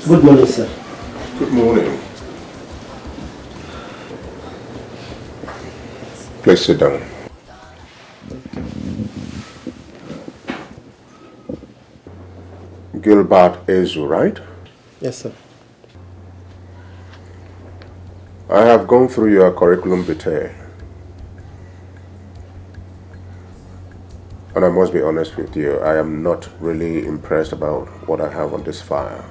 Good morning, sir. Good morning. Please sit down. Gilbert Ezu, right? Yes, sir. I have gone through your curriculum vitae. And I must be honest with you, I am not really impressed about what I have on this file.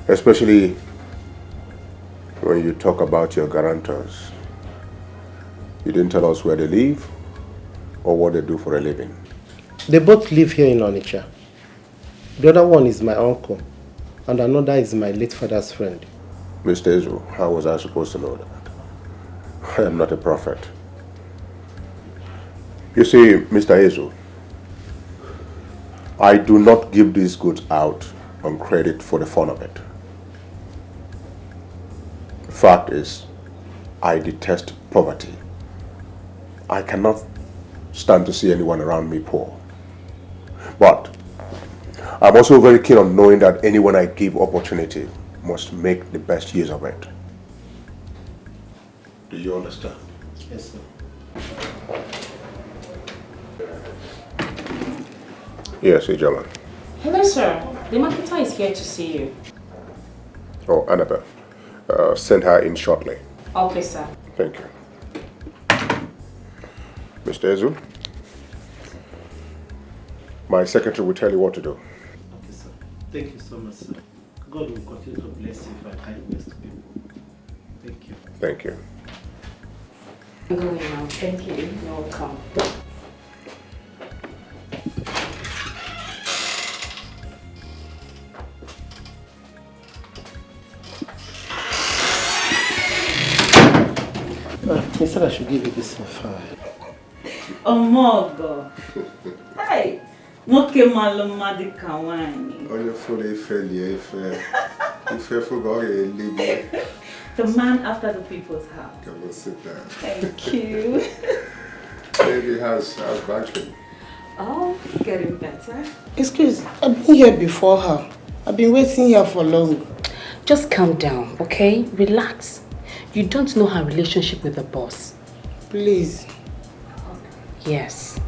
Especially when you talk about your guarantors. You didn't tell us where they live or what they do for a living. They both live here in Onitsha. The other one is my uncle, and another is my late father's friend. Mr. Ezu, how was I supposed to know that? I am not a prophet. You see, Mr. Ezu, I do not give these goods out on credit for the fun of it. The fact is, I detest poverty. I cannot stand to see anyone around me poor. But I'm also very keen on knowing that anyone I give opportunity must make the best use of it. Do you understand? Yes, sir. Yes, Ijala. Hello, sir. The marketer is here to see you. Oh, Annabelle. Send her in shortly. Okay, sir. Thank you. Mr. Ezu, my secretary will tell you what to do. Okay, sir. Thank you so much, sir. God will continue to bless you for kindness to people. Thank you. Thank you. I'm going now. Thank you. You're welcome. He said I should give you this file. Omogo. Hey, nwoke malụ mmadụ ka nwanyị. Onye fụrụ ife lie ife. Ife fụrụ ọ ga-eli. The man after the people's heart. Come on, sit down. Thank you. Baby, how's battery? Oh, it's getting better. Excuse, I've been here before her. I've been waiting here for long. Just calm down, okay? Relax. You don't know her relationship with the boss. Please. Yes.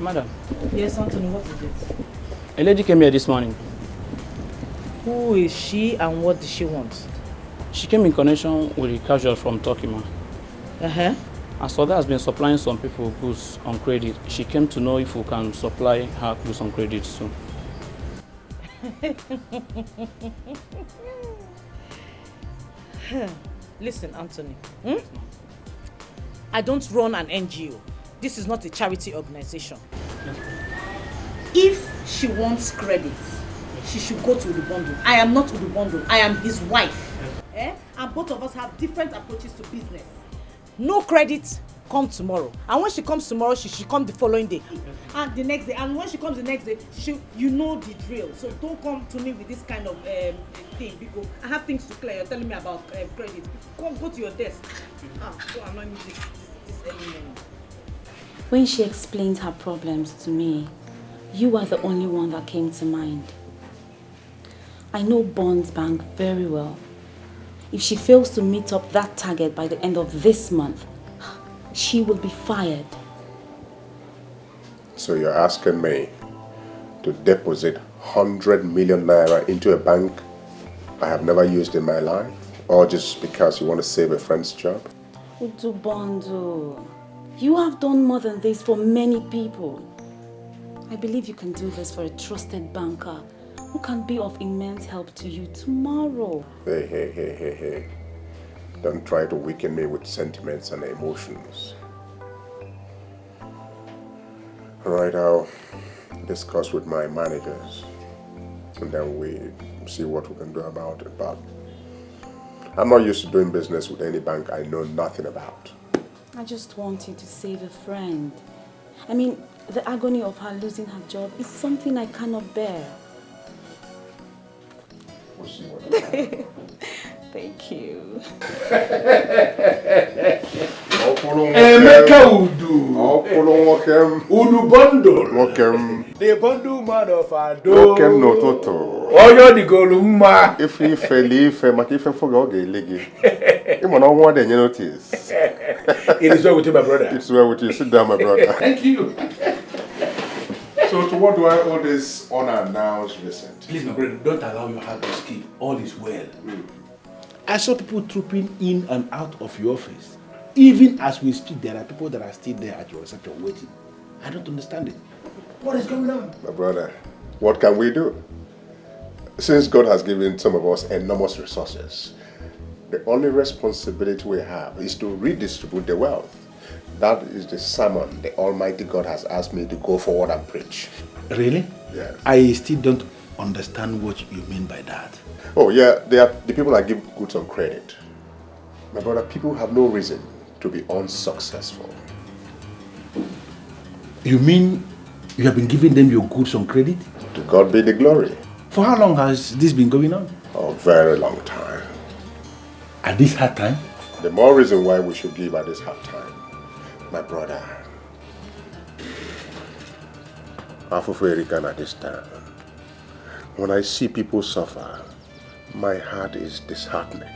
Madam. Yes, Anthony, what is it? A lady came here this morning. Who is she and what does she want? She came in connection with a casual from Turkey, ma. Uh-huh. And so that has been supplying some people goods on credit. She came to know if we can supply her goods on credit too. Listen, Anthony. I don't run an NGO. This is not a charity organization. If she wants credit, she should go to Udubundu. I am not Udubundu. I am his wife. And both of us have different approaches to business. No credit, come tomorrow. And when she comes tomorrow, she should come the following day. And the next day. And when she comes the next day, you know the drill. So don't come to me with this kind of thing. Because I have things to clear. You're telling me about credit. Go to your desk. Don't annoy me this early morning. When she explained her problems to me, you are the only one that came to mind. I know Bonds Bank very well. If she fails to meet up that target by the end of this month, she will be fired. So you're asking me to deposit 100 million naira into a bank I have never used in my life? Or just because you want to save a friend's job? Udubondo, you have done more than this for many people. I believe you can do this for a trusted banker who can be of immense help to you tomorrow. Hey. Don't try to weaken me with sentiments and emotions. Alright, I'll discuss with my managers and then we see what we can do about it. But I'm not used to doing business with any bank I know nothing about. I just want you to save a friend. I mean, the agony of her losing her job is something I cannot bear. We'll see what happens. Thank you. Emeka Udu. Udu bundle. The bundle man of Ado. Wokem no toto. Oyo di golumma. If maki ife foga oge ilege. Imo na nwa de nye notice. It is well with you, my brother. It's well with you. Sit down, my brother. Thank you. So to what do I owe this unannounced visit? Please, my brother, don't allow your heart to skip. All is well. I saw people trooping in and out of your office. Even as we speak, there are people that are still there at your reception waiting. I don't understand it. What is going on? My brother, what can we do? Since God has given some of us enormous resources, the only responsibility we have is to redistribute the wealth. That is the sermon the Almighty God has asked me to go forward and preach. Really? Yes. I still don't understand what you mean by that. Oh yeah, they are the people I give goods on credit. My brother, people have no reason to be unsuccessful. You mean you have been giving them your goods on credit? To God be the glory. For how long has this been going on? A very long time. At this hard time? The more reason why we should give at this hard time. My brother, at this time, when I see people suffer, my heart is disheartening.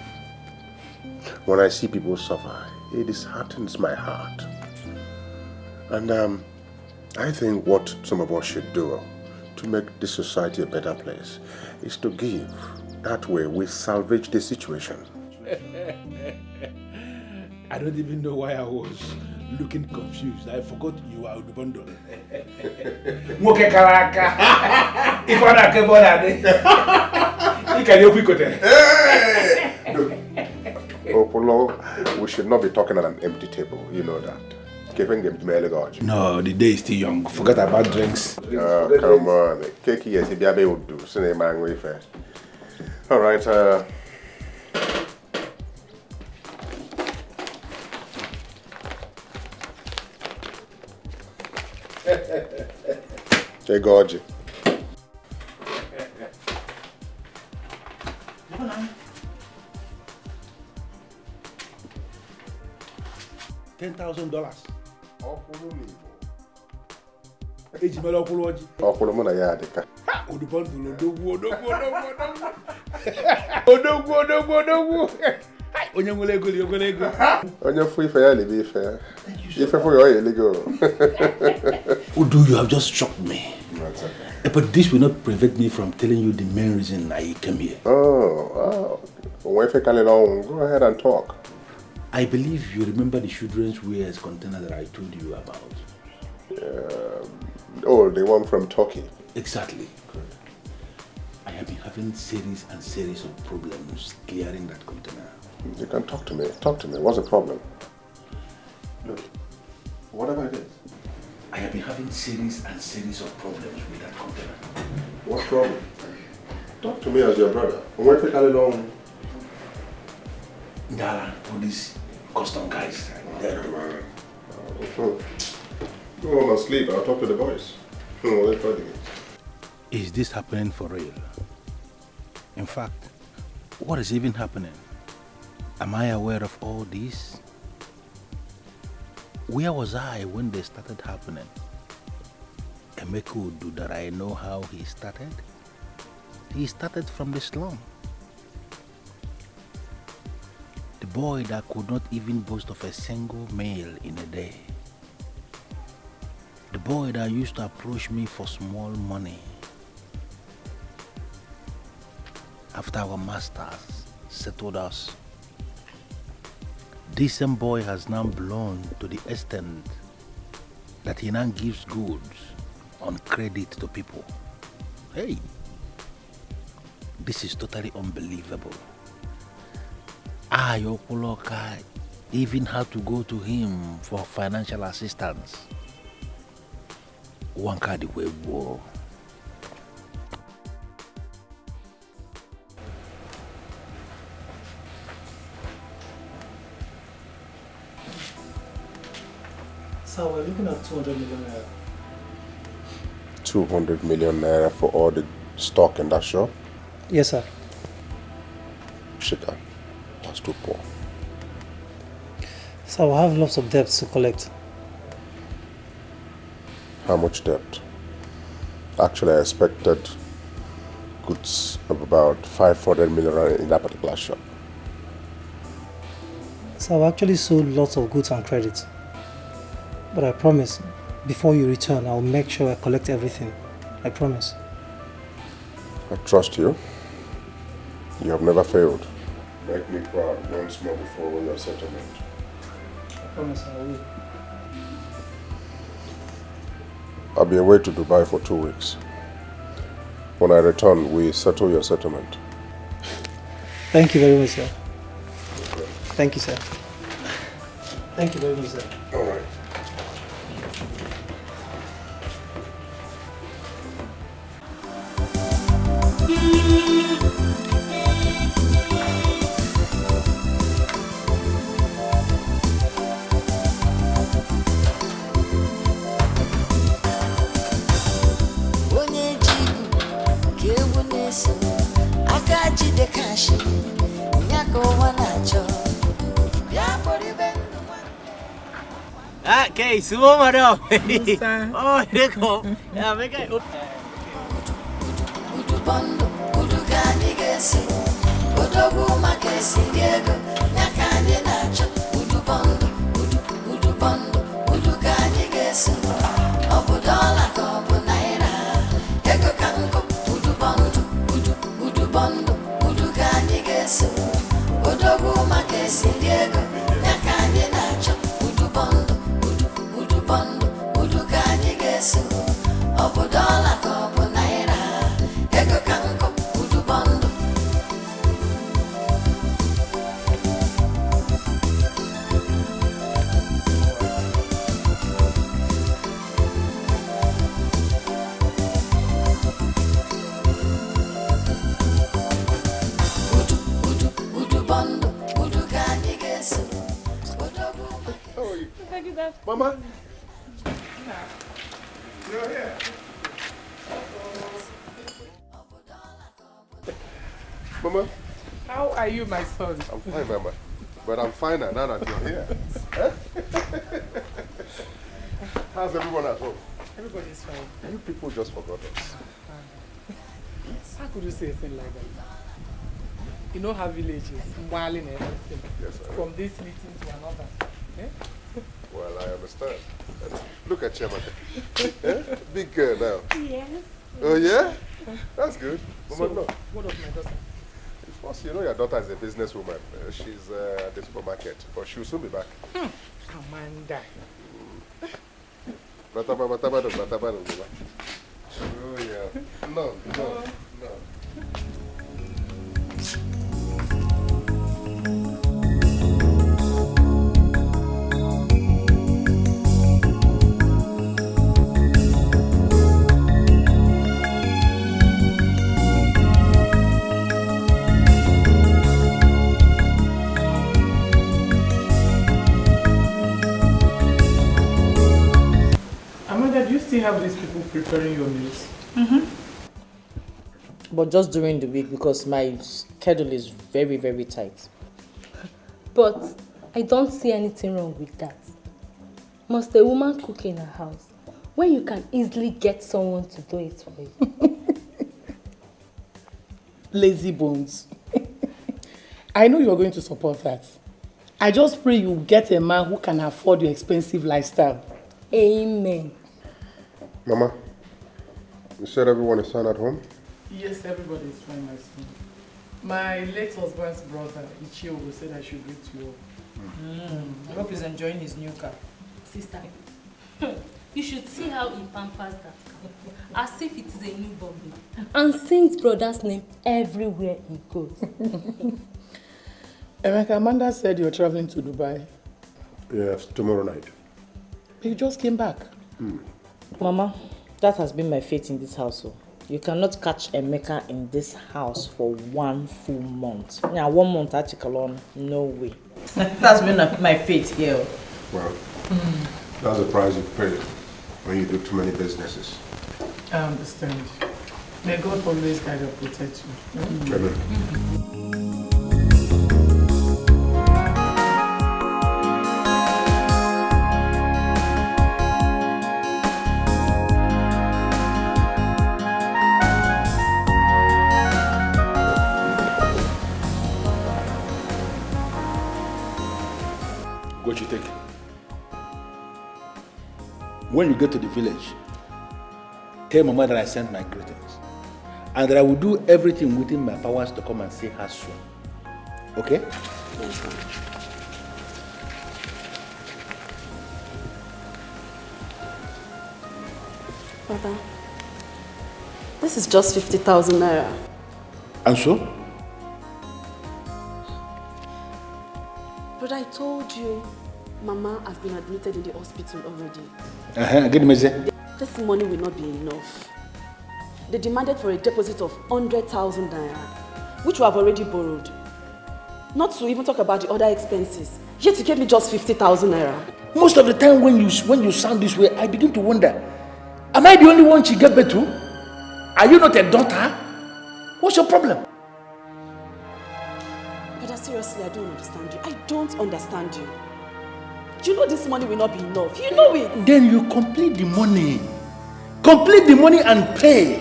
When I see people suffer, it disheartens my heart. And I think what some of us should do to make this society a better place is to give. That way we salvage the situation. I don't even know why I was looking confused. I forgot you are the bundle. Moke karaka. If I don't Opolo, we should not be talking at an empty table. You know that. No, the day is still young. Forget about drinks. Oh, come on. Keki yes, if you would do. Send a man way first. All right. Hey, Gorgie. $10,000. Udu, you have just shocked me. But this will not prevent me from telling you the main reason I came here. Oh. Go ahead and talk. I believe you remember the children's wears container that I told you about. Oh, the one from Turkey. Exactly. I have been having series and series of problems clearing that container. You can talk to me. Talk to me. What's the problem? Look, whatever it is. I have been having series and series of problems with that container. What problem? Talk to me as your brother. Where take you long? Dala, all these custom guys. Go home and sleep. I'll talk to the boys. Is this happening for real? In fact, what is even happening? Am I aware of all this? Where was I when they started happening? Emeka would do that. I know how he started. He started from the slum. The boy that could not even boast of a single meal in a day. The boy that used to approach me for small money. After our masters settled us, this same boy has now blown to the extent that he now gives goods on credit to people. Hey, this is totally unbelievable. Okwuluoka even had to go to him for financial assistance. One card away, war. So we're looking at 200 million naira. 200 million naira for all the stock in that shop? Yes, sir. Shika, that's too poor. So I have lots of debts to collect. How much debt? Actually, I expected goods of about 500 million in that particular shop. So I've actually sold lots of goods on credit. But I promise, before you return, I'll make sure I collect everything. I promise. I trust you. You have never failed. Make me proud once more before your settlement. I promise I will. I'll be away to Dubai for 2 weeks. When I return, we settle your settlement. Thank you very much, sir. Thank you, sir. Thank you very much, sir. All right. Okay, sumo madam. Oh, here come. Yeah, make it up. Udubondo, udugani gesi, udogu makesi diego, nyakani nacho. Udubondo, udubondo, udugani gesi, obudola kobu naira, ego kanko. Udubondo, udubondo, udugani gesi, udogu makesi diego, nyakani nacho. Udubondo, udugani gesi, obudola kobu naira, ego kanko. Udubondo. Udubondo, udugani gesi, Mama? You're here. Mama? How are you, my son? I'm fine, Mama. But I'm finer now that you're here. Huh? How's everyone at home? Everybody's fine. You people just forgot us. How could you say a thing like that? You know how villages, Mwali and everything. Yes, I know. From this meeting to another. Eh? Well, I understand. Look at Chema. Eh? Big girl now. Yes. Oh, yeah? That's good. Mama, So, no. what of my daughter? Of course, you know your daughter is a businesswoman. She's at the supermarket, but she'll soon be back. Amanda. Batabado. Oh, yeah. No. Amanda, do you still have these people preparing your meals? But just during the week because my schedule is very, very tight. But I don't see anything wrong with that. Must a woman cook in her house when you can easily get someone to do it for you? Lazy bones. I know you're going to support that. I just pray you get a man who can afford your expensive lifestyle. Amen. Mama, you said everyone is fine at home? Yes, everybody is fine, my son. My late husband's brother, Ichiogo, said I should greet you all. I hope he's enjoying his new car. Sister, you should see how he pampers that car, as if it is a new Bobby, and sings brother's name everywhere he goes. Emeka, Amanda said you're traveling to Dubai. Yes, tomorrow night. But you just came back. Mama, that has been my fate in this household. You cannot catch Emeka in this house for 1 full month. Yeah, 1 month article, no way. That's been my fate here. Well, that's the price you pay when you do too many businesses. I understand. May God always guide and protect you. Amen. What you take? When you get to the village, tell Mama that I sent my greetings and that I will do everything within my powers to come and see her soon. Okay? Yes, ma'am. Father, this is just 50,000 naira. And so? But I told you, Mama has been admitted in the hospital already. Get me there. This money will not be enough. They demanded for a deposit of 100,000 naira, which we have already borrowed. Not to even talk about the other expenses. Yet you gave me just 50,000 naira. Most of the time when you sound this way, I begin to wonder, am I the only one she gave birth to? Are you not a daughter? What's your problem? Seriously, I don't understand you. I don't understand you. You know this money will not be enough. You know it. Then you complete the money. Complete the money and pay.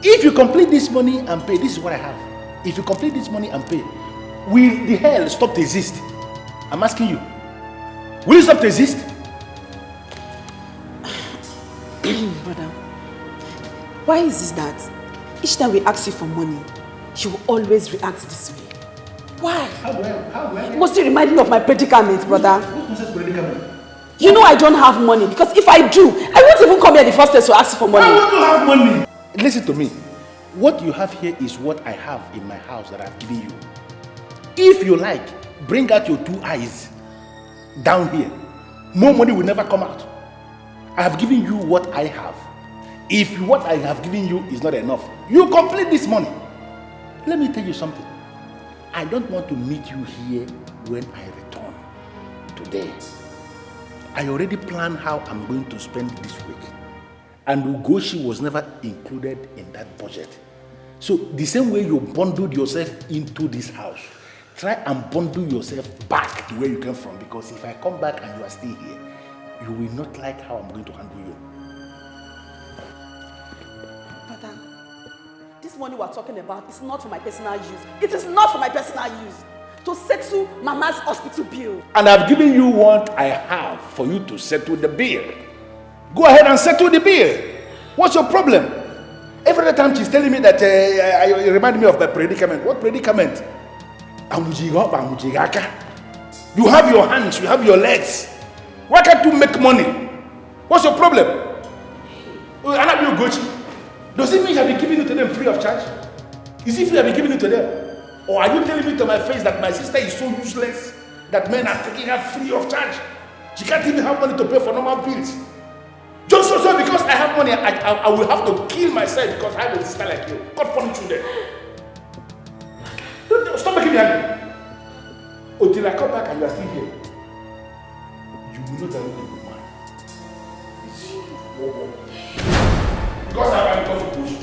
If you complete this money and pay, this is what I have. If you complete this money and pay, will the hell stop to exist? I'm asking you. Will it stop to exist? Brother, why is it that each time we ask you for money, you will always react this way? Why? How? Must you remind me of my predicament, brother? What concerns predicament? You know I don't have money, because if I do, I won't even come here in the first place to ask for money. How would you have money? Listen to me. What you have here is what I have in my house that I've given you. If you like, bring out your 2 eyes down here. More money will never come out. I have given you what I have. If what I have given you is not enough, you complete this money. Let me tell you something. I don't want to meet you here when I return today. I already planned how I'm going to spend this week. And Ugochi was never included in that budget. So the same way you bundled yourself into this house, try and bundle yourself back to where you came from, because if I come back and you are still here, you will not like how I'm going to handle you. Brother, this money we're talking about is not for my personal use. It is not for my personal use. To settle Mama's hospital bill. And I've given you what I have for you to settle the bill. Go ahead and settle the bill. What's your problem? Every time she's telling me that you remind me of the predicament. What predicament? You have your hands, you have your legs. Why can't you make money? What's your problem? Does it mean I've been giving it to them free of charge? Is it free I've been giving it to them? Or are you telling me to my face that my sister is so useless that men are taking her free of charge? She can't even have money to pay for normal bills. Just so because I have money, I will have to kill myself because I have a sister like you. God punish you then. Stop making me angry. Until I come back and you are still here, you will know that you are a man. Because I am going to push.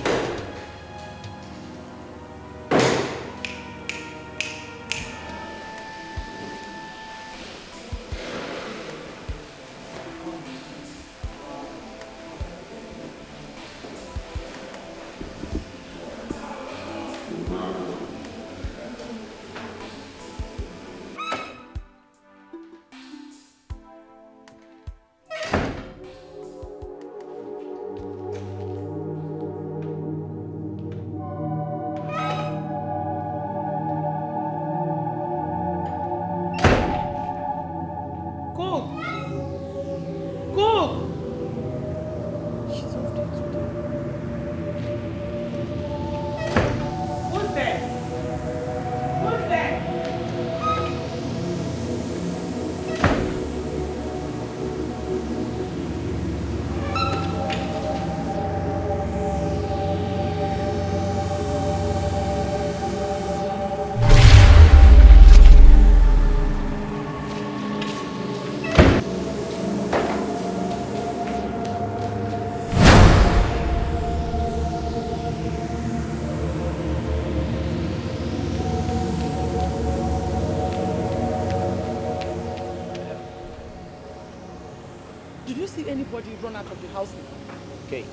you see anybody run out of the house now? Okay.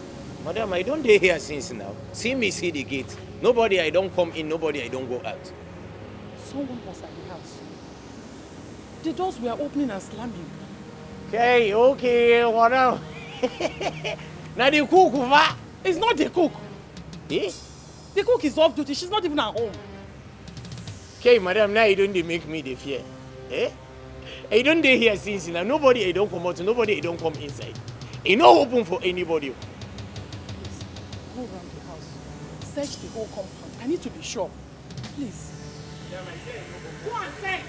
Madam, I don't dey here since now. See me see the gate. Nobody I don't come in, nobody I don't go out. Someone was at the house. The doors were opening and slamming. Okay, whatever. Now the cook, va? It's not the cook. Eh? The cook is off duty. She's not even at home. Okay, madam, now you don't dey make me the fear. Eh? I don't dey here since now. Nobody I don't come out, nobody I don't come inside. It no open for anybody. Please, go around the house. Search the whole compound. I need to be sure. Please. Go and search.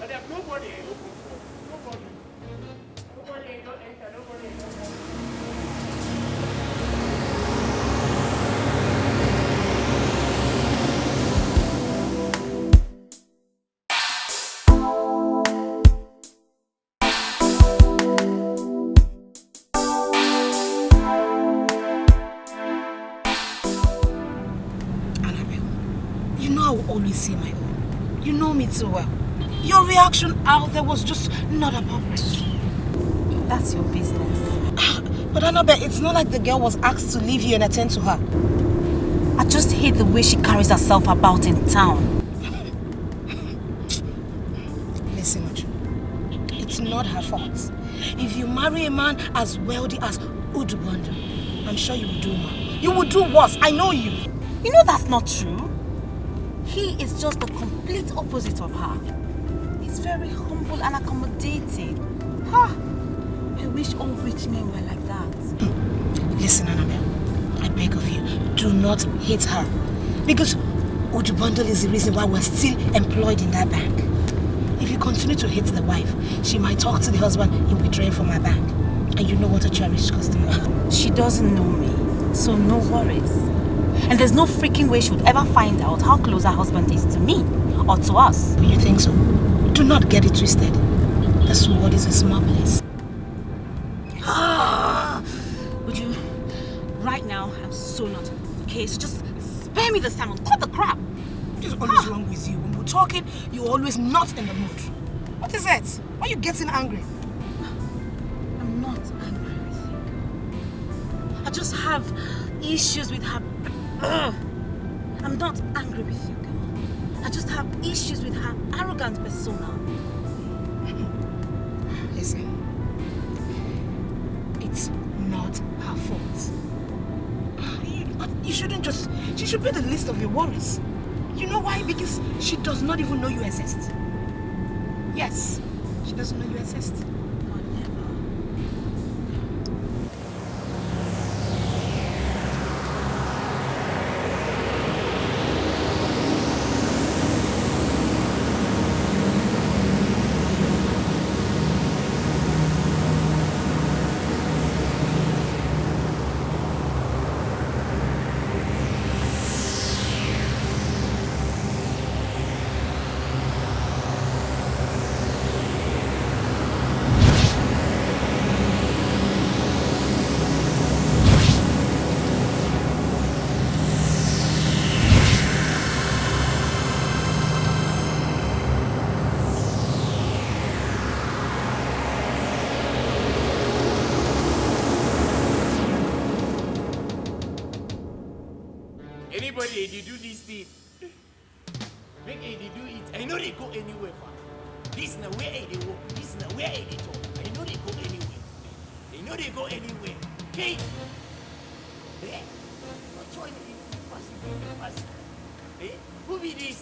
Madam, nobody I open for. Nobody. Nobody I don't enter, nobody I don't come. You know I will always say my own. You know me too well. Your reaction out there was just not appropriate. That's your business. But Annabelle, it's not like the girl was asked to leave you and attend to her. I just hate the way she carries herself about in town. Listen, Uju. It's not her fault. If you marry a man as wealthy as Udubondu, I'm sure you will do more. You will do worse. I know you. You know that's not true. He is just the complete opposite of her. He's very humble and accommodating. Ha! I wish all rich men were like that. Listen, Annabelle, I beg of you, do not hate her. Because Udubondu is the reason why we're still employed in that bank. If you continue to hate the wife, she might talk to the husband in withdrawing from our bank. And you know what a cherished customer is. She doesn't know me, so no worries. And there's no freaking way she would ever find out how close her husband is to me or to us. You think so? Do not get it twisted. The sword is a small place. Would you? Right now, I'm so not. Okay, so just spare me the salmon. Cut the crap. What is always wrong with you? When we're talking, you're always not in the mood. What is it? Why are you getting angry? I'm not angry with you. I just have issues with her. I'm not angry with you, girl. I just have issues with her arrogant persona. Listen, it's not her fault. You shouldn't just... She should be the least of your worries. You know why? Because she does not even know you exist. Yes, she doesn't know you exist. Anybody they do this thing, make they do it. I know they go anywhere. This na where they walk. This na where they talk. I know they go anywhere. They know they go anywhere. Okay. Eh? What's wrong with you? Eh? Who be this?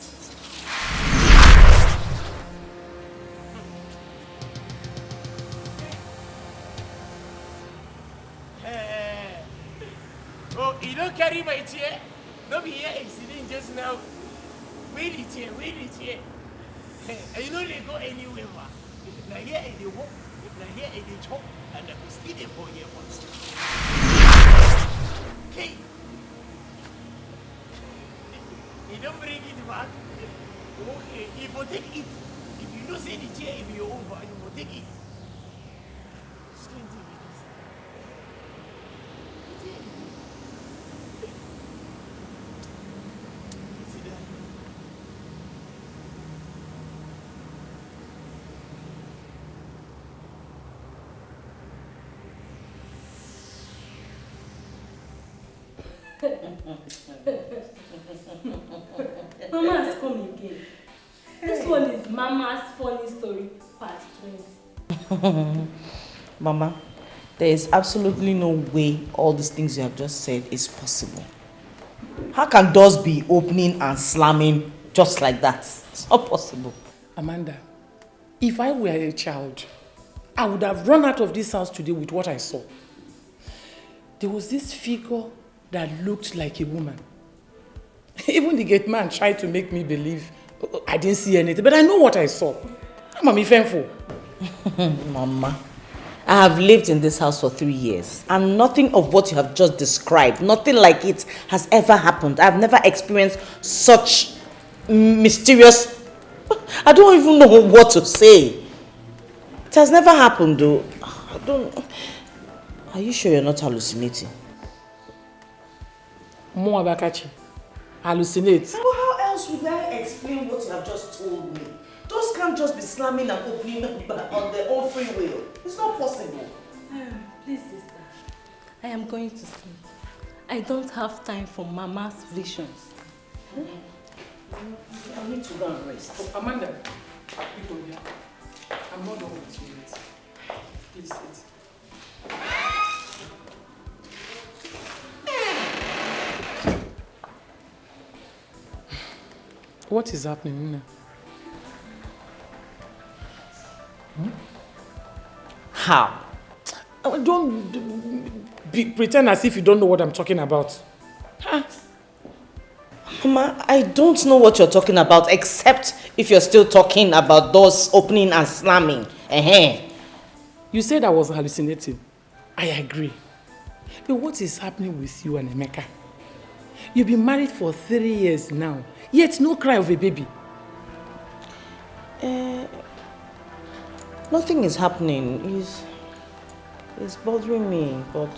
Oh, you don't carry my chair? No be here accident just now. Wait the chair. I know they go anywhere. Now here they walk, now here they talk, and I will stay there for here once. Okay. You don't bring it back. Okay, you will take it. If you don't say the chair, if you're over, you will take it. Strange thing it is. Mama has come again. This one is Mama's funny story part 20. Mama, there is absolutely no way all these things you have just said is possible. How can doors be opening and slamming just like that? It's not possible. Amanda, if I were a child, I would have run out of this house today with what I saw. There was this figure that looked like a woman. Even the gate man tried to make me believe I didn't see anything, but I know what I saw. Mama, thankful. Mama, I have lived in this house for 3 years, and nothing of what you have just described, nothing like it has ever happened. I've never experienced such mysterious... I don't even know what to say. It has never happened, though. I don't... Are you sure you're not hallucinating? Mo Abakachi, hallucinate. Well, how else would I explain what you have just told me? Those can't just be slamming and opening on their own free will. It's not possible. Please, sister. I am going to sleep. I don't have time for Mama's visions. I need to go and rest. Oh, Amanda, I'm not done with you yet. Please sit. What is happening now? How? Don't pretend as if you don't know what I'm talking about. Huh? Mama, I don't know what you're talking about, except if you're still talking about doors opening and slamming. You said I was hallucinating. I agree. But what is happening with you and Emeka? You've been married for 3 years now, yet no cry of a baby. Nothing is happening. It's bothering me, but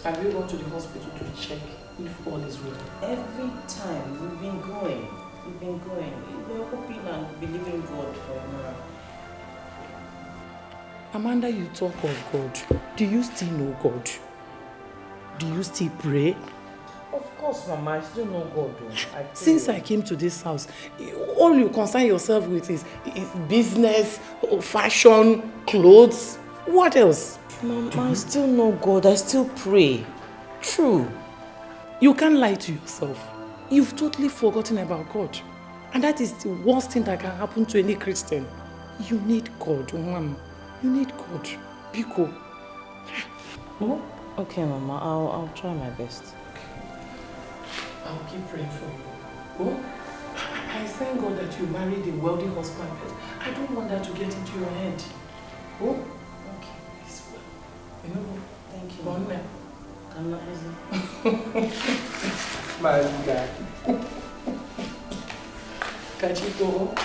have you gone to the hospital to check if all is well? Every time we've been going. We're hoping and believing God for a miracle. Amanda, you talk of God. Do you still know God? Do you still pray? Of course, Mama, I still know God. Since I came to this house, all you concern yourself with is business, fashion, clothes. What else? Mama, I still know God. I still pray. True. You can't lie to yourself. You've totally forgotten about God. And that is the worst thing that can happen to any Christian. You need God, Mama. You need God. Biko. Oh, okay, Mama. I'll try my best. I'll keep praying for you. Oh, I thank God that you married a wealthy husband, but I don't want that to get into your head. Oh, okay, it's well. You know, thank you. Mama. I'm not busy. My God. Can you go home?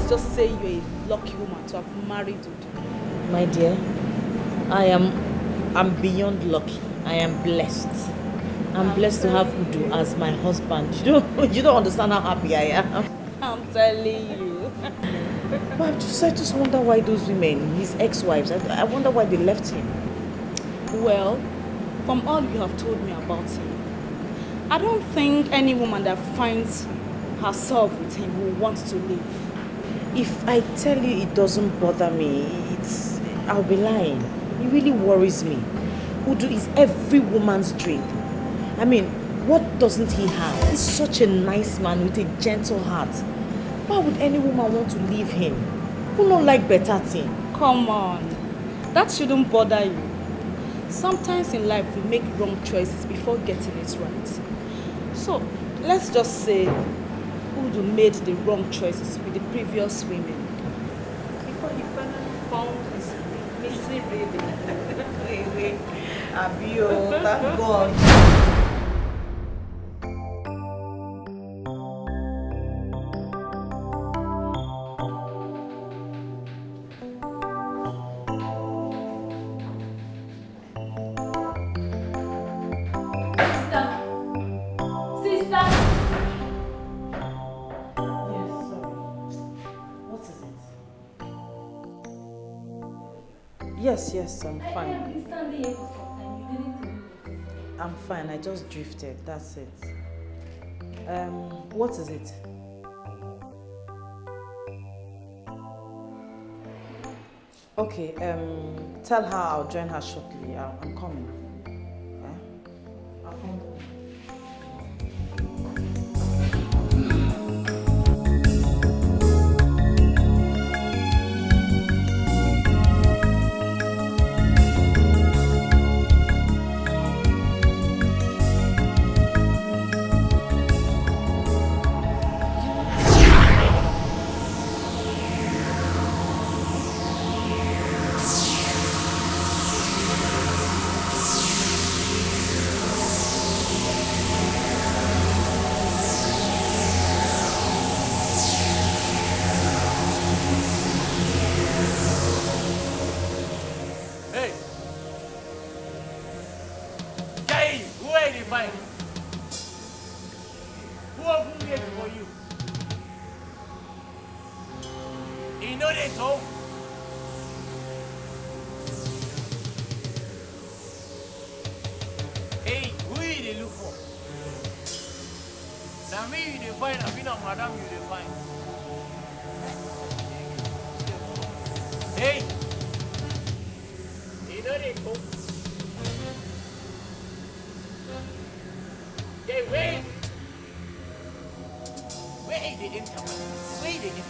Just say you're a lucky woman to have married Udu. My dear, I'm beyond lucky. I am blessed. I'm blessed to have Udu as my husband. You don't understand how happy I am. I'm telling you. But I just wonder why those women, his ex-wives, I wonder why they left him. Well, from all you have told me about him, I don't think any woman that finds herself with him will want to leave. If I tell you it doesn't bother me, I'll be lying. It really worries me. Udu is every woman's dream. I mean, what doesn't he have? He's such a nice man with a gentle heart. Why would any woman want to leave him? Who don't like better thing? Come on. That shouldn't bother you. Sometimes in life we make wrong choices before getting it right. So, let's just say Udu made the wrong choices with the previous women before he finally found his missing baby. Abio, thank God. Yes, I'm I've fine. been standing here for some time. You didn't even notice. I'm fine. I just drifted. That's it. What is it? Okay, tell her I'll join her shortly. I'm coming. I'll come. Hey! Jai, who are the find? Who opened gate for you? You know they talk? Hey, who you dey look for? Now me you dey find, I be not madam you dey find. Hey! You know they talk? Hey, wait! Where is the enter? Where is the enter?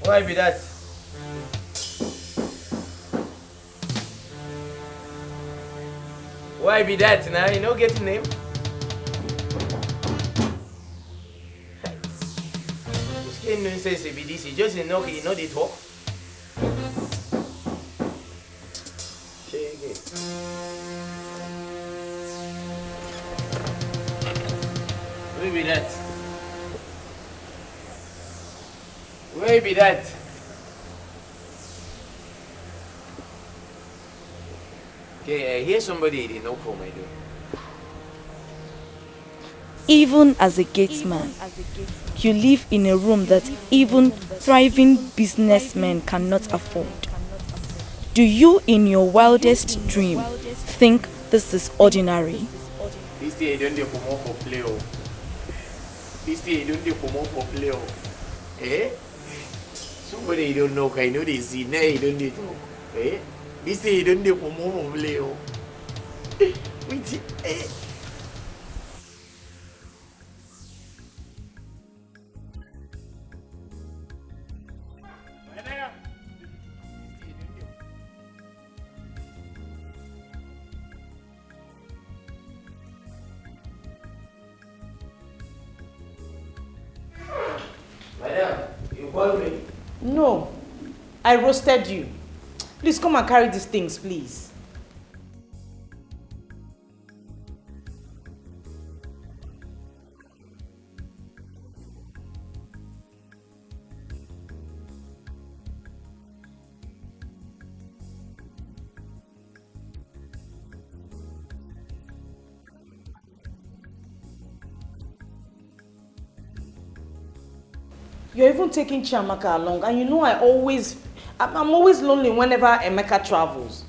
Why be that? Why be that now? You know get name? This kind nonsense be this. You just know they talk. Shake it. Why be that? Where be that? Okay, I hear somebody they knock for my door. Even as a gatesman, you live in a room that even thriving businessmen cannot afford. Do you, in your wildest dream, think this is ordinary? This day I don't do promote for play. This day I don't do promote for play. Eh? Somebody you don't know, I know they see. Now you don't do talk. Eh? This day you don't do promote for play. Wait, eh? Madam, you called me? No, I roasted you. Please come and carry these things, please. You're even taking Chiamaka along, and you know I'm always lonely whenever Emeka travels.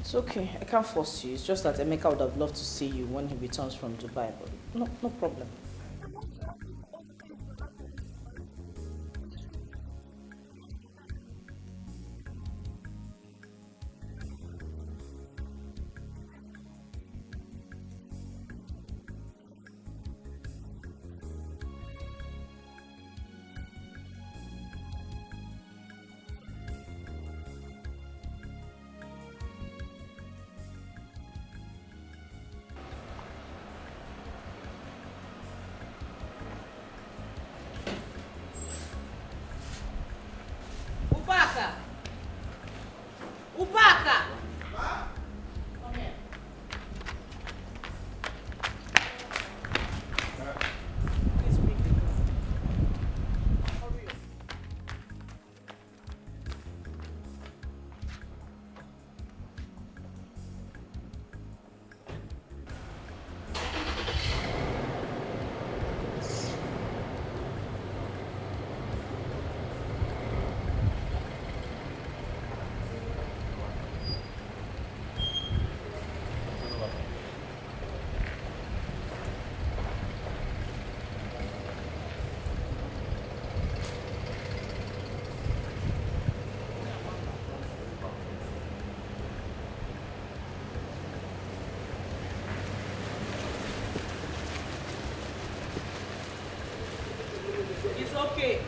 It's okay. I can't force you. It's just that Emeka would have loved to see you when he returns from Dubai, but no problem. It's okay.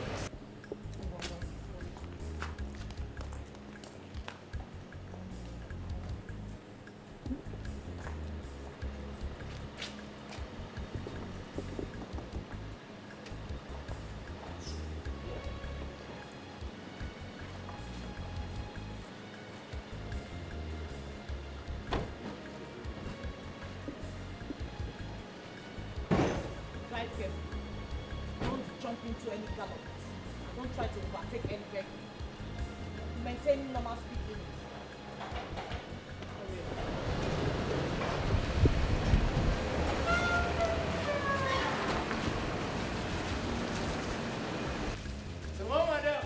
Drive carefully. Don't jump into any gallop. Don't try to overtake any vehicle. Maintain normal speed limit. Come on, madam.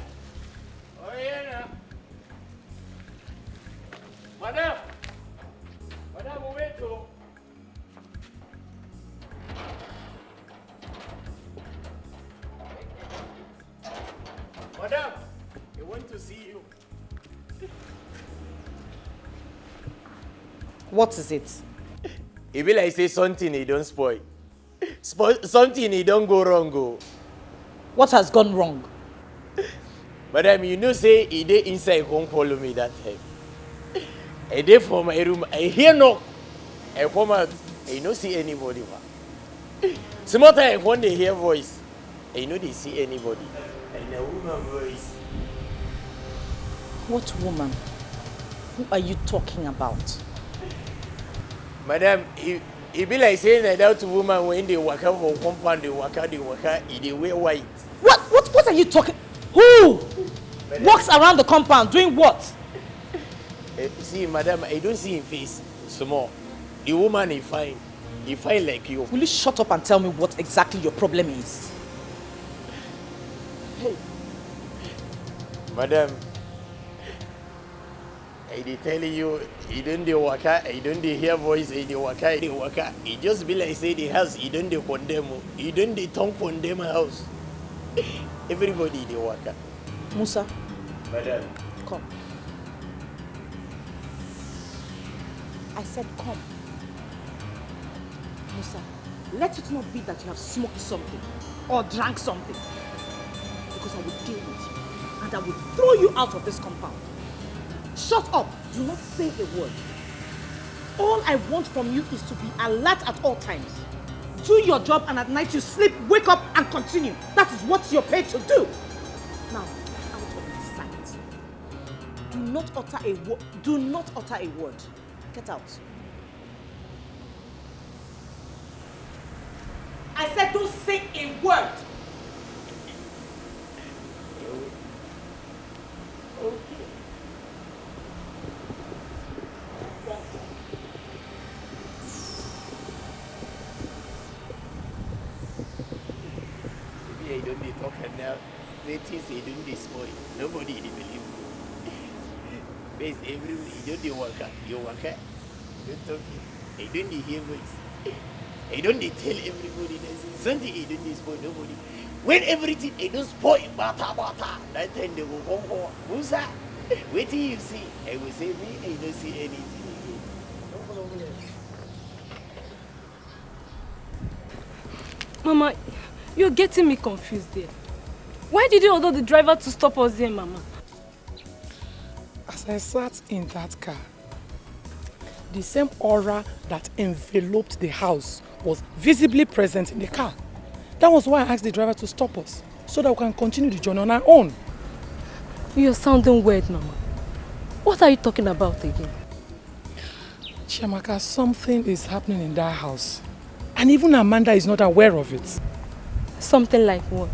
Oh, yeah, now. Madam. Madam, wait, oh. Madam, I want to see you. What is it? It be like say something he don't spoil. Something he don't go wrong. Go. What has gone wrong? Madam, you know say he dey inside won't follow me that time. I dey for my room. I hear knock. I come out. I no see anybody. Small time when they hear voice, I know they see anybody. And a woman voice. What woman? Who are you talking about? Madam, it be like saying that that woman when they walk out for compound, they walk out, they wear white. What are you talking? Who? Madam. Walks around the compound doing what? See, madam, I don't see him face small. The woman is fine. He fine like you. Will you shut up and tell me what exactly your problem is? Hey. Madam, I dey tell you, he don't dey waka, he don't dey hear voice, he dey waka. He just be like say the house, he don't dey condemn, he don't dey tongue condemn house. Everybody dey waka. Musa. Madam. Come. I said come. Musa, let it not be that you have smoked something or drank something. Because I will deal with you and I will throw you out of this compound. Shut up. Do not say a word. All I want from you is to be alert at all times. Do your job and at night you sleep, wake up and continue. That is what you're paid to do. Now, out of my sight. Do not utter a word. Do not utter a word. Get out. I said don't say a word. Okay. Maybe I don't dey talk now. They think they don't dey spoil. Nobody dey believe me. face everywhere. You don't dey waka. You waka. You don't talk it. You don't dey hear voice. You don't dey tell everybody that something you don't dey spoil nobody. When everything you don't spoil, bata. That time they go come home. Musa, wait till you see. I will say me, I don't see anything again. No problem. Mama, you're getting me confused there. Why did you order the driver to stop us here, Mama? As I sat in that car, the same aura that enveloped the house was visibly present in the car. That was why I asked the driver to stop us, so that we can continue the journey on our own. You're sounding weird, Mama. What are you talking about again? Chiamaka, something is happening in that house. And even Amanda is not aware of it. Something like what?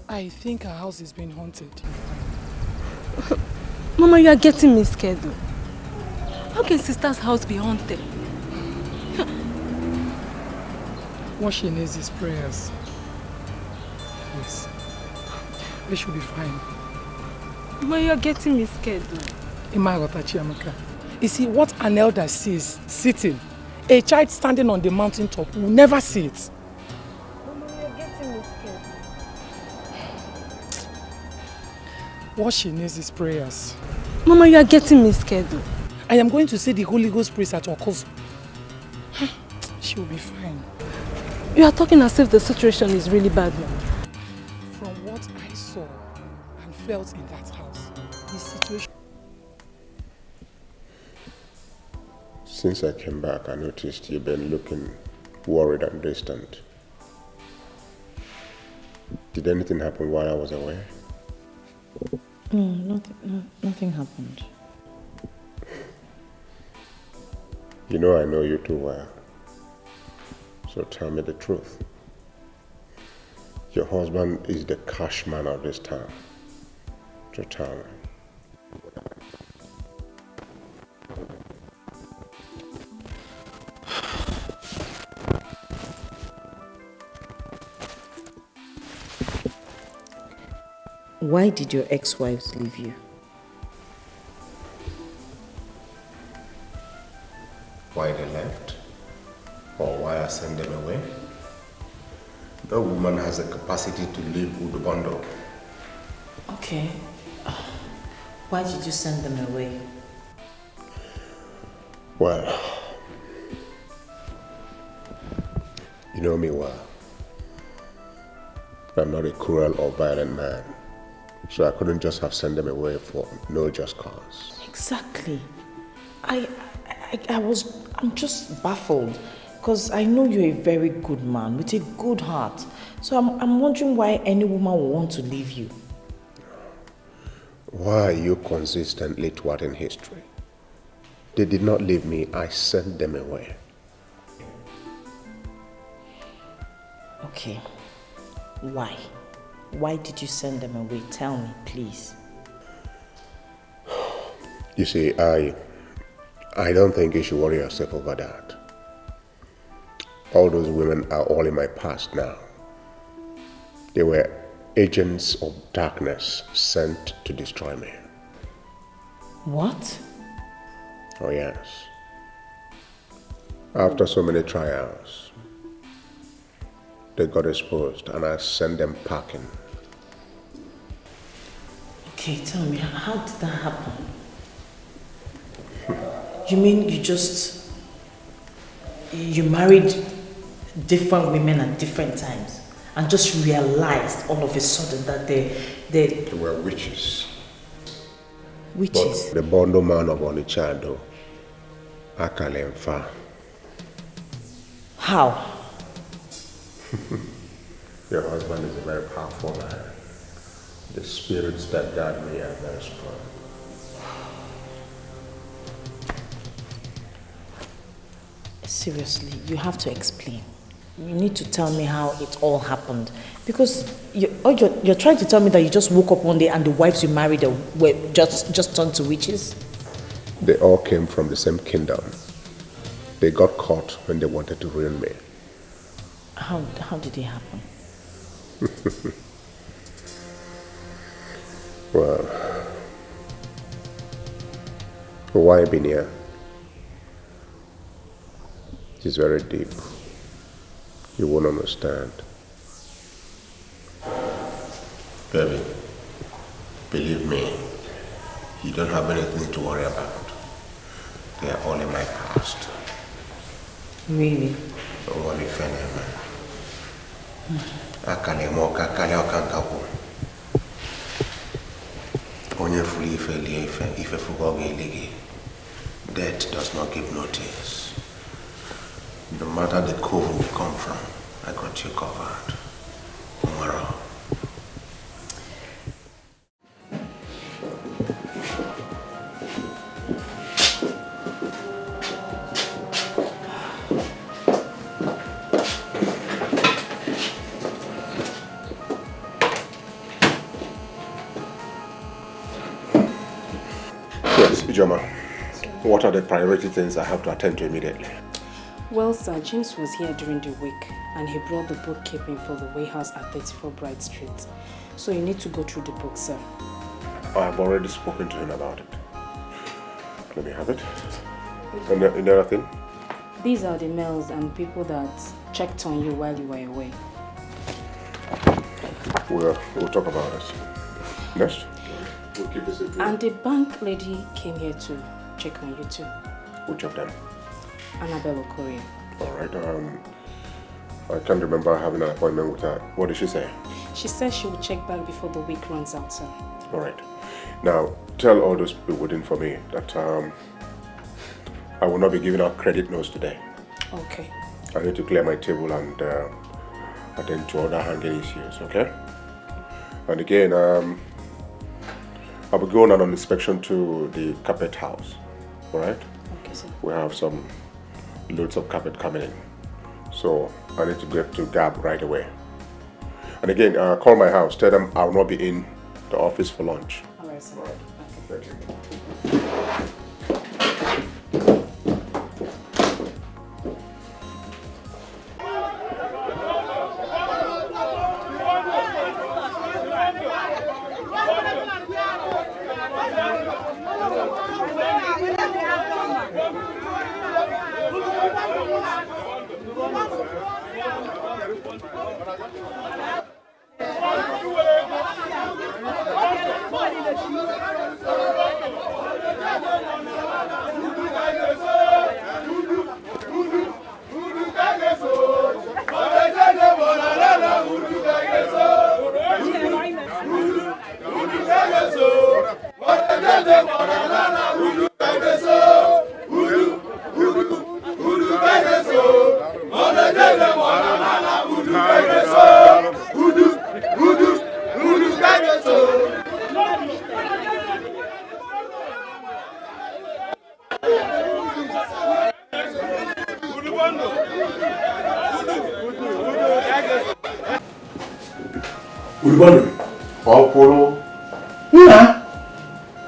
I think our house is being haunted. Mama, you are getting me scared though. How can sister's house be haunted? What she needs is prayers. Yes. We should be fine. Mama, you are getting me scared though. Imagota Chiamaka. You see, what an elder sees sitting, a child standing on the mountain top will never see it. Mama, you are getting me scared. What she needs is prayers. Mama, you are getting me scared though. I am going to say the Holy Ghost prays at Okozo. She will be fine. You are talking as if the situation is really bad now. From what I saw and felt in that house, the situation... Since I came back, I noticed you've been looking worried and distant. Did anything happen while I was away? No, nothing happened. You know I know you too well. So tell me the truth. Your husband is the cash man of this town. So tell me. Why did your ex-wives leave you? Why they left? Or why I sent them away? No woman has the capacity to leave Udubondo. Okay. Why did you send them away? Well, you know me well. I'm not a cruel or violent man. So I couldn't just have sent them away for no just cause. Exactly. I'm just baffled because I know you're a very good man with a good heart. So I'm wondering why any woman would want to leave you. Why are you consistently thwarting history? They did not leave me, I sent them away. Okay. Why? Why did you send them away? Tell me, please. You see, I don't think you should worry yourself over that. All those women are all in my past now. They were agents of darkness sent to destroy me. What? Oh yes. After so many trials, they got exposed and I sent them packing. Okay, tell me, how did that happen? You mean you married different women at different times and just realized all of a sudden that they were witches. Witches? But the Bondo man of Onichado, Akalemfa. How? Your husband is a very powerful man. The spirits that guard me are very strong. Seriously, you have to explain. You need to tell me how it all happened. Because you're trying to tell me that you just woke up one day and the wives you married were just turned to witches? They all came from the same kingdom. They got caught when they wanted to ruin me. How did it happen? Well, Why been here? It is very deep. You won't understand. Baby, believe me, you don't have anything to worry about. They are all in my past. Really? Don't worry, Fenema. Akale moka, akale okankabu. Onye fuli ife li ife fugoge iligi. Death does not give notice. No matter the cove we come from, I got you covered. Tomorrow. Yes, Ijoma. What are the priority things I have to attend to immediately? Well, sir, James was here during the week and he brought the bookkeeping for the warehouse at 34 Bright Street. So you need to go through the book, sir. I've already spoken to him about it. Let me have it. And the other thing? These are the mails and people that checked on you while you were away. We'll talk about it. Next? We'll keep this in view. And the bank lady came here to check on you too. Which of them? Annabelle Okorie. Alright, I can't remember having an appointment with her. What did she say? She said she will check back before the week runs out, sir. Alright. Now, tell all those people waiting for me that I will not be giving out credit notes today. Okay. I need to clear my table and attend to other hanging issues, okay? And again, I will go on an inspection to the carpet house, alright? Okay, sir. We have some loads of carpet coming in. So I need to get to Gab right away. And again, call my house, tell them I will not be in the office for lunch. Alright, sir. Alright. Okay. Thank you.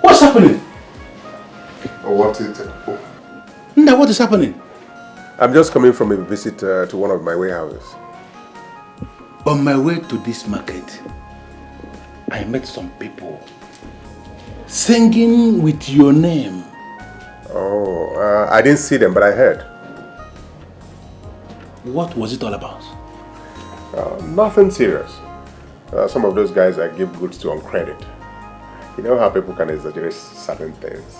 What's happening? What is it? Nda, what is happening? I'm just coming from a visit to one of my warehouses. On my way to this market, I met some people singing with your name. Oh, I didn't see them, but I heard. What was it all about? Nothing serious. Some of those guys I give goods to on credit. You know how people can exaggerate certain things.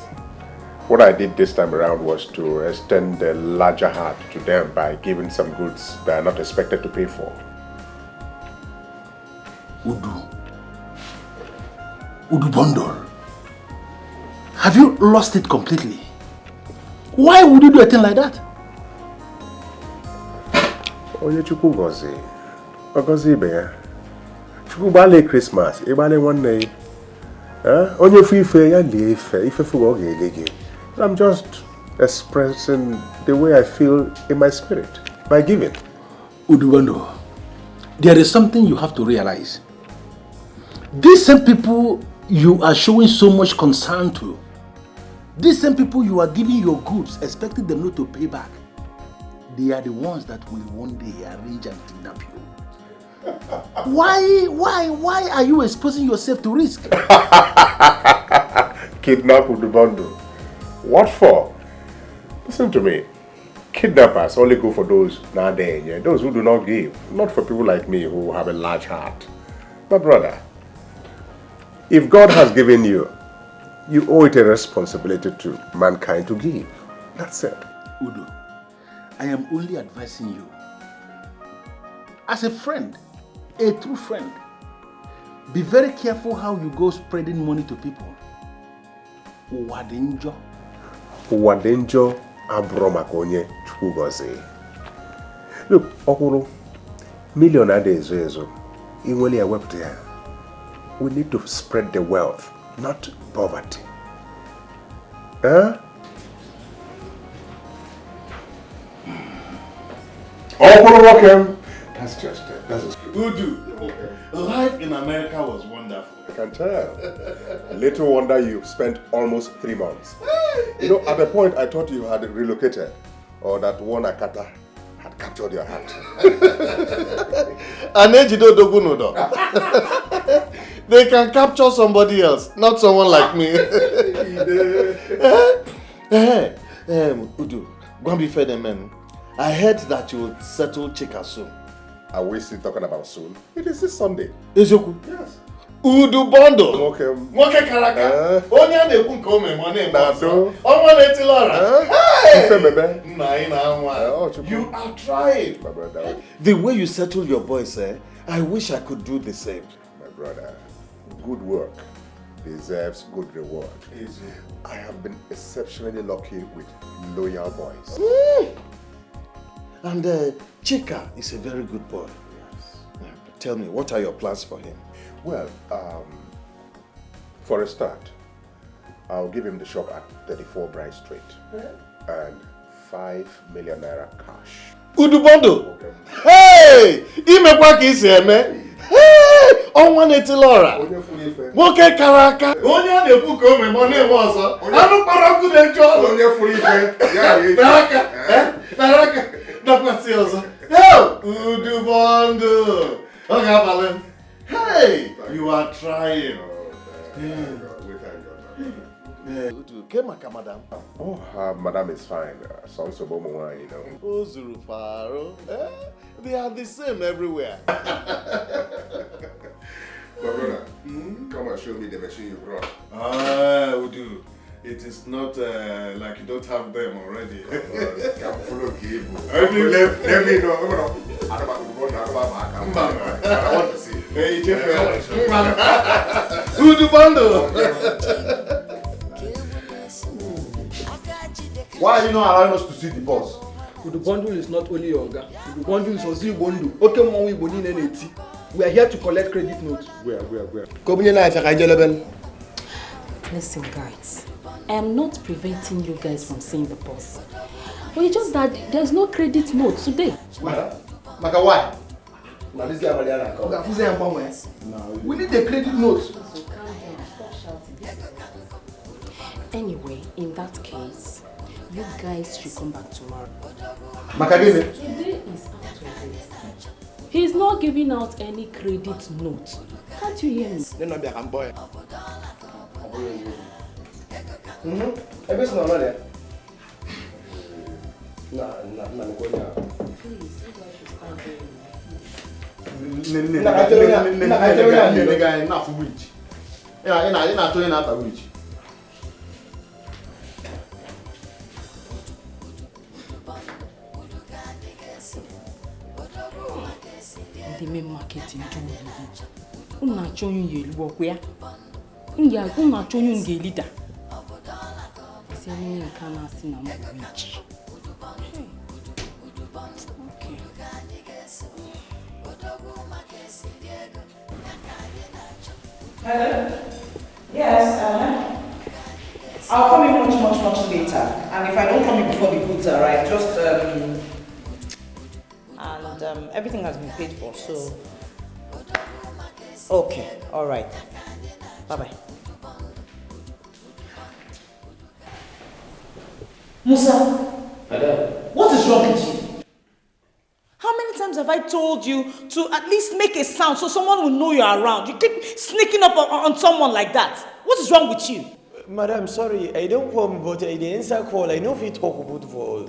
What I did this time around was to extend a larger heart to them by giving some goods they are not expected to pay for. Udu bundle. Have you lost it completely? Why would you do a thing like that? Onye Chukwu gozi. Ogozi ibe ya. Chukwu gbale Christmas, ịgbale nwanne. Onye fu ife ya lie ife fu oge elege. I'm just expressing the way I feel in my spirit by giving. Udubondo, there is something you have to realize. These same people you are showing so much concern to, these same people you are giving your goods, expecting them not to pay back, they are the ones that will one day arrange and kidnap you. Why are you exposing yourself to risk? Kidnap Udubondo. What for? Listen to me. Kidnappers only go for those nowadays, those who do not give. Not for people like me who have a large heart. My brother, if God has given you, you owe it a responsibility to mankind to give. That's it. Udo, I am only advising you. As a friend, a true friend, be very careful how you go spreading money to people. Uwadenjo. Uwadenjo abromakonye chugozi. Look, okuru million a day ezo. Inweli a web there. We need to spread the wealth, not poverty. Huh? Okuru welcome. That's just it. That's just Udu, life in America was wonderful. I can tell. Little wonder you spent almost 3 months. You know, at the point I thought you had relocated, or that one Akata had captured your heart. They can capture somebody else, not someone like me. Udu, go and be fed a man. I heard that you would settle Chika soon. Are we still talking about soon? It is this Sunday. Ezoku? Yes. Udu Bondo. Okay. Moke Karaka. Onya ne kun ko me money maso. Omo ne tilora. You are trying. My brother. The way you settle your boys, I wish I could do the same. My brother, good work deserves good reward. I have been exceptionally lucky with loyal boys. And Chika is a very good boy. Yes. Tell me, what are your plans for him? Well, for a start, I'll give him the shop at 34 Bright Street and 5 million naira cash. Udubondo! Hey! Imekwa ka isi eme! Hey! Ọnwa na-etilora! Nwoke kara aka! Onye a na-ekwu ka o meme ọ na-eme ọzọ! Anụ kpara ọkụ na-eche ọrụ! Onye furu ife! N'aka! N'aka! Nakwasị ọzọ! Hey! Udubondo! Ọ ga-abalị m! Hey! You are trying! Kemaka, madam. Oh, madam is fine. Sounds so bomb, you know. Oh, Zurufaro. They are the same everywhere. My brother, come and show me the machine you brought. Udu. It is not like you don't have them already. Come follow Kibu. Let me know. I want to see. Hey, Udu Bando. Why are you not allowing us to see the boss? The bundle is not only Oga. The bundle is also Bundle. Okay, Mom, we are here to collect credit notes. Where? Listen, guys. I am not preventing you guys from seeing the boss. But it's just that there's no credit note today. Maka, why? Now this guy we need the credit note. Anyway, in that case, you guys should come back tomorrow. Maka, today is out of it. He's not giving out any credit note. Can't you hear me? Then I'll be a boy. Everything's not there. No, go now. Please, you guys should start doing the main marketing tool. Una chonyu yelu wokwe. Ngia una chonyu ngelida. Isi ni kana sina mbichi. Okay. Hello? Yes, I'll come in much later. And if I don't come in before the goods arrive, just and everything has been paid for, so okay, all right. Bye-bye. Musa, Hello. what is wrong with you? How many times have I told you to at least make a sound so someone will know you're around? You keep sneaking up on someone like that. What is wrong with you? Madam, sorry, I don't come, but the answer call, I know if you talk about for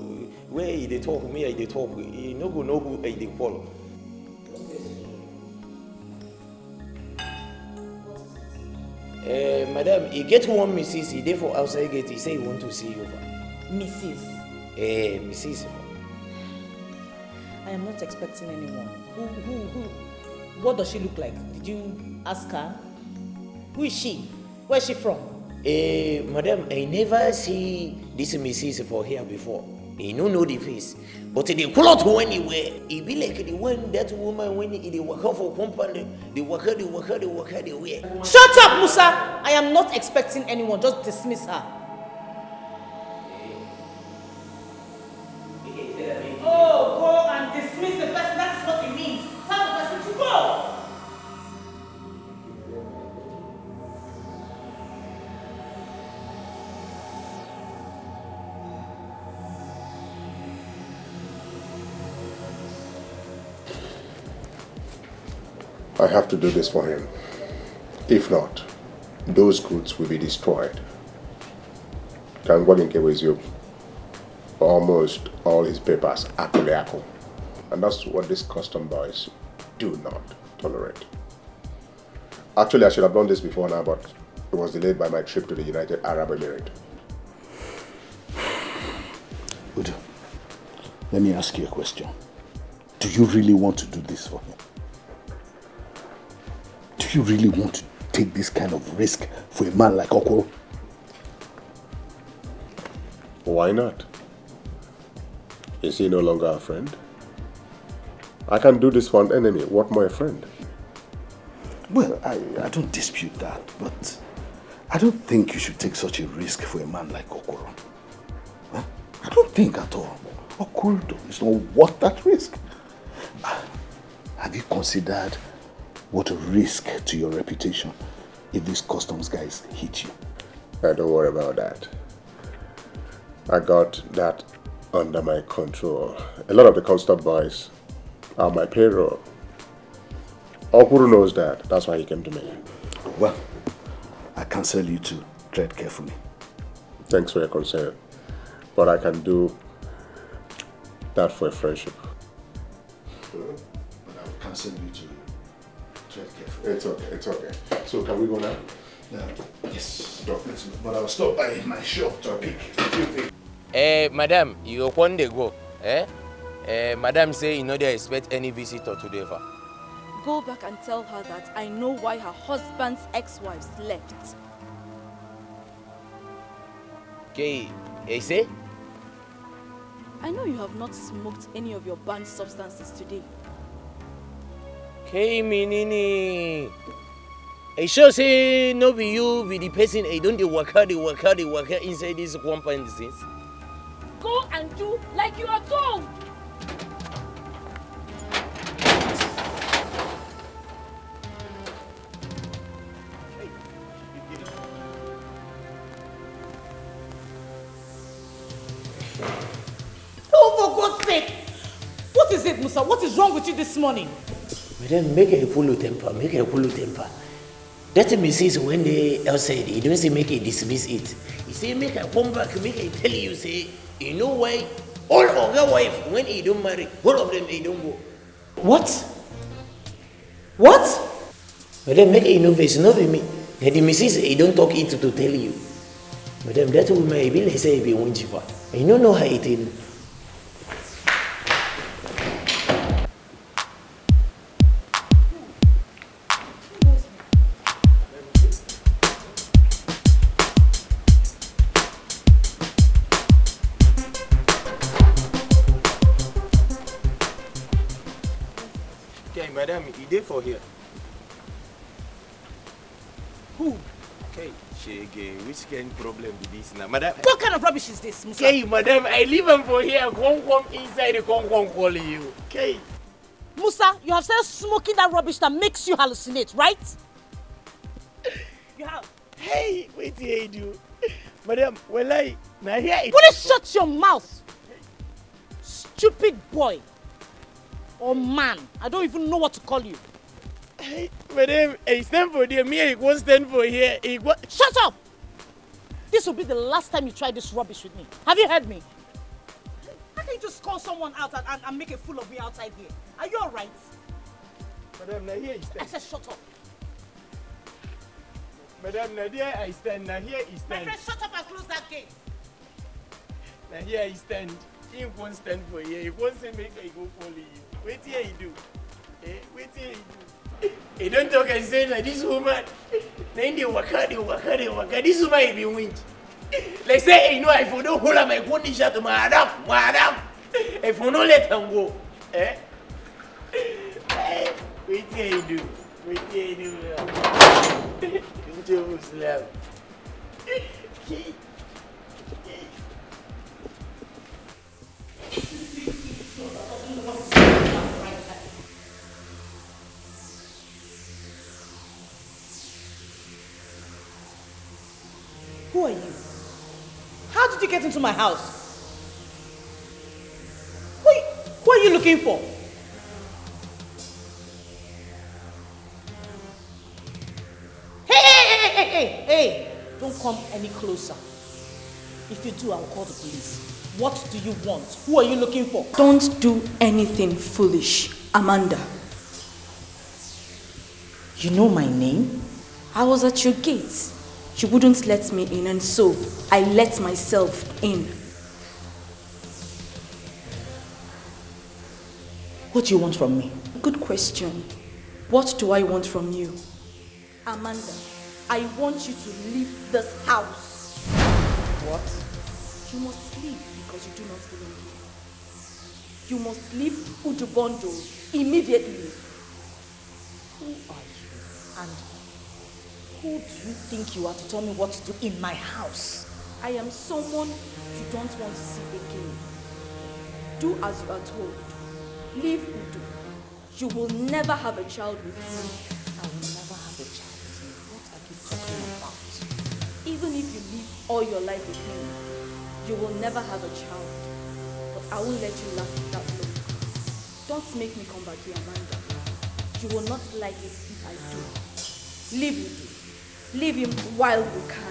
where they talk, me, I they talk, you know who I they call. Madam, he get one Mrs. He there for outside gate, he say he want to see you. Mrs. Mrs. I am not expecting anyone. Who? What does she look like? Did you ask her? Who is she? Where is she from? Madam, I never see this Mrs. for here before. He no know the face. But the cloth when he wear, he be like the one that woman when he work for company, they work, they wear. Shut up, Musa! I am not expecting anyone. Just dismiss her. Oh, go and dismiss the person. That is what it means. Tell the person to go. I have to do this for him. If not, those goods will be destroyed. Kangwagin Kewezio, almost all his papers are Kuleako. And that's what these custom boys do not tolerate. Actually, I should have done this before now, but it was delayed by my trip to the United Arab Emirates. Udo, let me ask you a question. Do you really want to do this for him? Do you really want to take this kind of risk for a man like Okoro? Why not? Is he no longer a friend? I can do this for an enemy. What more a friend? Well, I don't dispute that, but I don't think you should take such a risk for a man like Okoro. Huh? I don't think at all. Okoro is not worth that risk. Have you considered what a risk to your reputation if these customs guys hit you? Don't worry about that. I got that under my control. A lot of the custom boys are my payroll. Okuru knows that. That's why he came to me. Well, I counsel you to tread carefully. Thanks for your concern. But I can do that for a friendship. But I will counsel you to tread carefully. It's okay, it's okay. So can we go now? Yes. Let's go. But I'll stop by my shop to pick a few things. Madam, you want to go? Madam say you know they expect any visitor today. Go back and tell her that I know why her husband's ex-wives left. Okay, you say? I know you have not smoked any of your banned substances today. Okay, Minini. I sure say no be you be the person I don't work inside this compound since. Go and do like you are told. Oh, for God's sake! What is it, Musa? What is wrong with you this morning? Madam, make a cool temper, That Mrs. when they outside, he don't say make a dismiss it. He say make a come back, make a tell you, say, you know why? All of your wife, when he don't marry, all of them, they don't go. What? What? Madam, make a innovation, not be me. The Mrs. he don't talk it to tell you. Madam, that woman, I will say, be one cheaper. I don't know how it is. Madam, he there for here. Who? Okay, Shege, which kind of problem is this now? Madam, what kind of rubbish is this, Musa? Okay, madam, I leave him for here. Come inside, come call you. Okay. Musa, you have started smoking that rubbish that makes you hallucinate, right? You have. Hey, wait here, you do. Madam, well, now here it Will you shut your mouth? Stupid boy. Oh man, I don't even know what to call you. Hey, madam, I stand for there. Me, I won't stand for here. Shut up! This will be the last time you try this rubbish with me. Have you heard me? How can you just call someone out and make a fool of me outside here? Are you alright? Madam, now here is stand. I said shut up. Madam, now here I stand. Now here is stand. My friend, shut up and close that gate. Now here I stand. He won't stand for you. He won't say make I go follow you. Wait here he do. Wait here he do. He don't talk and say like this woman. Then they waka. This woman he be winch. Like say, hey, no, if you don't hold up my condition to madam. If you don't let him go. Wait here he do. Wait here he do. Don't you slap. Who are you? How did you get into my house? Who are you looking for? Hey! Don't come any closer. If you do, I'll call the police. What do you want? Who are you looking for? Don't do anything foolish, Amanda. You know my name? I was at your gate. You wouldn't let me in, and so I let myself in. What do you want from me? Good question. What do I want from you? Amanda, I want you to leave this house. What? You must leave because you do not belong here. You must leave Udubondo immediately. Who are you? And who do you think you are to tell me what to do in my house? I am someone you don't want to see again. Do as you are told. Leave Udu. You will never have a child with me. I will never have a child with you. What are you talking about? Even if you live all your life with me, you will never have a child. But I won't let you last that long. Don't make me come back here, Amanda. You will not like it if I do. Leave Udu. Leave him while you can.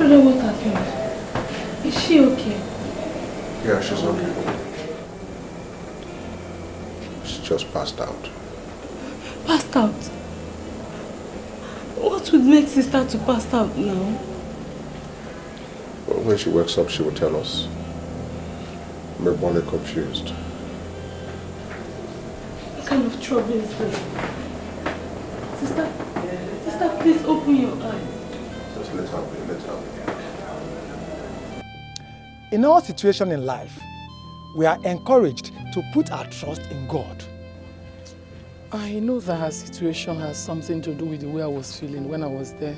What happened? Is she okay? Yeah, she's okay. She just passed out. Passed out? What would make sister to pass out now? Well, when she wakes up, she will tell us. I'm only confused. What kind of trouble is this? Sister, please open your eyes. Just let her be, let her be. In our situation in life, we are encouraged to put our trust in God. I know that her situation has something to do with the way I was feeling when I was there.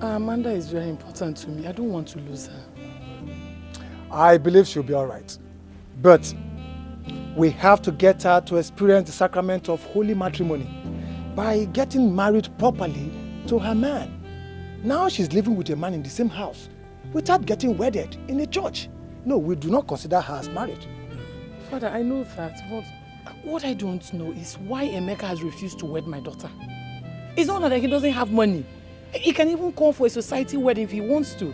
Amanda is very important to me. I don't want to lose her. I believe she'll be all right. But we have to get her to experience the sacrament of holy matrimony by getting married properly to her man. Now she's living with a man in the same house without getting wedded in a church. No, we do not consider her as married. Father, I know that, but what I don't know is why Emeka has refused to wed my daughter. It's not that he doesn't have money. He can even call for a society wedding if he wants to.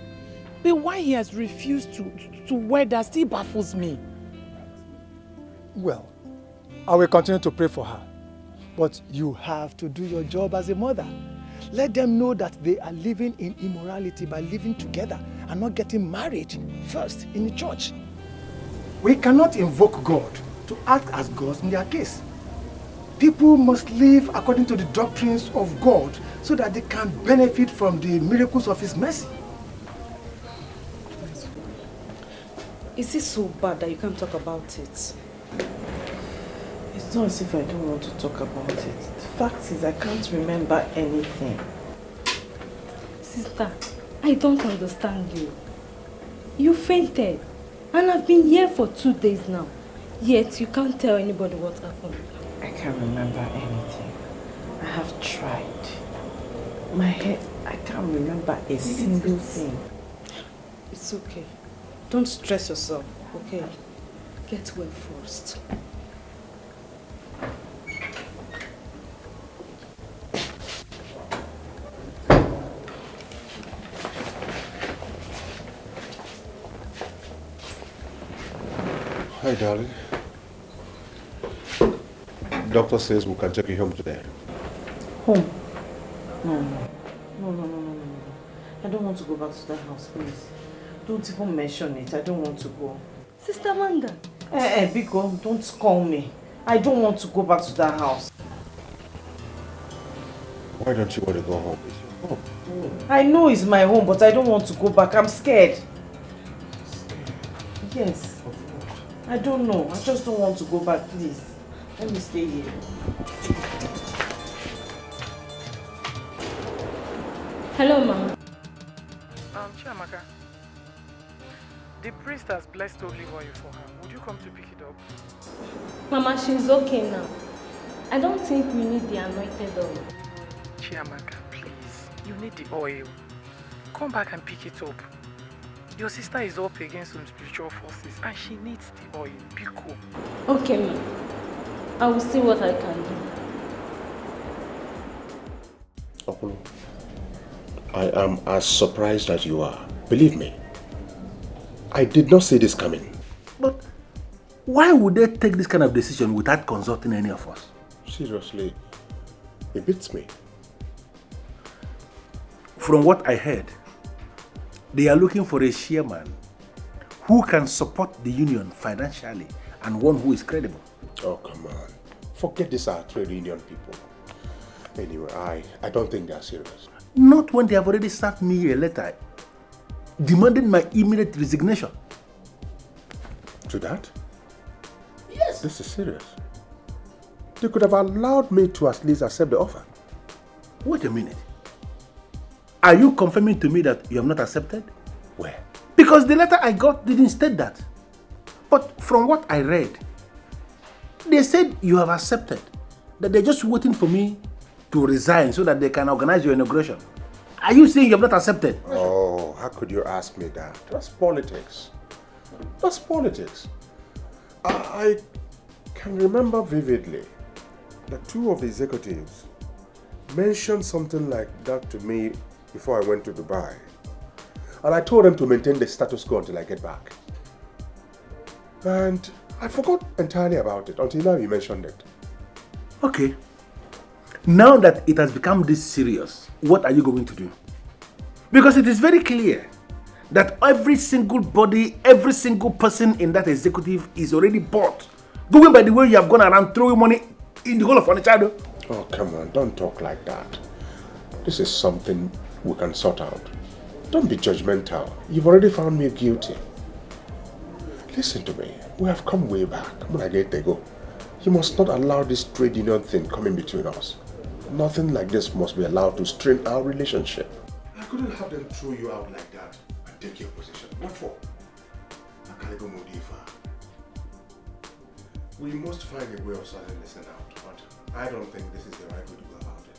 But why he has refused to wed her still baffles me. Well, I will continue to pray for her. But you have to do your job as a mother. Let them know that they are living in immorality by living together and not getting married first in the church. We cannot invoke God to act as gods in their case. People must live according to the doctrines of God so that they can benefit from the miracles of His mercy. Is it so bad that you can't talk about it? It's not as if I don't want to talk about it. The fact is, I can't remember anything. Sister, I don't understand you. You fainted. And I've been here for 2 days now. Yet you can't tell anybody what happened. I can't remember anything. I have tried. My head, I can't remember a single thing. It's okay. Don't stress yourself, okay? Get well first. Hi, darling. Doctor says we can take you home today. Home? No. I don't want to go back to that house, please. Don't even mention it. I don't want to go. Sister Amanda. Biko, don't call me. I don't want to go back to that house. Why don't you want to go home? It's your home. I know it's my home, but I don't want to go back. I'm scared. Yes. I don't know. I just don't want to go back, please. Let me stay here. Hello, Mama. Chiamaka, the priest has blessed olive oil for her. Would you come to pick it up? Mama, she's okay now. I don't think we need the anointed oil. Chiamaka, please. You need the oil. Come back and pick it up. Your sister is up against some spiritual forces and she needs the oil. Be cool. Okay, Ma. I will see what I can do. Okulu, I am as surprised as you are. Believe me. I did not see this coming. But why would they take this kind of decision without consulting any of us? Seriously, it beats me. From what I heard, they are looking for a chairman who can support the union financially and one who is credible. Oh, come on. Forget this our trade union people. Anyway, I don't think they are serious. Not when they have already sent me a letter demanding my immediate resignation. To that? Yes. This is serious. They could have allowed me to at least accept the offer. Wait a minute. Are you confirming to me that you have not accepted? Where? Because the letter I got didn't state that. But from what I read, they said you have accepted. That they're just waiting for me to resign so that they can organize your inauguration. Are you saying you have not accepted? Oh, how could you ask me that? That's politics. That's politics. I can remember vividly that two of the executives mentioned something like that to me before I went to Dubai. And I told them to maintain the status quo until I get back. And I forgot entirely about it until now you mentioned it. Okay. Now that it has become this serious, what are you going to do? Because it is very clear that every single body, every single person in that executive is already bought. Going by the way you have gone around throwing money in the hole of Onitsha. Oh, come on, don't talk like that. This is something we can sort out. Don't be judgmental. You've already found me guilty. Listen to me. We have come way back. You must not allow this trade union thing coming between us. Nothing like this must be allowed to strain our relationship. I couldn't have them throw you out like that and take your position. What for? We must find a way of sorting this out, but I don't think this is the right way to go about it.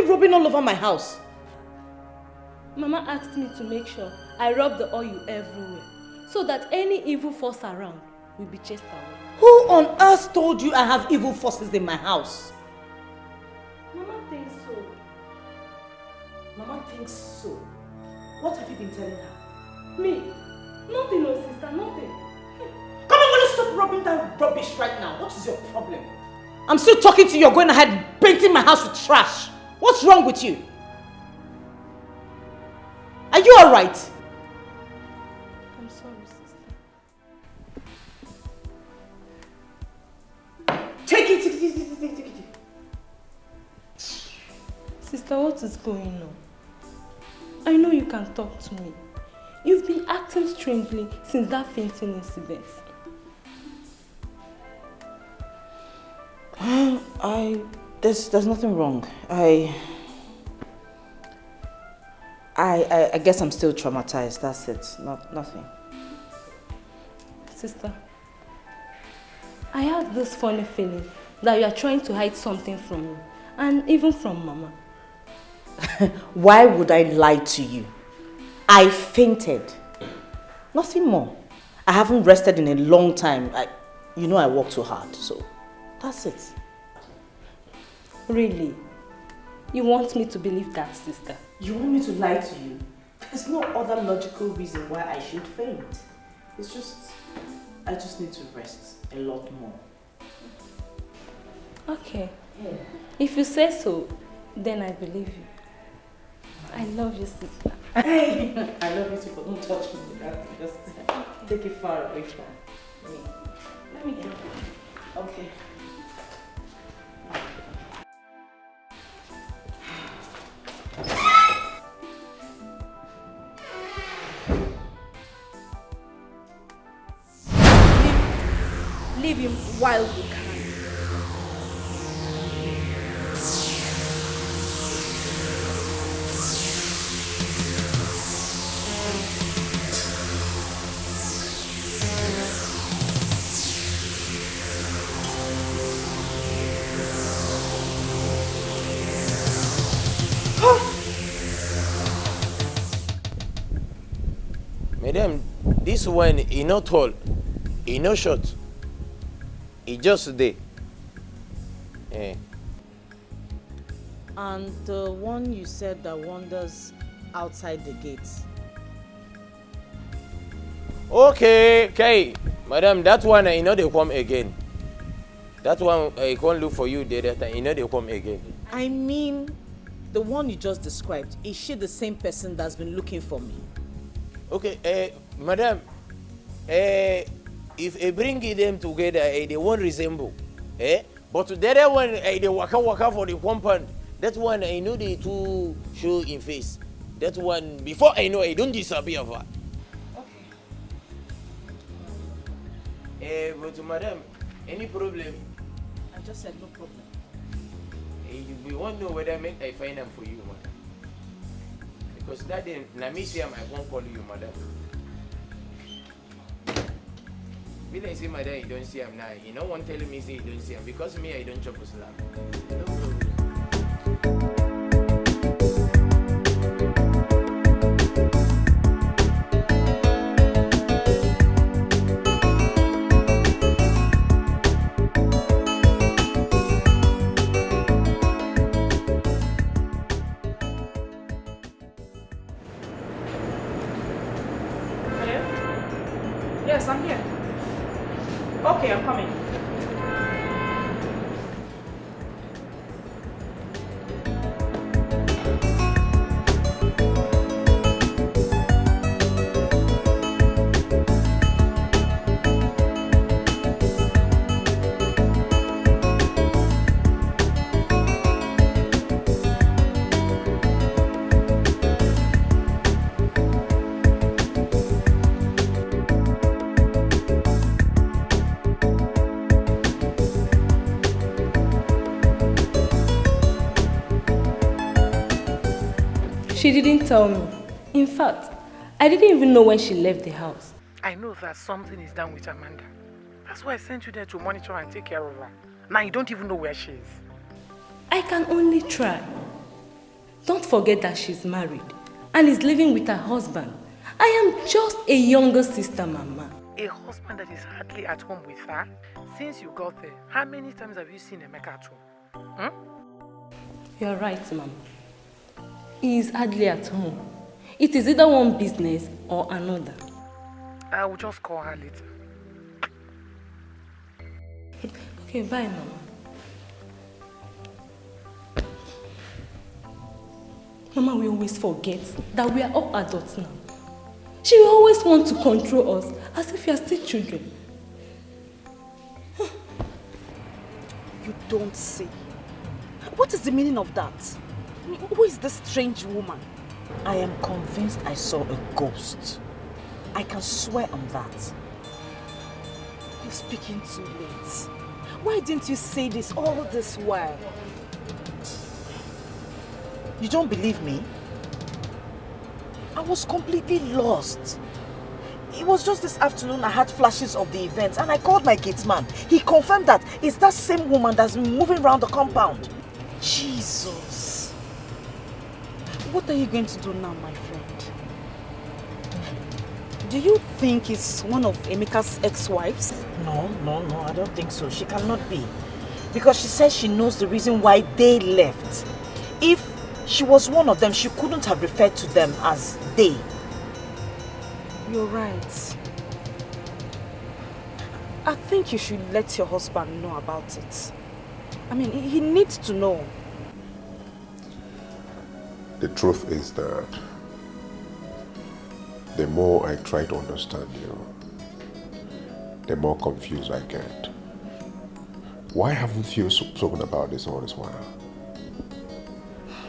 you rubbing all over my house? Mama asked me to make sure I rub the oil everywhere so that any evil force around will be chased away. Who on earth told you I have evil forces in my house? Mama thinks so. Mama thinks so. What have you been telling her? Me? Nothing, no sister, nothing. Come on, will you stop rubbing that rubbish right now? What is your problem? I'm still talking to you. You're going ahead painting my house with trash. What's wrong with you? Are you alright? I'm sorry, sister. Take it. Sister, what is going on? I know you can talk to me. You've been acting strangely since that fainting incident. There's nothing wrong. I guess I'm still traumatized. That's it. Nothing. Sister, I have this funny feeling that you are trying to hide something from me, and even from Mama. Why would I lie to you? I fainted. Nothing more. I haven't rested in a long time. You know I work too hard, so that's it. Really? You want me to believe that, sister? You want me to lie to you? There's no other logical reason why I should faint. It's just, I just need to rest a lot more. Okay. Yeah. If you say so, then I believe you. I love you, sister. I love you too, but don't touch me with that. Just take it far away from me. Let me help you. Okay. Leave him while you can. Madam, this one is not tall, it's not short. It's just there. Yeah. And the one you said that wanders outside the gates. Okay. Madam, that one I know they come again. That one I can't look for you the other time. You know they come again. I mean, the one you just described, is she the same person that's been looking for me? Okay, madam, if I bring them together, they won't resemble. But the other one, they waka for the compound. That one, I know they two show in face. That one, before I know, I don't disappear. Okay. But madam, any problem? I just said no problem. We won't know whether I find them for you, madam. Because that day, Namisiam, I won't call you, madam. When I say madam, you don't see him now. You know one telling me say you don't see him. Because me, I don't chop a slap. No problem. Yes, I'm here. Okay, I'm coming. She didn't tell me. In fact, I didn't even know when she left the house. I know that something is done with Amanda. That's why I sent you there to monitor and take care of her. Now you don't even know where she is. I can only try. Don't forget that she's married and is living with her husband. I am just a younger sister, Mama. A husband that is hardly at home with her? Since you got there, how many times have you seen Emeka at home? You're right, Mama. He is hardly at home. It is either one business or another. I will just call her later. Okay, bye, Mama. Mama, we always forget that we are all adults now. She will always want to control us as if we are still children. You don't say. What is the meaning of that? Who is this strange woman? I am convinced I saw a ghost. I can swear on that. You're speaking too late. Why didn't you say this all this while? You don't believe me? I was completely lost. It was just this afternoon I had flashes of the event and I called my gate man. He confirmed that it's that same woman that's been moving around the compound. Jesus. What are you going to do now, my friend? Do you think it's one of Emeka's ex-wives? No, I don't think so. She cannot be. Because she says she knows the reason why they left. If she was one of them, she couldn't have referred to them as they. You're right. I think you should let your husband know about it. I mean, he needs to know. The truth is that the more I try to understand you, the more confused I get. Why haven't you spoken about this all this while?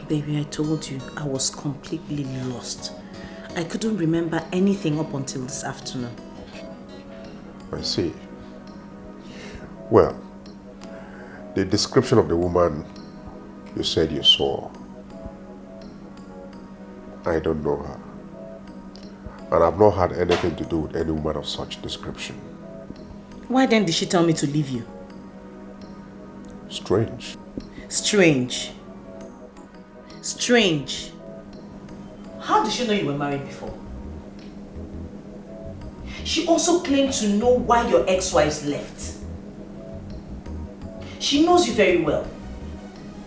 Baby, I told you, I was completely lost. I couldn't remember anything up until this afternoon. I see. Well, the description of the woman you said you saw, I don't know her. And I've not had anything to do with any woman of such description. Why then did she tell me to leave you? Strange. Strange. Strange. How did she know you were married before? She also claimed to know why your ex-wives left. She knows you very well.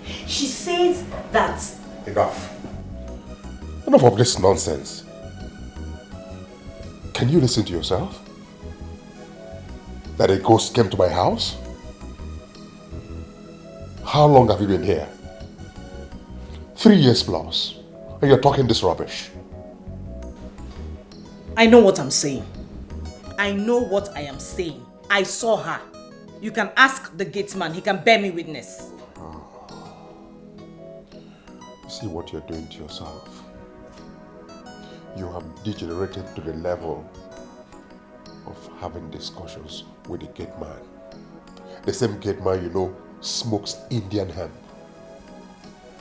She says that... Enough. Enough of this nonsense. Can you listen to yourself? That a ghost came to my house? How long have you been here? 3 years plus. And you're talking this rubbish. I know what I'm saying. I know what I am saying. I saw her. You can ask the gateman. He can bear me witness. See what you're doing to yourself. You have degenerated to the level of having discussions with the gate man. The same gate man you know smokes Indian hemp.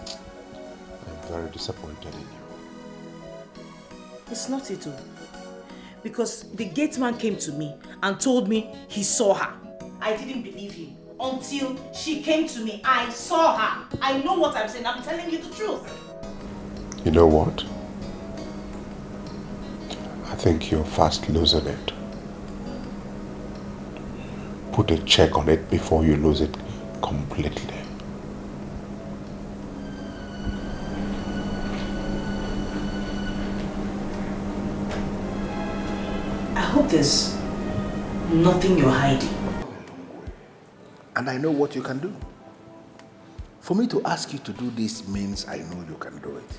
I'm very disappointed in you. It's not it all. Because the gate man came to me and told me he saw her. I didn't believe him until she came to me. I saw her. I know what I'm saying. I'm telling you the truth. You know what? I think you're fast losing it. Put a check on it before you lose it completely. I hope there's nothing you're hiding. And I know what you can do. For me to ask you to do this means I know you can do it.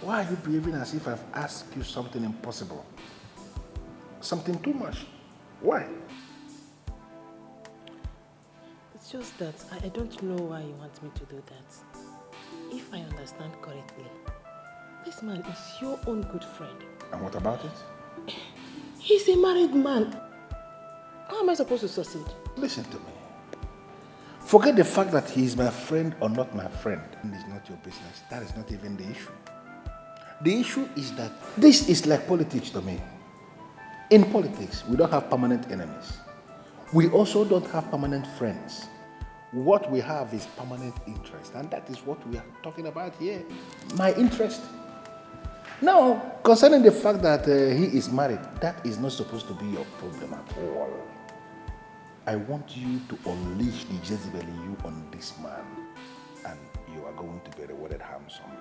Why are you behaving as if I've asked you something impossible? Something too much? Why? It's just that I don't know why you want me to do that. If I understand correctly, this man is your own good friend. And what about it? He's a married man. How am I supposed to succeed? Listen to me. Forget the fact that he is my friend or not my friend. It's not your business. That is not even the issue. The issue is that this is like politics to me. In politics, we don't have permanent enemies. We also don't have permanent friends. What we have is permanent interest, and that is what we are talking about here. My interest. Now, concerning the fact that he is married, that is not supposed to be your problem at all. I want you to unleash the Jezebel in you on this man, and you are going to be rewarded handsomely.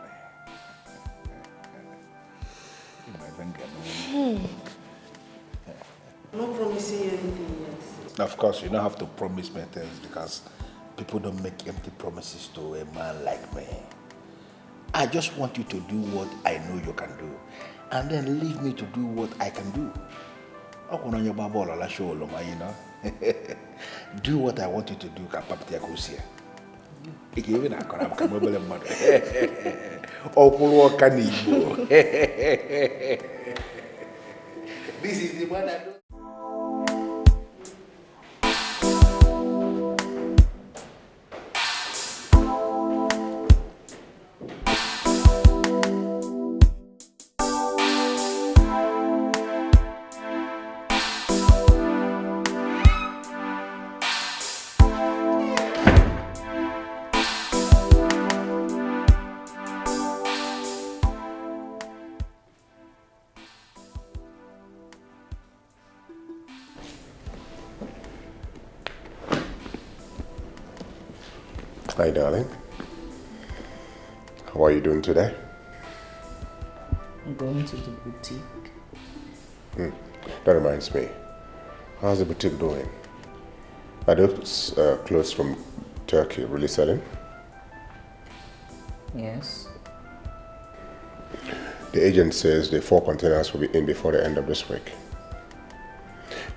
I'm not promising you anything yet. Of course, you don't have to promise me things because people don't make empty promises to a man like me. I just want you to do what I know you can do, and then leave me to do what I can do. You know? Do what I want you to do. This is the one I do. Hi, darling. How are you doing today? I'm going to the boutique. That reminds me. How's the boutique doing? Are those clothes from Turkey really selling? Yes. The agent says the 4 containers will be in before the end of this week.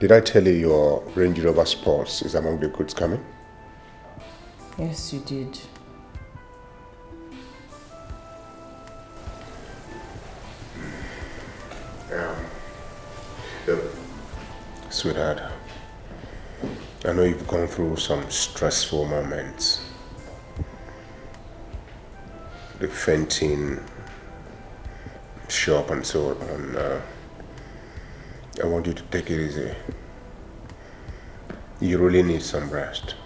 Did I tell you your Range Rover Sports is among the goods coming? Yes, you did. Sweetheart, I know you've gone through some stressful moments. The fainting shop and so on. I want you to take it easy. You really need some rest.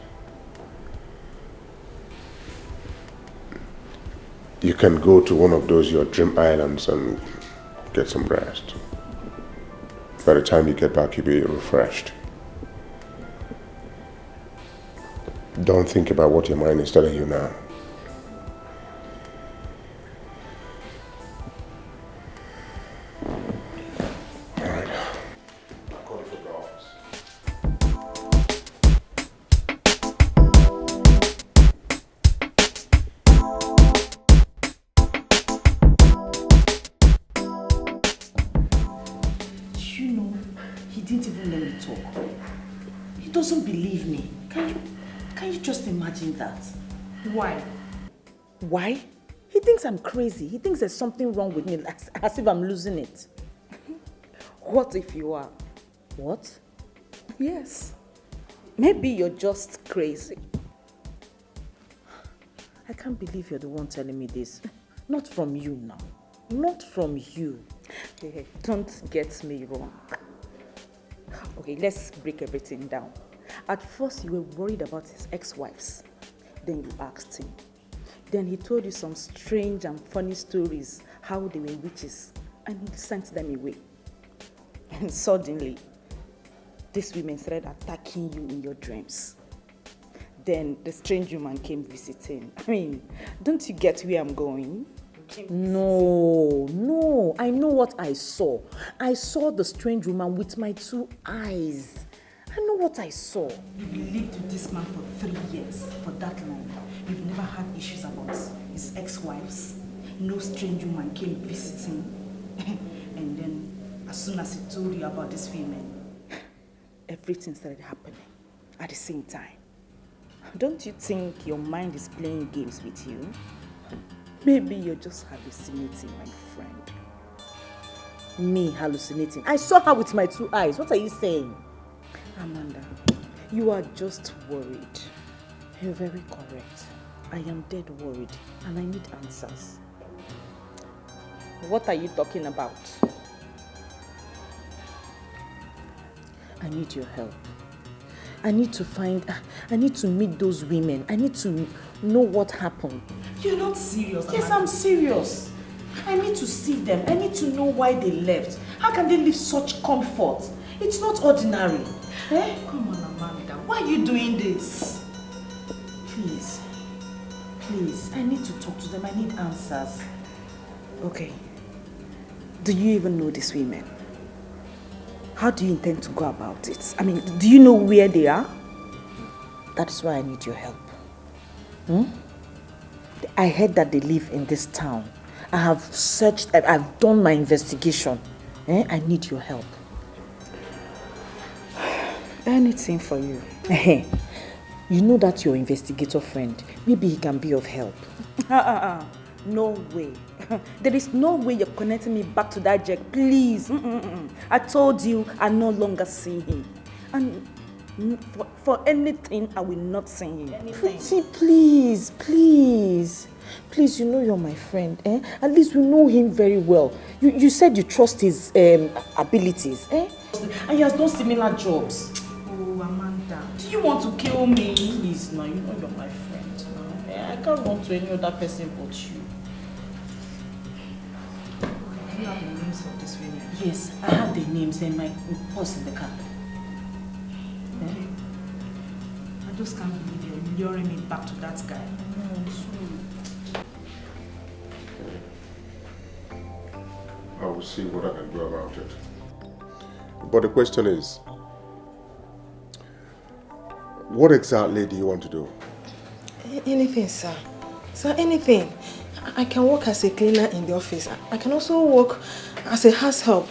You can go to one of those your dream islands and get some rest. By the time you get back, you'll be refreshed. Don't think about what your mind is telling you now. All right. I'll call you from the office. You know, he didn't even let me talk. He doesn't believe me. Can you just imagine that? Why? Why? He thinks I'm crazy. He thinks there's something wrong with me, as if I'm losing it. What if you are? What? Yes. Maybe you're just crazy. I can't believe you're the one telling me this. Not from you now. Not from you. Hey, don't get me wrong. Okay, let's break everything down. At first, you were worried about his ex-wives. Then you asked him. Then he told you some strange and funny stories, how they were witches, and he sent them away. And suddenly, these women started attacking you in your dreams. Then the strange woman came visiting. I mean, don't you get where I'm going? No, I know what I saw. I saw the strange woman with my 2 eyes. I know what I saw. You've lived with this man for 3 years, for that long. You've never had issues about his ex-wives. No strange woman came visiting. And then, as soon as he told you about these women, everything started happening at the same time. Don't you think your mind is playing games with you? Maybe you're just hallucinating, my friend. Me hallucinating? I saw her with my 2 eyes. What are you saying? Amanda, you are just worried. You're very correct. I am dead worried and I need answers. What are you talking about? I need your help. I need to meet those women. I need to know what happened. You're not serious. Yes, I'm serious. I need to see them. I need to know why they left. How can they live such comfort? It's not ordinary. Eh? Come on, Amanda. Why are you doing this? Please. Please. I need to talk to them. I need answers. Okay. Do you even know these women? How do you intend to go about it? I mean, do you know where they are? That is why I need your help. I heard that they live in this town. I have searched, I've done my investigation. I need your help. Anything for you. You know that your investigator friend. Maybe he can be of help. No way. There is no way you're connecting me back to that Jack. Please. I told you I no longer see him. And for anything, I will not see him. Pretty, please, please. Please, you know you're my friend. At least we know him very well. You said you trust his abilities. And he has done similar jobs. Oh, Amanda. Do you want to kill me? Please, now you know you're my friend. I can't run to any other person but you. Do you have the names of these women? Yes, I have the names and my purse in the car. Okay. I just can't believe you're luring me back to that guy. I will see what I can do about it. But the question is, what exactly do you want to do? Anything, sir. Sir, anything. I can work as a cleaner in the office. I can also work as a house help.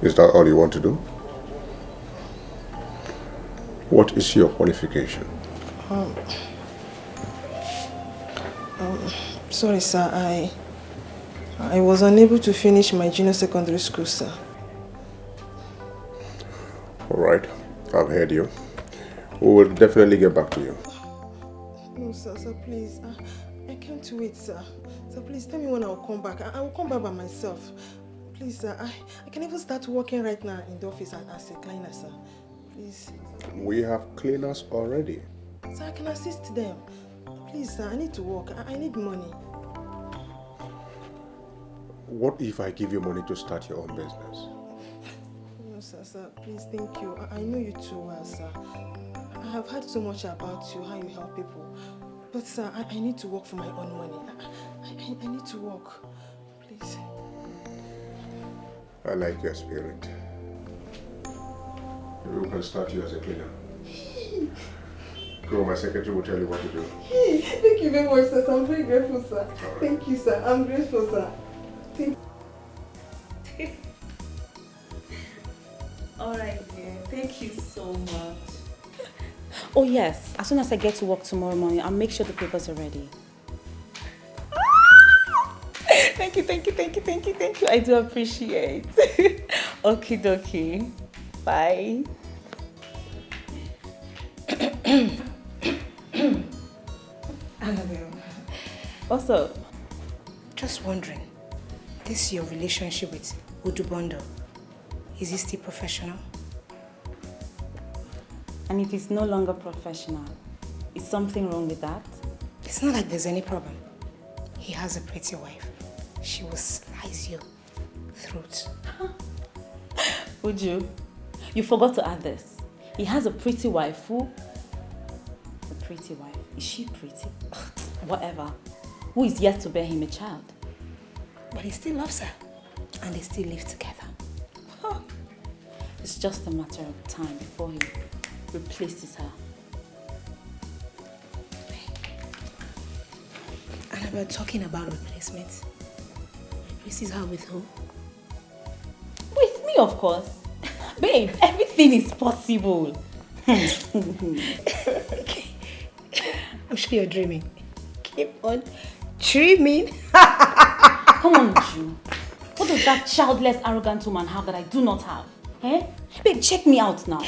Is that all you want to do? What is your qualification? Sorry, sir. I was unable to finish my junior secondary school, sir. All right, I've heard you. We will definitely get back to you. No, sir, please. I can't wait, sir. So please tell me when I will come back. I will come back by myself. Please, sir. I can even start working right now in the office as a cleaner, sir. Please. We have cleaners already. Sir, I can assist them. Please, sir, I need to work. I need money. What if I give you money to start your own business? No, sir, please, thank you. I know you too well, sir. I have heard so much about you, how you help people. But, sir, I need to work for my own money. I need to work. Please. I like your spirit. Maybe we can start you as a cleaner. Go, my secretary will tell you what to do. Thank you very much, sir. I'm very grateful, sir. Right. Thank you, sir. I'm grateful, sir. Alright, dear. Thank you so much. Oh yes, as soon as I get to work tomorrow morning, I'll make sure the papers are ready. Thank you. I do appreciate. Okie dokie. Bye. Annabelle. What's up? Just wondering, this your relationship with Udubondo, is it still professional? And if it's no longer professional, is something wrong with that? It's not like there's any problem. He has a pretty wife. She will slice your throat. Would you? You forgot to add this. He has a pretty wife. Who? A pretty wife. Is she pretty? Whatever. Who is yet to bear him a child? But he still loves her. And they still live together. It's just a matter of time before he replaces her. Annabelle, talking about replacement. Replaces her with who? With me, of course. Babe, everything is possible. Okay. I'm sure you're dreaming. Keep on dreaming. Come on, Ju. What does that childless, arrogant woman have that I do not have? Babe, check me out now.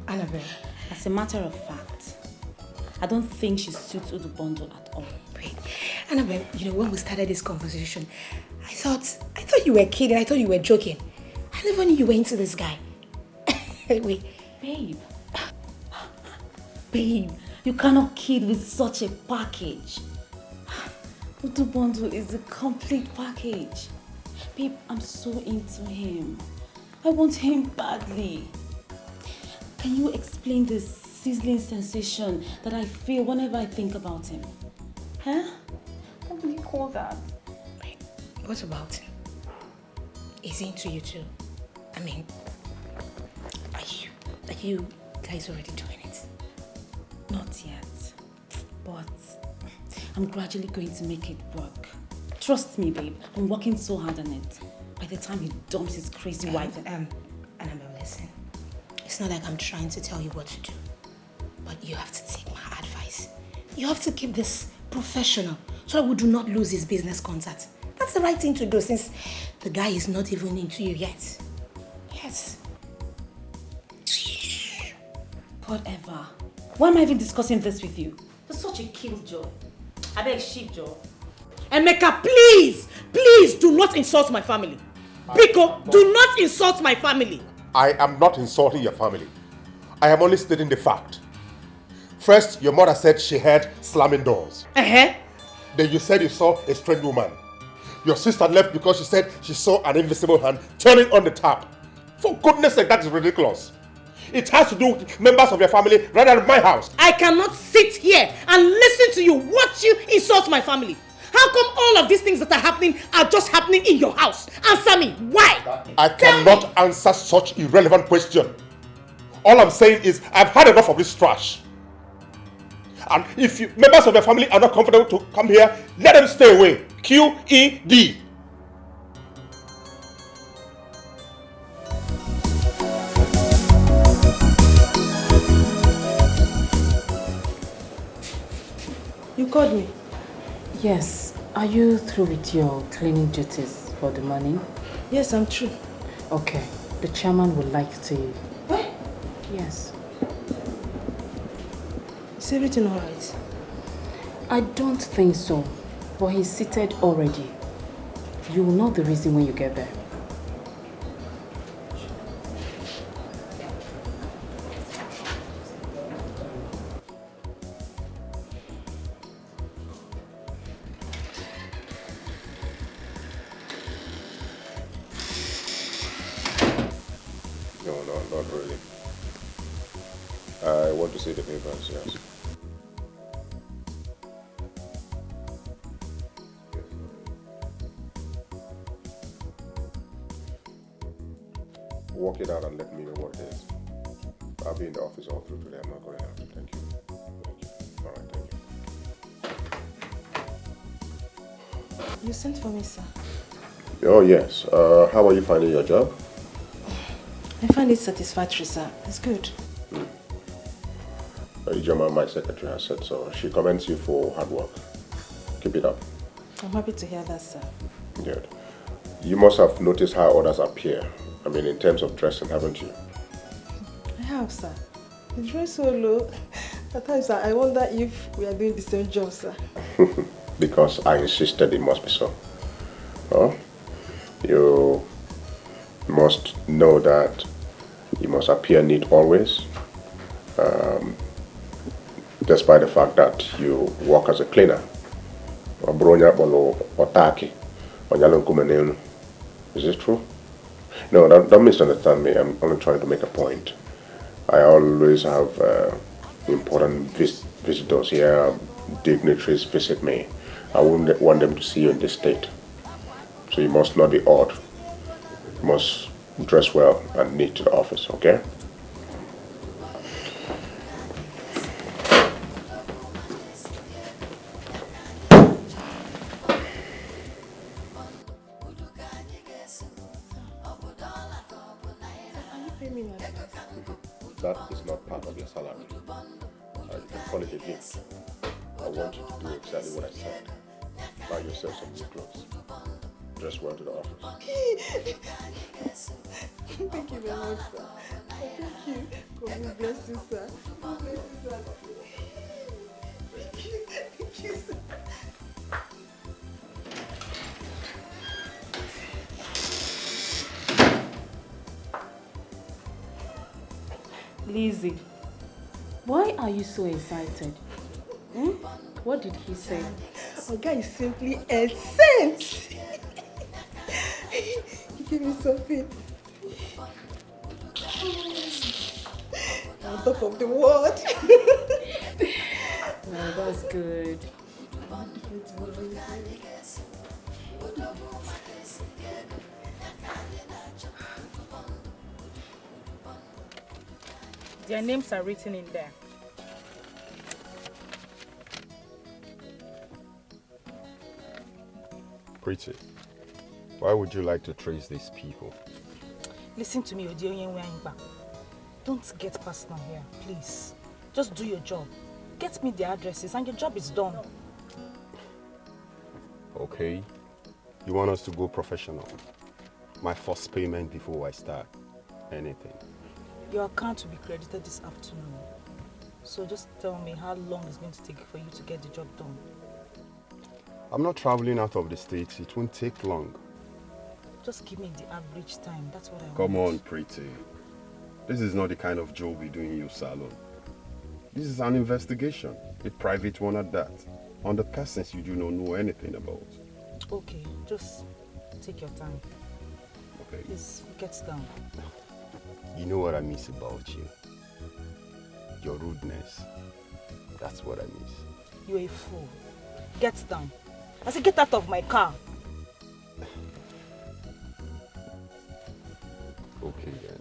Annabelle. As a matter of fact, I don't think she suits Udubondo at all. Wait, Annabelle, you know, when we started this conversation, I thought you were kidding. I thought you were joking. I never knew you were into this guy. Wait. Babe. Babe, you cannot kid with such a package. Udu bundle is a complete package. Babe, I'm so into him. I want him badly. Can you explain the sizzling sensation that I feel whenever I think about him? Huh? What do you call that? Wait, what about him? Is he into you too? I mean, are you guys already doing it? Not yet, but I'm gradually going to make it work. Trust me, babe. I'm working so hard on it. By the time he dumps his crazy wife... Annabelle, listen. It's not like I'm trying to tell you what to do, but you have to take my advice. You have to keep this professional so that we do not lose his business contact. That's the right thing to do since the guy is not even into you yet. Yes. Whatever. Why am I even discussing this with you? You're such a killjoy. I beg, sheepjaw. Emeka, please, please do not insult my family. Biko, do not insult my family. I am not insulting your family. I am only stating the fact. First, your mother said she heard slamming doors. Then you said you saw a strange woman. Your sister left because she said she saw an invisible hand turning on the tap. For goodness sake, that is ridiculous. It has to do with members of your family rather than my house. I cannot sit here and listen to you watch you insult my family. How come all of these things that are happening are just happening in your house? Answer me, why? I cannot answer such irrelevant question. All I'm saying is I've had enough of this trash. And if members of your family are not comfortable to come here, let them stay away. QED. You called me? Yes. Are you through with your cleaning duties for the morning? Yes, I'm through. Okay. The chairman would like to... What? Yes. Is everything alright? I don't think so. But he's seated already. You will know the reason when you get there. No, not really. I want to see the papers, yes. Work it out and let me know what it is. I'll be in the office all through today. I'm not going out. Thank you. Thank you. All right, thank you. You sent for me, sir. Oh, yes. How are you finding your job? I find it satisfactory, sir. It's good. Ijoma, my secretary, has said so. She commends you for hard work. Keep it up. I'm happy to hear that, sir. Good. You must have noticed how others appear. I mean, in terms of dressing, haven't you? I have, sir. You dress so low. At times, sir, I wonder if we are doing the same job, sir. Because I insisted it must be so. Oh? You must know that you must appear neat always. Despite the fact that you work as a cleaner. Is this true? No, don't misunderstand me. I'm only trying to make a point. I always have important visitors here, dignitaries visit me. I wouldn't want them to see you in this state. So you must not be odd. You must dress well and neat to the office, okay? That is not part of your salary. You can call it a gift. I want you to do exactly what I said. Buy yourself some new clothes. Dress well to the office. Thank you very much, sir. Thank you. God bless you, sir. God bless you, sir. Thank you. Thank you, sir. Lizzie, why are you so excited? What did he say? Oga is simply a saint. He gave me something. On top of the world. Oh, that's good. Their names are written in there. Pretty, why would you like to trace these people? Listen to me, Odioyenweanyba. Don't get personal here, please. Just do your job. Get me the addresses and your job is done. Okay, you want us to go professional. My first payment before I start anything. Your account will be credited this afternoon. So just tell me how long it's going to take for you to get the job done. I'm not traveling out of the States. It won't take long. Just give me the average time. That's what I want. Come on, Pretty. This is not the kind of job we do in your salon. This is an investigation, a private one at that, on the persons you do not know anything about. Okay, just take your time. Okay. Please get down. You know what I miss about you? Your rudeness. That's what I miss. You're a fool. Get down. I said get out of my car. Okay then.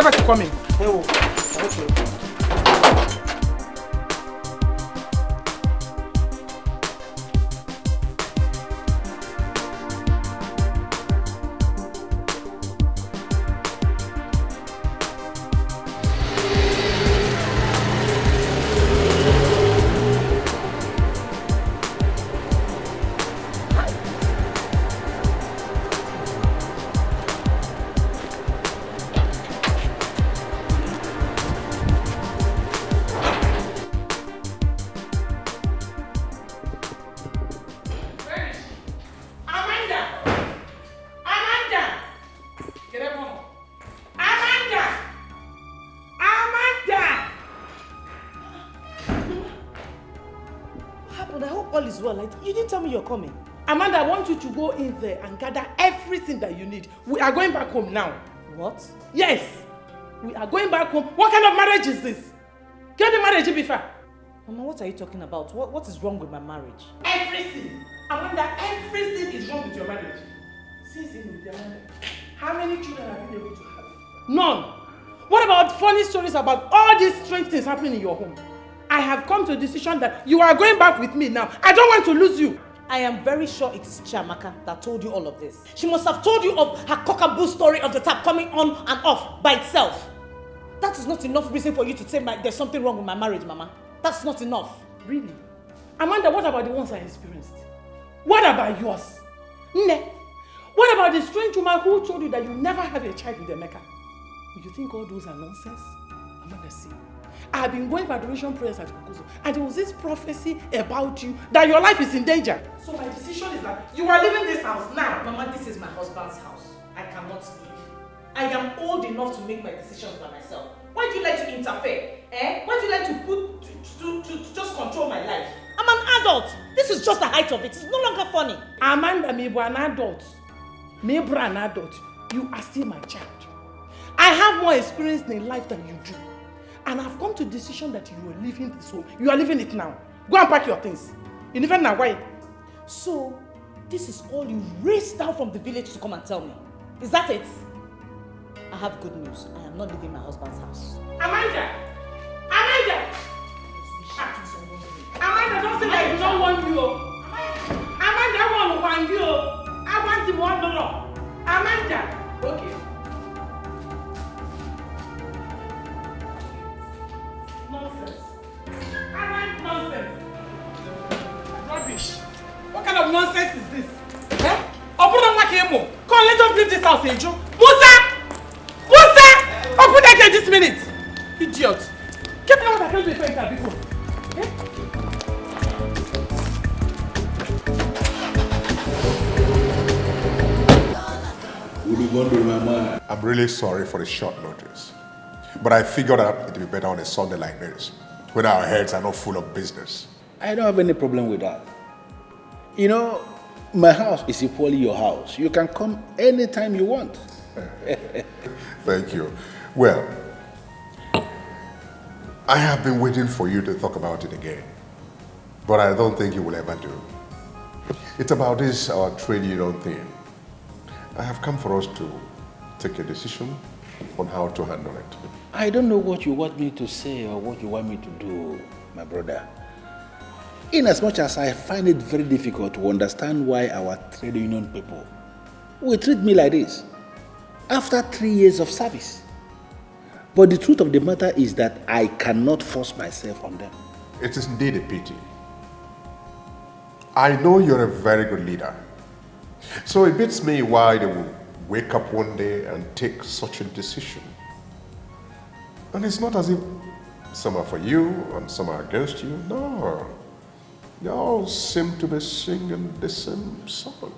driver to come in. Oh, okay. You didn't tell me you're coming. Amanda, I want you to go in there and gather everything that you need. We are going back home now. What? Yes. We are going back home. What kind of marriage is this? Get the marriage before. Mama, what are you talking about? What is wrong with my marriage? Everything. Amanda, everything is wrong with your marriage. Since in with Amanda, how many children have you been able to have? None. What about funny stories about all these strange things happening in your home? I have come to a decision that you are going back with me now. I don't want to lose you. I am very sure it is Chiamaka that told you all of this. She must have told you of her cockaboo story of the tap coming on and off by itself. That is not enough reason for you to say there's something wrong with my marriage, Mama. That's not enough. Really? Amanda, what about the ones I experienced? What about yours? Nne, what about the strange woman who told you that you never have a child with Emeka? You think all those are nonsense? Amanda, see. I have been going for adoration prayers at Kukuzo, and there was this prophecy about you that your life is in danger. So my decision is that you are leaving this house now. Mama, this is my husband's house. I cannot leave. I am old enough to make my decisions by myself. Why do you like to interfere? Why do you like to just control my life? I'm an adult. This is just the height of it. It's no longer funny. Amanda, maybe an adult. Maybe an adult. You are still my child. I have more experience in life than you do. And I've come to the decision that you are leaving this home. You are leaving it now. Go and pack your things. You live in Hawaii. So, this is all you raced down from the village to come and tell me. Is that it? I have good news. I am not leaving my husband's house. Amanda! Amanda! Amanda, don't not say I do not want you. Amanda won't want you. I want him $1. Amanda. Okay. Nonsense. I like nonsense. Rubbish. What kind of nonsense is this? Eh? Open up like him. Come, let us leave this house, Angel. Musa! Musa! Open that gate this minute. Idiot. Get me out of the house before. I'm really sorry for the short notice. But I figured out it would be better on a Sunday like this, when our heads are not full of business. I don't have any problem with that. You know, my house is equally your house. You can come anytime you want. Thank you. Well, I have been waiting for you to talk about it again, but I don't think you will ever do. It's about this our trade union thing. I have come for us to take a decision on how to handle it. I don't know what you want me to say or what you want me to do, my brother. In as much as I find it very difficult to understand why our trade union people will treat me like this after 3 years of service. But the truth of the matter is that I cannot force myself on them. It is indeed a pity. I know you're a very good leader. So it beats me why they will wake up one day and take such a decision. And it's not as if some are for you and some are against you. No. They all seem to be singing the same song.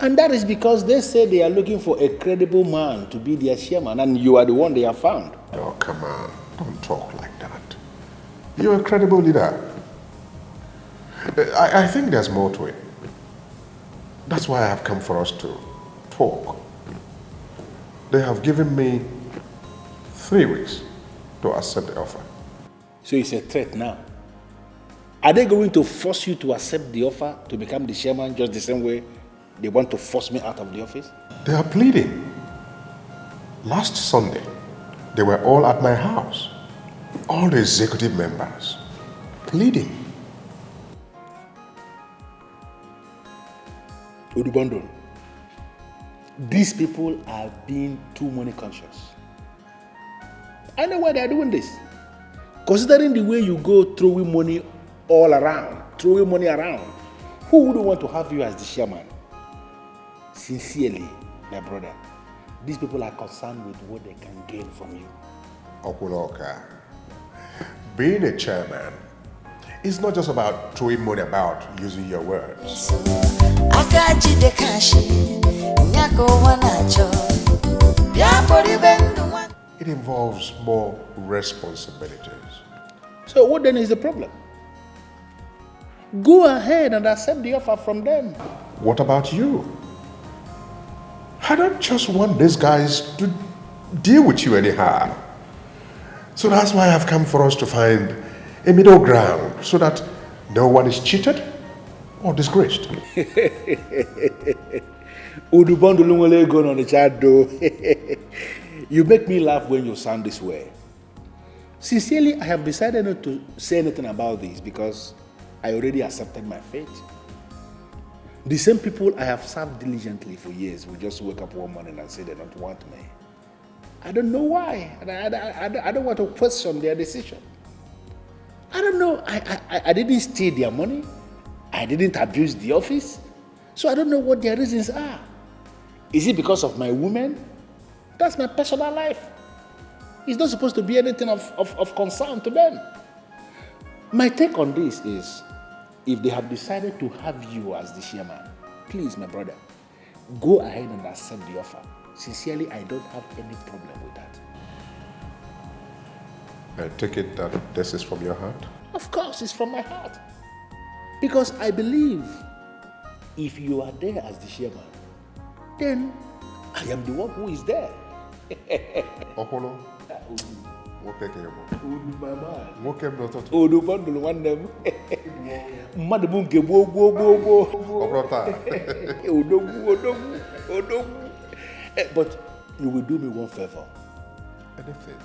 And that is because they say they are looking for a credible man to be their chairman, and you are the one they have found. Oh, come on. Don't talk like that. You're a credible leader. I think there's more to it. That's why I have come for us to talk. They have given me 3 weeks to accept the offer. So it's a threat now. Are they going to force you to accept the offer to become the chairman just the same way they want to force me out of the office? They are pleading. Last Sunday, they were all at my house. All the executive members pleading. Udubondon, these people are being too money conscious. I know why they are doing this. Considering the way you go throwing money all around, who wouldn't want to have you as the chairman? Sincerely, my brother, these people are concerned with what they can gain from you. Okuloka, being a chairman is not just about throwing money about using your words. It involves more responsibilities. So what then is the problem? Go ahead and accept the offer from them. What about you? I don't just want these guys to deal with you anyhow. So that's why I've come for us to find a middle ground so that no one is cheated or disgraced. You make me laugh when you sound this way. Sincerely, I have decided not to say anything about this because I already accepted my fate. The same people I have served diligently for years will just wake up one morning and say they don't want me. I don't know why. I don't want to question their decision. I don't know. I didn't steal their money. I didn't abuse the office. So I don't know what their reasons are. Is it because of my women? That's my personal life. It's not supposed to be anything of concern to them. My take on this is, if they have decided to have you as the chairman, please, my brother, go ahead and accept the offer. Sincerely, I don't have any problem with that. I take it that this is from your heart? Of course, it's from my heart. Because I believe if you are there as the chairman, then I am the one who is there. Okolo. Nwoke ka ịbụ. Nwoke m n'ụtụtụ. Odubondulu nwanne m. Mmadụ bụ nke gboo. Ọ bụrụ taa. Odogwu. But you will do me one favor. Anything.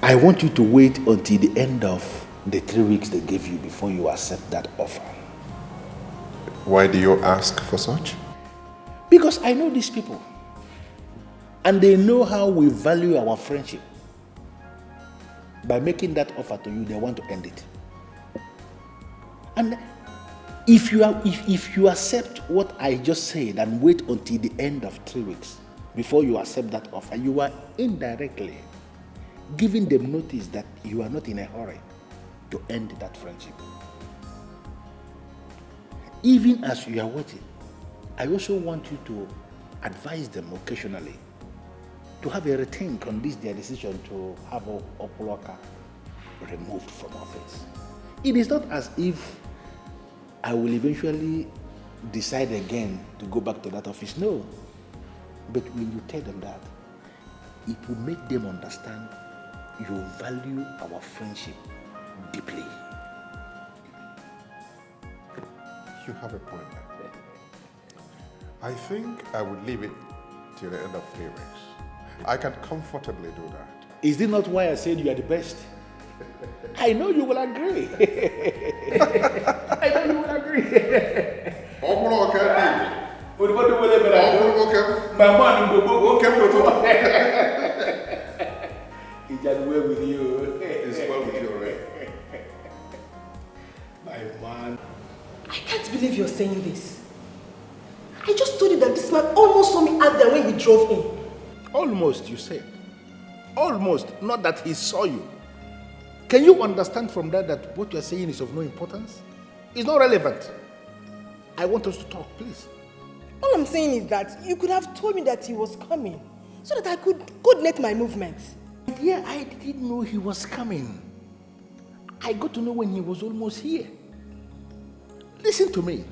I want you to wait until the end of the 3 weeks they gave you before you accept that offer. Why do you ask for such? Because I know these people. And they know how we value our friendship. By making that offer to you, they want to end it. And if you accept what I just said and wait until the end of 3 weeks before you accept that offer, you are indirectly giving them notice that you are not in a hurry to end that friendship. Even as you are waiting, I also want you to advise them occasionally to have a rethink on this their decision to have Opoloka removed from office. It is not as if I will eventually decide again to go back to that office. No. But when you tell them that, it will make them understand you value our friendship deeply. You have a point there. I think I would leave it till the end of 3 weeks. I can comfortably do that. Is it not why I said you are the best? I know you will agree. I know you will agree. It's just well with you. It's well with you already. My man. I can't believe you're saying this. I just told you that this man almost saw me out there when he drove in. Almost, you said. Almost, not that he saw you. Can you understand from that what you're saying is of no importance? It's not relevant. I want us to talk, please. All I'm saying is that you could have told me that he was coming so that I could coordinate my movements. Yeah, I didn't know he was coming. I got to know when he was almost here. Listen to me.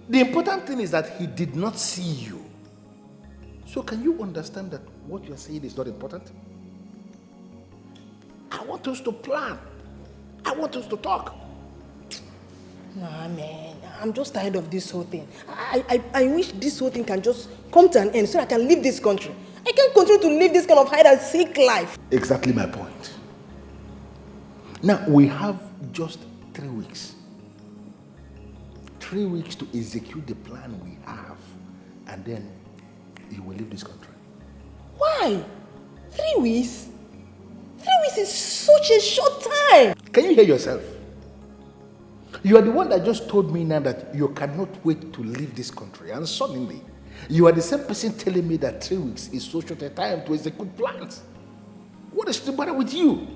The important thing is that he did not see you. So can you understand that what you're saying is not important? I want us to plan. I want us to talk. Nah, man. I'm just tired of this whole thing. I wish this whole thing can just come to an end so I can leave this country. I can't continue to live this kind of hide-and-seek life. Exactly my point. Now, we have just 3 weeks. 3 weeks to execute the plan we have, and then you will leave this country. Why? 3 weeks? 3 weeks is such a short time. Can you hear yourself? You are the one that just told me now that you cannot wait to leave this country, and suddenly you are the same person telling me that 3 weeks is so short a time to execute plans. What is the matter with you?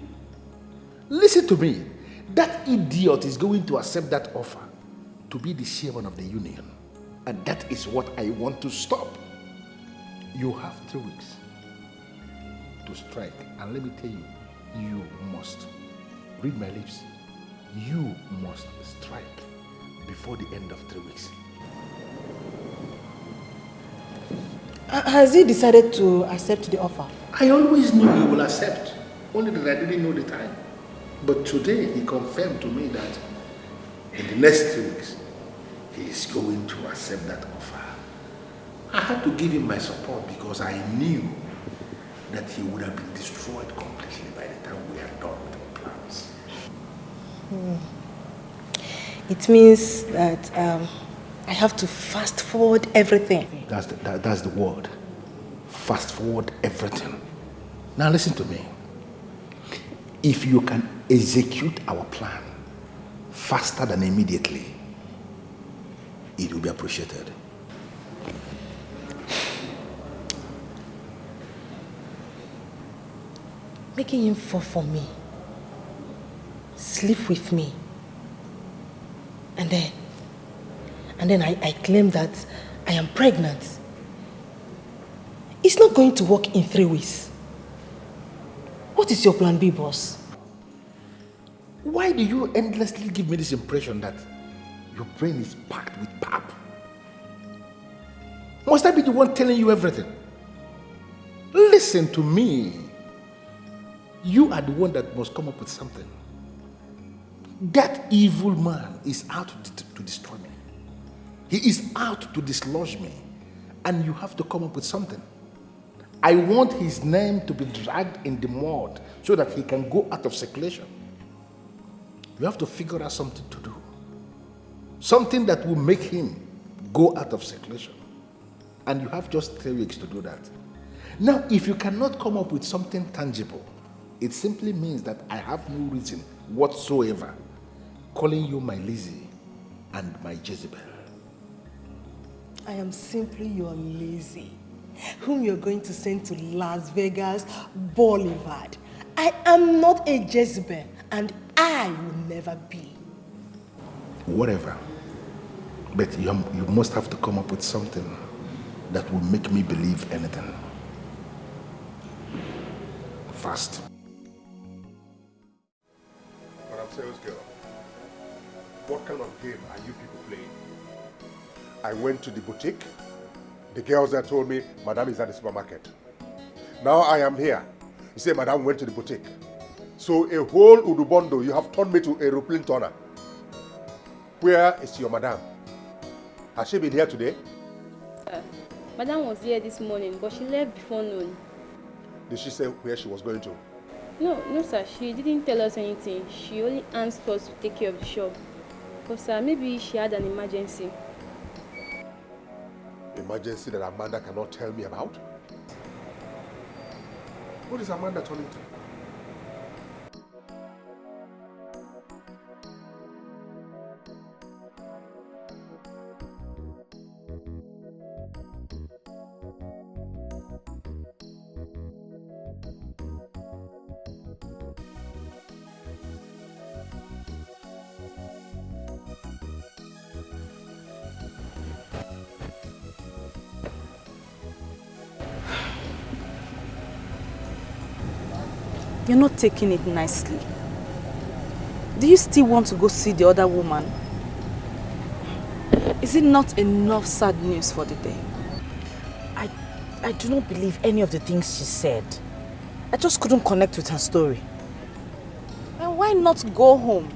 Listen to me. That idiot is going to accept that offer to be the chairman of the union, and that is what I want to stop. You have 3 weeks to strike, and let me tell you, you must, read my lips, you must strike before the end of 3 weeks. Has he decided to accept the offer? I always knew he will accept, only that I didn't know the time. But today he confirmed to me that in the next 3 weeks, he is going to accept that offer. I had to give him my support because I knew that he would have been destroyed completely by the time we are done with our plans. It means that I have to fast forward everything. That's the word. Fast forward everything. Now listen to me. If you can execute our plan faster than immediately, it will be appreciated. Making him fall for me, sleep with me, and then I claim that I am pregnant. It's not going to work in 3 weeks. What is your plan B, boss? Why do you endlessly give me this impression that your brain is packed with pap? Must I be the one telling you everything? Listen to me. You are the one that must come up with something. That evil man is out to destroy me. He is out to dislodge me. And you have to come up with something. I want his name to be dragged in the mud so that he can go out of circulation. You have to figure out something to do. Something that will make him go out of circulation. And you have just 3 weeks to do that. Now, if you cannot come up with something tangible, it simply means that I have no reason whatsoever calling you my Lizzie and my Jezebel. I am simply your Lizzie, whom you're going to send to Las Vegas Boulevard. I am not a Jezebel, and I will never be. Whatever. But you must have to come up with something that will make me believe anything. Fast. Madam Sales Girl, what kind of game are you people playing? I went to the boutique. The girls there told me, Madam is at the supermarket. Now I am here. You say Madam went to the boutique. So a whole Udubondo, you have turned me to a aeroplane turner. Where is your Madam? Has she been here today? Madam was here this morning, but she left before noon. Did she say where she was going to? No, sir. She didn't tell us anything. She only asked us to take care of the shop. But, sir, maybe she had an emergency. Emergency that Amanda cannot tell me about? What is Amanda turning to? You're not taking it nicely. Do you still want to go see the other woman? Is it not enough sad news for the day? I do not believe any of the things she said. I just couldn't connect with her story. And why not go home?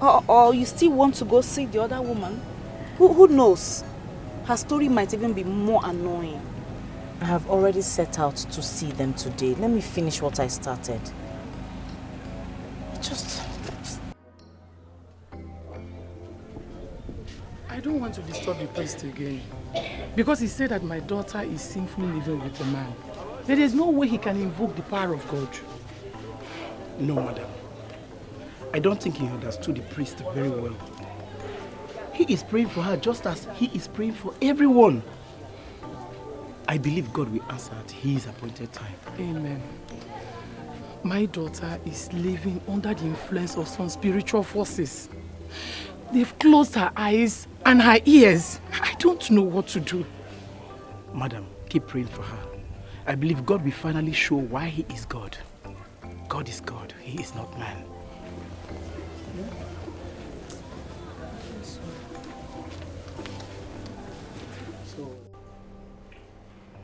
Or you still want to go see the other woman? Who knows? Her story might even be more annoying. I have already set out to see them today. Let me finish what I started. I don't want to disturb the priest again. Because he said that my daughter is sinfully living with a man. There is no way he can invoke the power of God. No, madam. I don't think he understood the priest very well. He is praying for her just as he is praying for everyone. I believe God will answer at his appointed time. Amen. My daughter is living under the influence of some spiritual forces. They've closed her eyes and her ears. I don't know what to do. Madam, keep praying for her. I believe God will finally show why he is God. God is God. He is not man.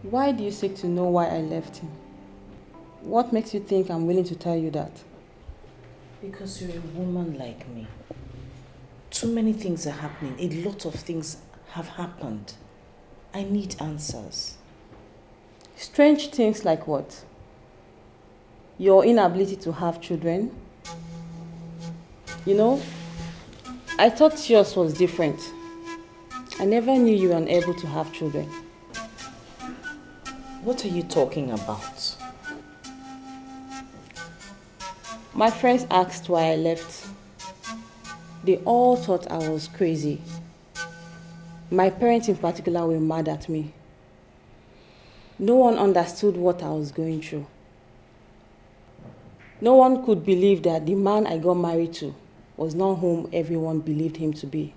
Why do you seek to know why I left him? What makes you think I'm willing to tell you that? Because you're a woman like me. Too many things are happening. A lot of things have happened. I need answers. Strange things like what? Your inability to have children? You know, I thought yours was different. I never knew you were unable to have children. What are you talking about? My friends asked why I left. They all thought I was crazy. My parents in particular were mad at me. No one understood what I was going through. No one could believe that the man I got married to was not whom everyone believed him to be.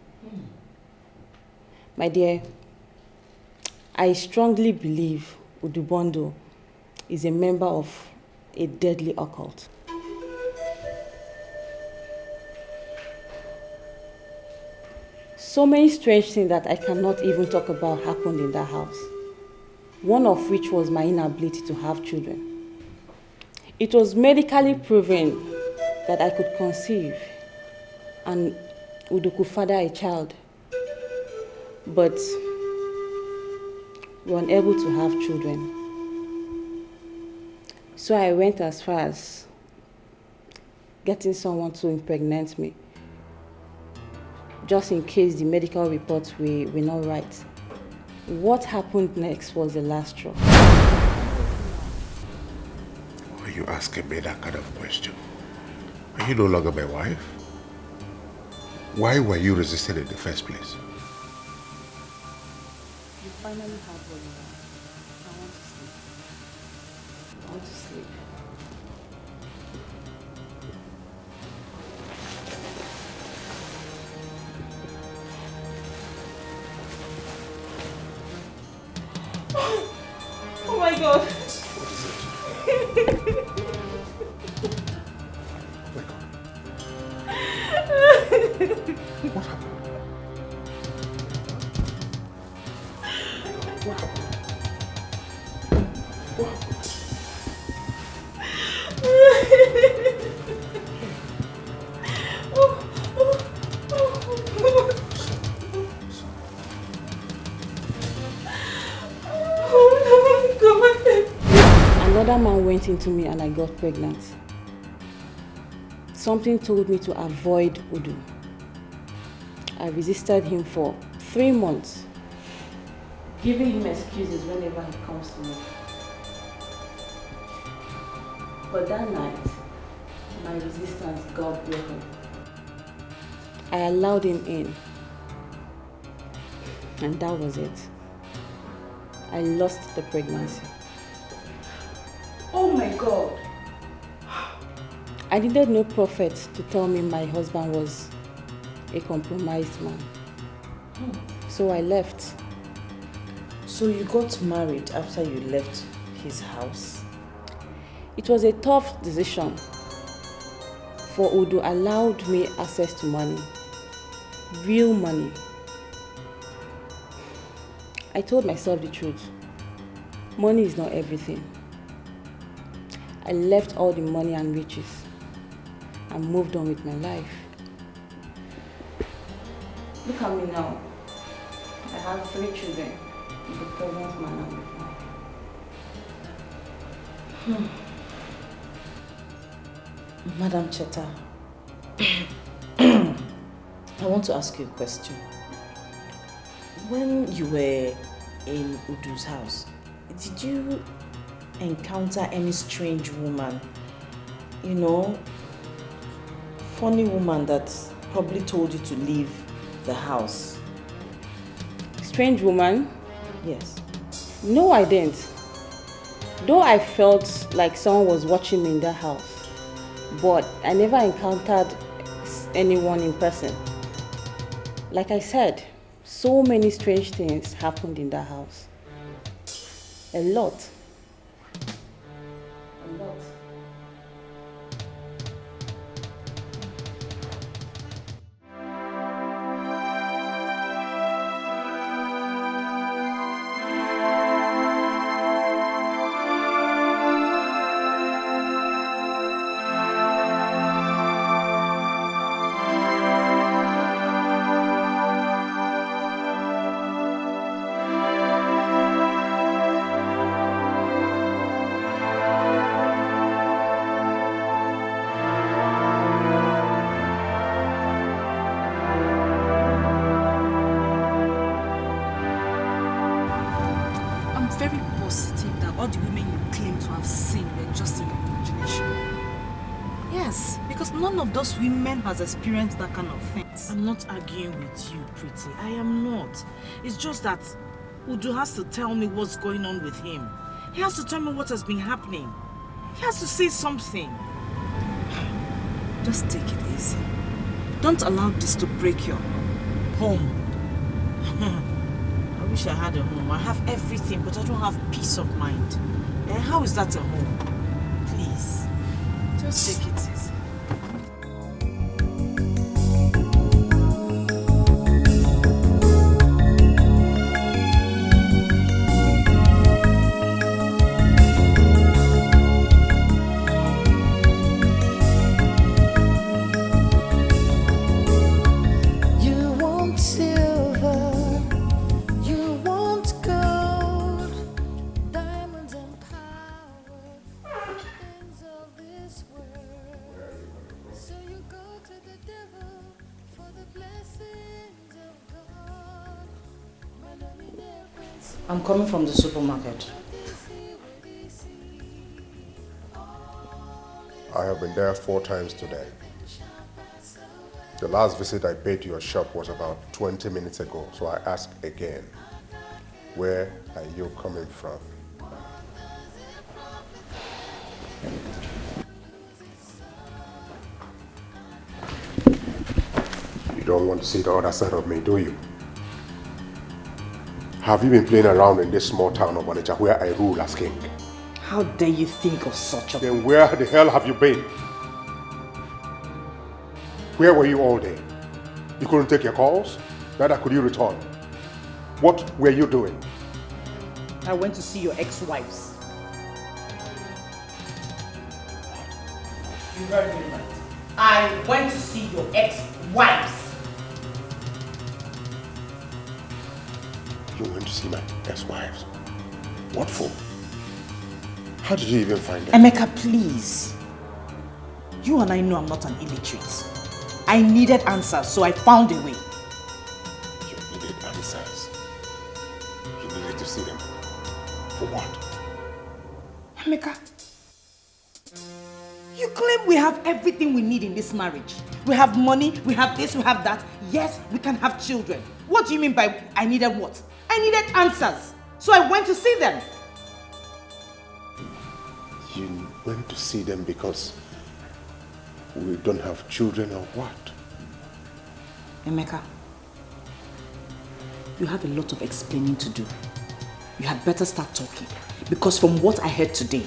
My dear, I strongly believe Udubondo is a member of a deadly occult. So many strange things that I cannot even talk about happened in that house. One of which was my inability to have children. It was medically proven that I could conceive and Udu could father a child. But we were unable to have children. So I went as far as getting someone to impregnate me, just in case the medical reports were not right. What happened next was the last straw. Why are you asking me that kind of question? Are you no longer my wife? Why were you resisting in the first place? You finally have what you want. I want to sleep. Oh my God. What happened? What happened? What happened? Another man went into me and I got pregnant. Something told me to avoid Udu. I resisted him for 3 months, giving him excuses whenever he comes to me. But that night, my resistance got broken. I allowed him in, and that was it. I lost the pregnancy. Oh my God. I needed no prophet to tell me my husband was a compromised man. So I left. So you got married after you left his house? It was a tough decision, for Udu allowed me access to money. Real money. I told myself the truth. Money is not everything. I left all the money and riches and moved on with my life. Look at me now. I have 3 children with the present man I'm with now. Madam Cheta, I want to ask you a question. When you were in Udu's house, did you encounter any strange woman? You know, funny woman that probably told you to leave the house? Strange woman? Yes. No, I didn't. Though I felt like someone was watching me in that house, but I never encountered anyone in person. Like I said, so many strange things happened in that house. A lot. A lot. Those women has experienced that kind of things. I'm not arguing with you, Pretty. I am not. It's just that Udu has to tell me what's going on with him. He has to tell me what has been happening. He has to say something. Just take it easy. Don't allow this to break your home. I wish I had a home. I have everything, but I don't have peace of mind. And how is that a home? Please, just take it easy. I'm coming from the supermarket. I have been there 4 times today. The last visit I paid to your shop was about 20 minutes ago, so I ask again, where are you coming from? You don't want to see the other side of me, do you? Have you been playing around in this small town of Onitsha where I rule as king? How dare you think of such a... Then where the hell have you been? Where were you all day? You couldn't take your calls? Neither could you return. What were you doing? I went to see your ex-wives. You heard me right. I went to see your ex-wives. You went to see my ex-wives? What for? How did you even find them? Emeka, please. You and I know I'm not an illiterate. I needed answers, so I found a way. You needed answers? You needed to see them? For what? Emeka, you claim we have everything we need in this marriage. We have money, we have this, we have that. Yes, we can have children. What do you mean by I needed what? I needed answers. So I went to see them. You went to see them because we don't have children or what? Emeka, you have a lot of explaining to do. You had better start talking. Because from what I heard today,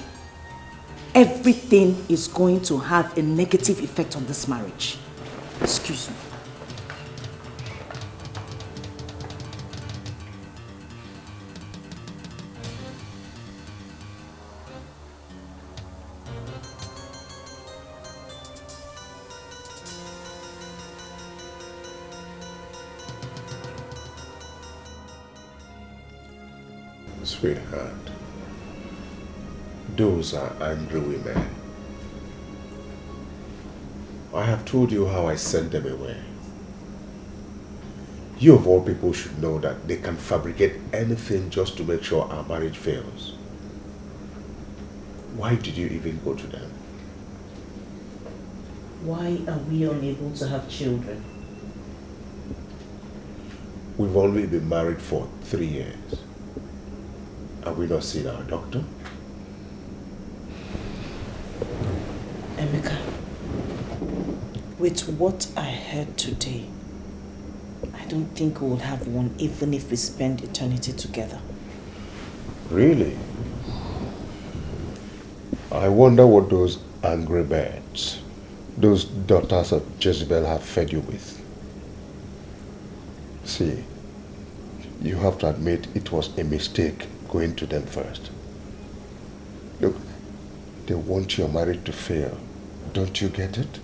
everything is going to have a negative effect on this marriage. Excuse me. Sweetheart, those are angry women. I have told you how I sent them away. You of all people should know that they can fabricate anything just to make sure our marriage fails. Why did you even go to them? Why are we unable to have children? We've only been married for 3 years. Have we not seen our doctor? Emeka, with what I heard today, I don't think we will have one even if we spend eternity together. Really? I wonder what those angry birds, those daughters of Jezebel have fed you with. See, you have to admit it was a mistake going to them first. Look, they want your marriage to fail. Don't you get it?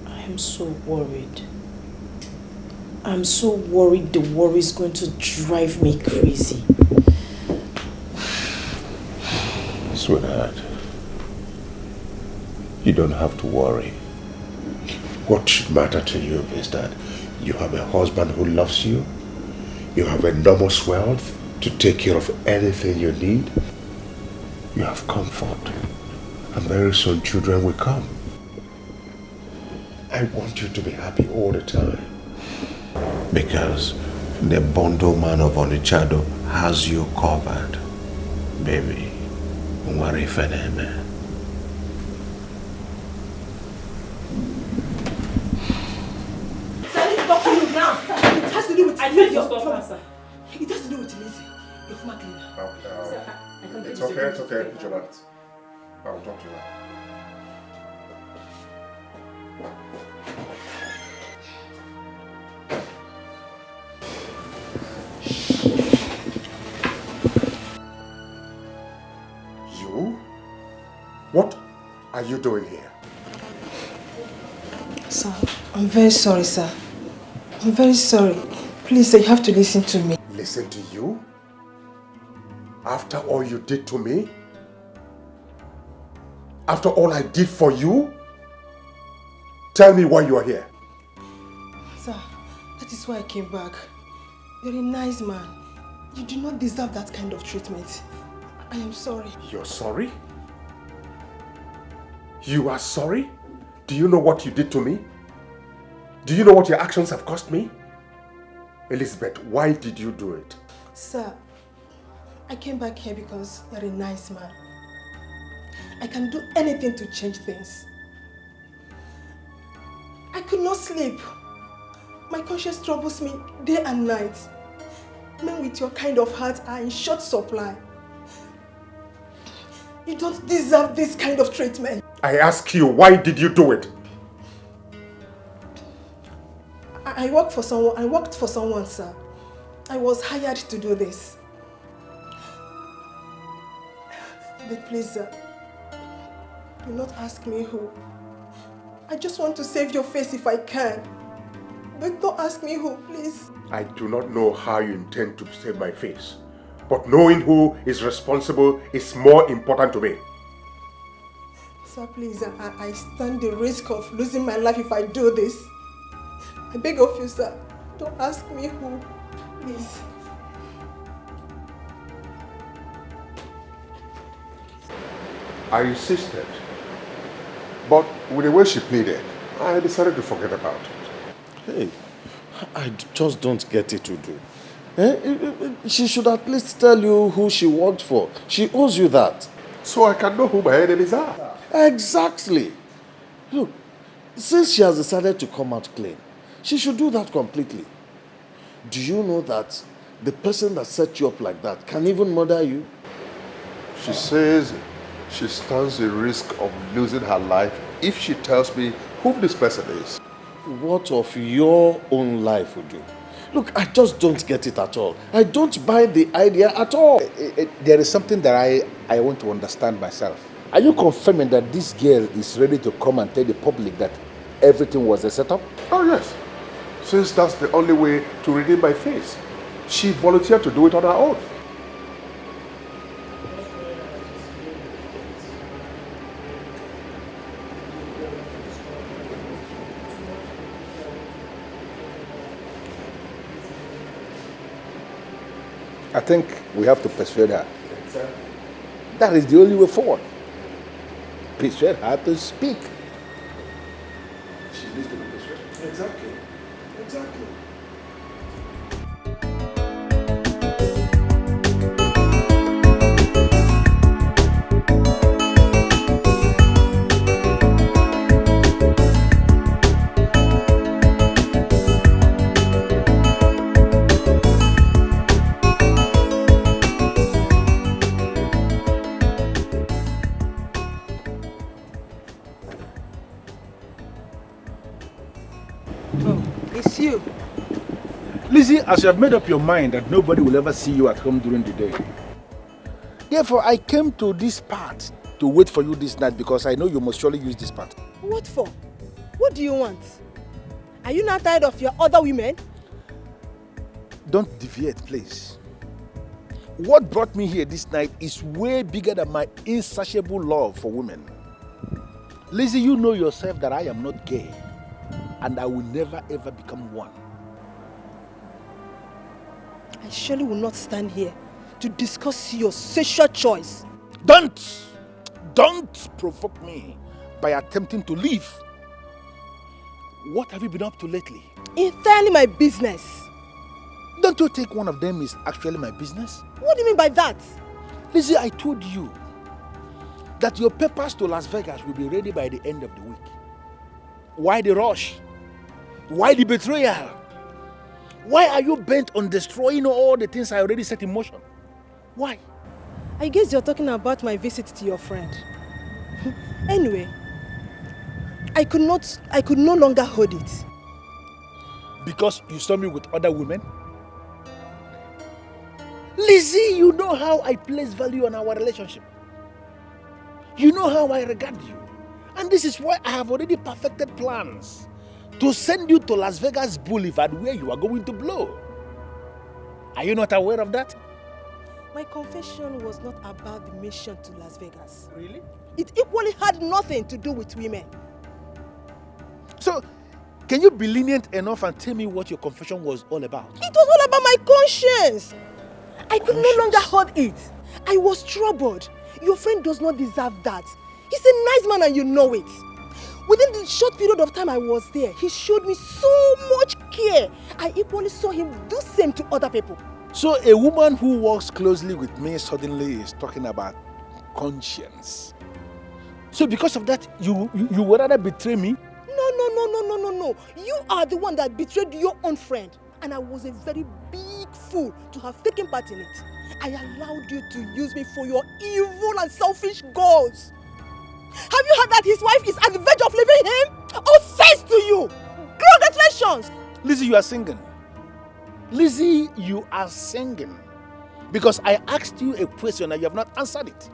I am so worried. I'm so worried the worry is going to drive me crazy. Sweetheart, you don't have to worry. What should matter to you is that you have a husband who loves you, you have enormous wealth to take care of anything you need, you have comfort, and very soon children will come. I want you to be happy all the time, because the Bondo man of Onichado has you covered, baby. Worry for them. It has to do with... I need your sponsor. It has to do with Lizzie, your former cleaner. It's okay, Jonathan. I will talk to you. You? What are you doing here? Sir, I'm very sorry, sir. I'm very sorry. Please, sir, you have to listen to me. Listen to you? After all you did to me? After all I did for you? Tell me why you are here. Sir, that is why I came back. You're a nice man. You do not deserve that kind of treatment. I am sorry. You're sorry? You are sorry? Do you know what you did to me? Do you know what your actions have cost me? Elizabeth, why did you do it? Sir, I came back here because you're a nice man. I can do anything to change things. I could not sleep. My conscience troubles me day and night. Men with your kind of heart are in short supply. You don't deserve this kind of treatment. I ask you, why did you do it? I worked for someone, sir. I was hired to do this. But please, sir, do not ask me who. I just want to save your face if I can. But don't ask me who, please. I do not know how you intend to save my face, but knowing who is responsible is more important to me. Sir, please, I stand the risk of losing my life if I do this. I beg of you, sir, don't ask me who, please. I insisted, but with the way she pleaded, I decided to forget about it. Hey, I just don't get it to do. She should at least tell you who she worked for. She owes you that. So I can know who my enemies are. Exactly. Look, since she has decided to come out clean, she should do that completely. Do you know that the person that set you up like that can even murder you? She says she stands the risk of losing her life if she tells me who this person is. What of your own life would you? Look, I just don't get it at all. I don't buy the idea at all. There is something that I want to understand myself. Are you confirming that this girl is ready to come and tell the public that everything was a setup? Oh yes, since that's the only way to redeem my face. She volunteered to do it on her own. I think we have to persuade her. That is the only way forward. Persuade her to speak. She needs to be persuaded. Exactly. Exactly. It's you. Lizzie, as you have made up your mind that nobody will ever see you at home during the day, therefore I came to this part to wait for you this night because I know you must surely use this part. What for? What do you want? Are you not tired of your other women? Don't deviate, please. What brought me here this night is way bigger than my insatiable love for women. Lizzie, you know yourself that I am not gay, and I will never ever become one. I surely will not stand here to discuss your sexual choice. Don't provoke me by attempting to leave. What have you been up to lately? Entirely my business. Don't you think one of them is actually my business? What do you mean by that? Lizzie, I told you that your papers to Las Vegas will be ready by the end of the week. Why the rush? Why the betrayal? Why are you bent on destroying all the things I already set in motion? Why? I guess you're talking about my visit to your friend. Anyway, I could no longer hold it. Because you saw me with other women? Lizzie, you know how I place value on our relationship. You know how I regard you. And this is why I have already perfected plans to send you to Las Vegas Boulevard where you are going to blow. Are you not aware of that? My confession was not about the mission to Las Vegas. Really? It equally had nothing to do with women. So, can you be lenient enough and tell me what your confession was all about? It was all about my conscience. I could no longer hold it. I was troubled. Your friend does not deserve that. He's a nice man and you know it. Within the short period of time I was there, he showed me so much care. I equally saw him do same to other people. So a woman who works closely with me suddenly is talking about conscience. So because of that, you would rather betray me? No. You are the one that betrayed your own friend. And I was a very big fool to have taken part in it. I allowed you to use me for your evil and selfish goals. Have you heard that his wife is at the verge of leaving him? Offense to you! Congratulations! Lizzie, you are singing. Lizzie, you are singing. Because I asked you a question and you have not answered it.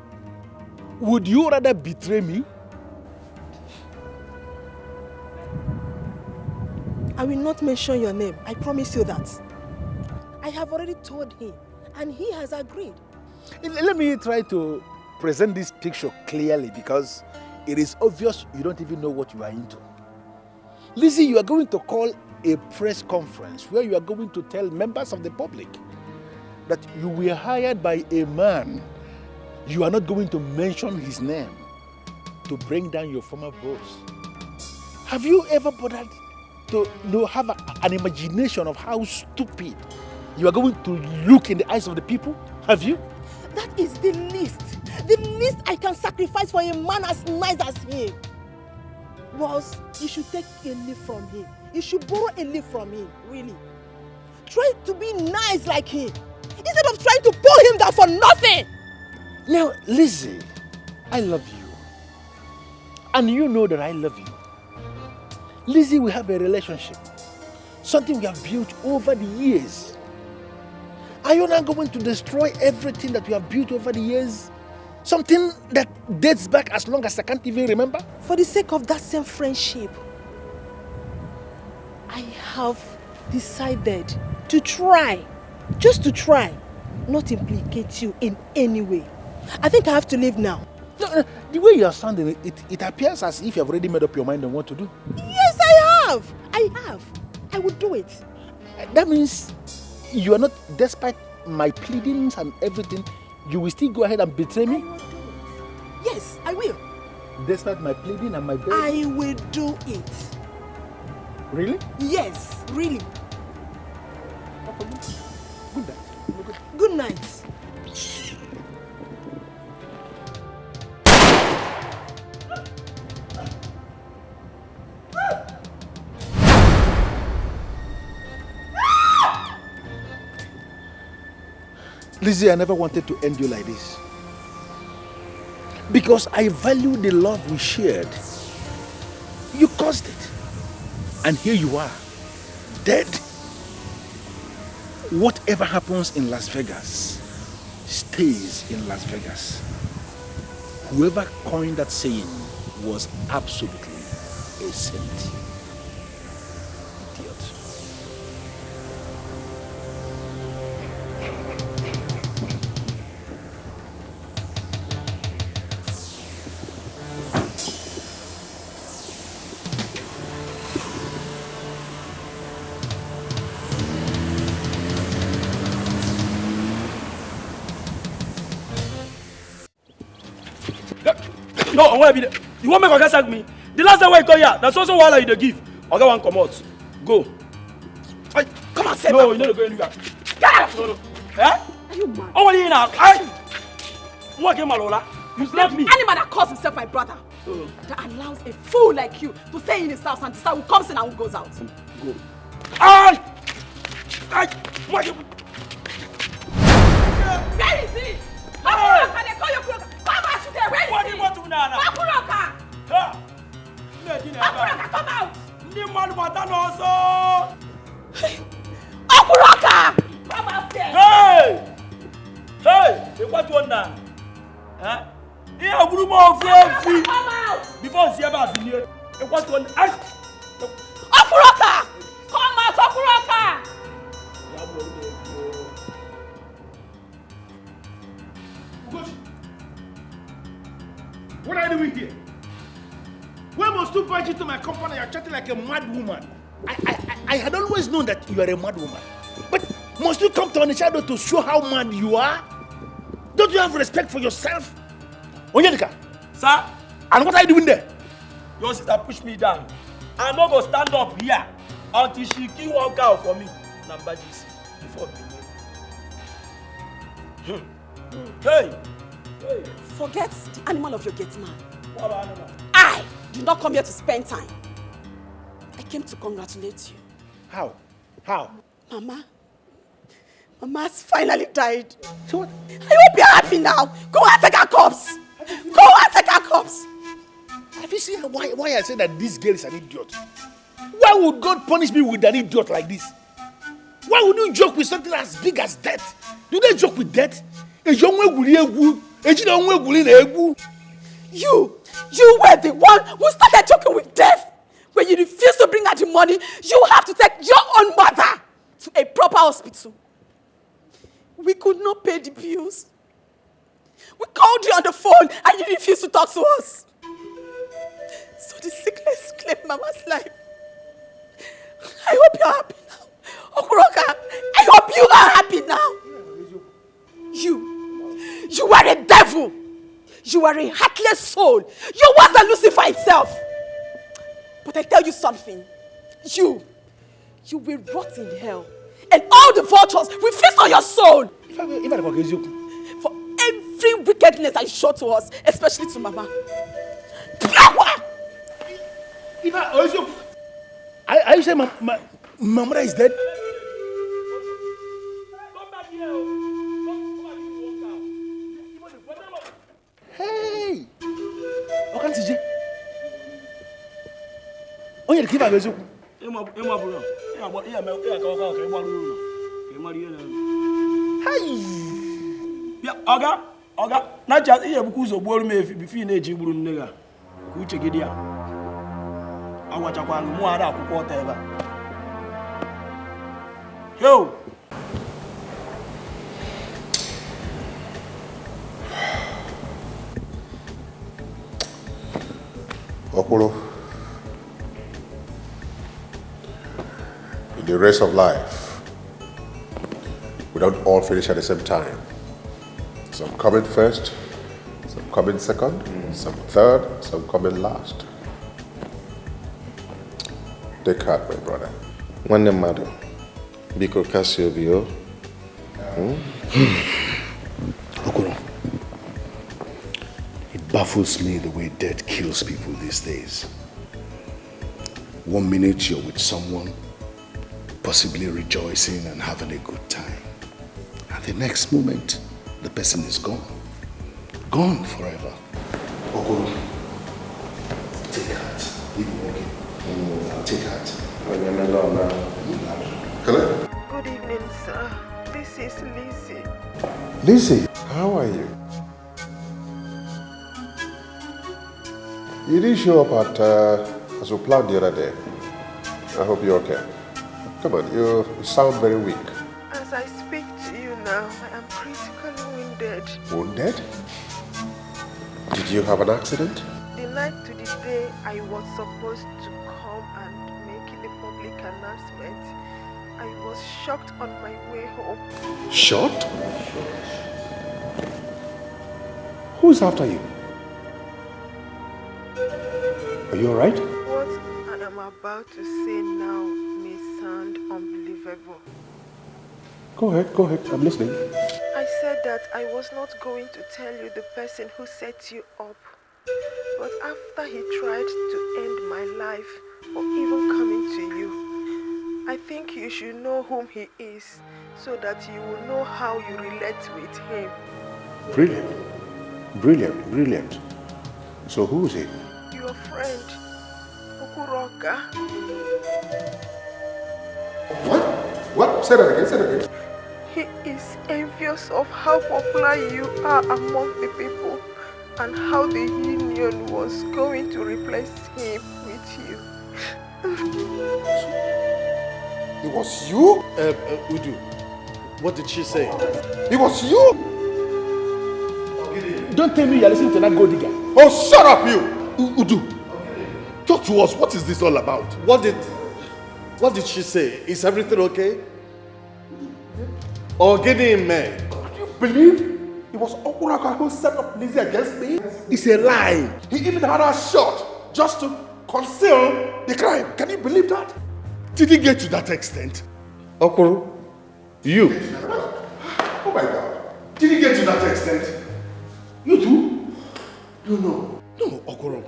Would you rather betray me? I will not mention your name. I promise you that. I have already told him and he has agreed. Let me try to present this picture clearly because it is obvious you don't even know what you are into. Lizzie, you are going to call a press conference where you are going to tell members of the public that you were hired by a man. You are not going to mention his name to bring down your former boss. Have you ever bothered to have an imagination of how stupid you are going to look in the eyes of the people? Have you? That is the least I can sacrifice for a man as nice as him. Boss, you should take a leaf from him. You should borrow a leaf from him, really. Try to be nice like him, instead of trying to pull him down for nothing. Now, Lizzie, I love you. And you know that I love you. Lizzie, we have a relationship. Something we have built over the years. Are you not going to destroy everything that we have built over the years? Something that dates back as long as I can't even remember? For the sake of that same friendship, I have decided to try, just to try, not implicate you in any way. I think I have to leave now. No, the way you are sounding, it appears as if you have already made up your mind on what to do. Yes, I have. I will do it. That means you are not, despite my pleadings and everything, you will still go ahead and betray me? Yes, I will. Despite my pleading and my begging? I will do it. Really? Yes, really. Good night. Good night. Lizzie, I never wanted to end you like this. Because I value the love we shared. You caused it. And here you are, dead. Whatever happens in Las Vegas stays in Las Vegas. Whoever coined that saying was absolutely a saint. Idiot. No, I want to be there. You want me to sack me? The last time I come here, that's also while you dey give. Oga wan come out. Go. Ay, come on, say no, you no go anywhere. Get out! No. Eh? Are you mad? Oh, what are you now? Ay! What came Malola? You slapped me. Animal that calls himself my brother. That allows a fool like you to stay in his house and decide who comes in and who goes out. Go. Ay! Ay! What you... Where is he? Akuroka, they call you Akuroka. Come out today, where is he? What do you want to do now? Akuroka! Akuroka, come out! Akuroka! Come out there! Hey! Hey! What you want now? Huh? Here, Akuroka, come out! Before you see about the year, what you want? Akuroka! Come out, Akuroka! What are you doing here? Why must you barge into my company and chatting like a mad woman? I had always known that you are a mad woman. But Must you come to Onitsha to show how mad you are? Don't you have respect for yourself? Onyedika. Sir? And what are you doing there? Your sister pushed me down. I'm not going to stand up here until she kill one cow for me. Nambajis. Before me. Hey! Hey! Forget the animal of your gate man. What about animal? I did not come here to spend time. I came to congratulate you. How? How? Mama has finally died. So what? I hope you're happy now. Go and take her corpse. Go and take her corpse. Have you seen why I say that this girl is an idiot? Why would God punish me with an idiot like this? Why would you joke with something as big as death? Do they joke with death? You were the one who started joking with death. When you refuse to bring her the money, you have to take your own mother to a proper hospital. We could not pay the bills. We called you on the phone and you refused to talk to us. So the sickness claimed Mama's life. I hope you're happy now. Okuroka, I hope you are happy now. You are a devil. You are a heartless soul. You was the Lucifer himself. But I tell you something. You will rot in hell. And all the vultures will feast on your soul. For every wickedness that you show to us, especially to Mama. Are you saying my mother is dead? Hey! Okan TJ. Onye the kiba bezu. Hey! Ya oga na just ihe buku zo gboru me bifi na eji gburu nne ga. Ku uche gidi a. Awachakwa mu ara akwụkwọ ta ebe a. Yo! Okoro, in the race of life, we don't all finish at the same time. Some coming first, some coming second, some third, some coming last. Take heart, my brother. One name, madam. Biko Casio. Okoro, it baffles me the way death kills people these days. 1 minute you're with someone, possibly rejoicing and having a good time. And the next moment, the person is gone. Gone forever. Okoro, take heart. Keep walking. Take heart. Hello? Good evening, sir. This is Lizzie. Lizzie, how are you? You didn't show up at as we planned the other day. I hope you're okay. Come on, you sound very weak. As I speak to you now, I am critically wounded. Wounded? Did you have an accident? The night to the day I was supposed to come and make the public announcement, I was shocked on my way home. Shot? Who's after you? Are you alright? What I am about to say now may sound unbelievable. Go ahead, I'm listening. I said that I was not going to tell you the person who set you up. But after he tried to end my life for even coming to you, I think you should know whom he is so that you will know how you relate with him. Brilliant. So who is he? Your friend, Okuroka. What? Say that again. He is envious of how popular you are among the people and how the union was going to replace him with you. It was you? Udu, what did she say? It was you? Don't tell me you're listening to that gold digger. Oh, shut up, you! Udu, talk to us. What is this all about? What did she say? Is everything okay? Or getting man? Do you believe it was Okunaka who set up Lizzie against me? It's a lie. He even had her shot just to conceal the crime. Can you believe that? Did it get to that extent? Okoro, you. Oh my God. Did it get to that extent? You too? No, Okoro.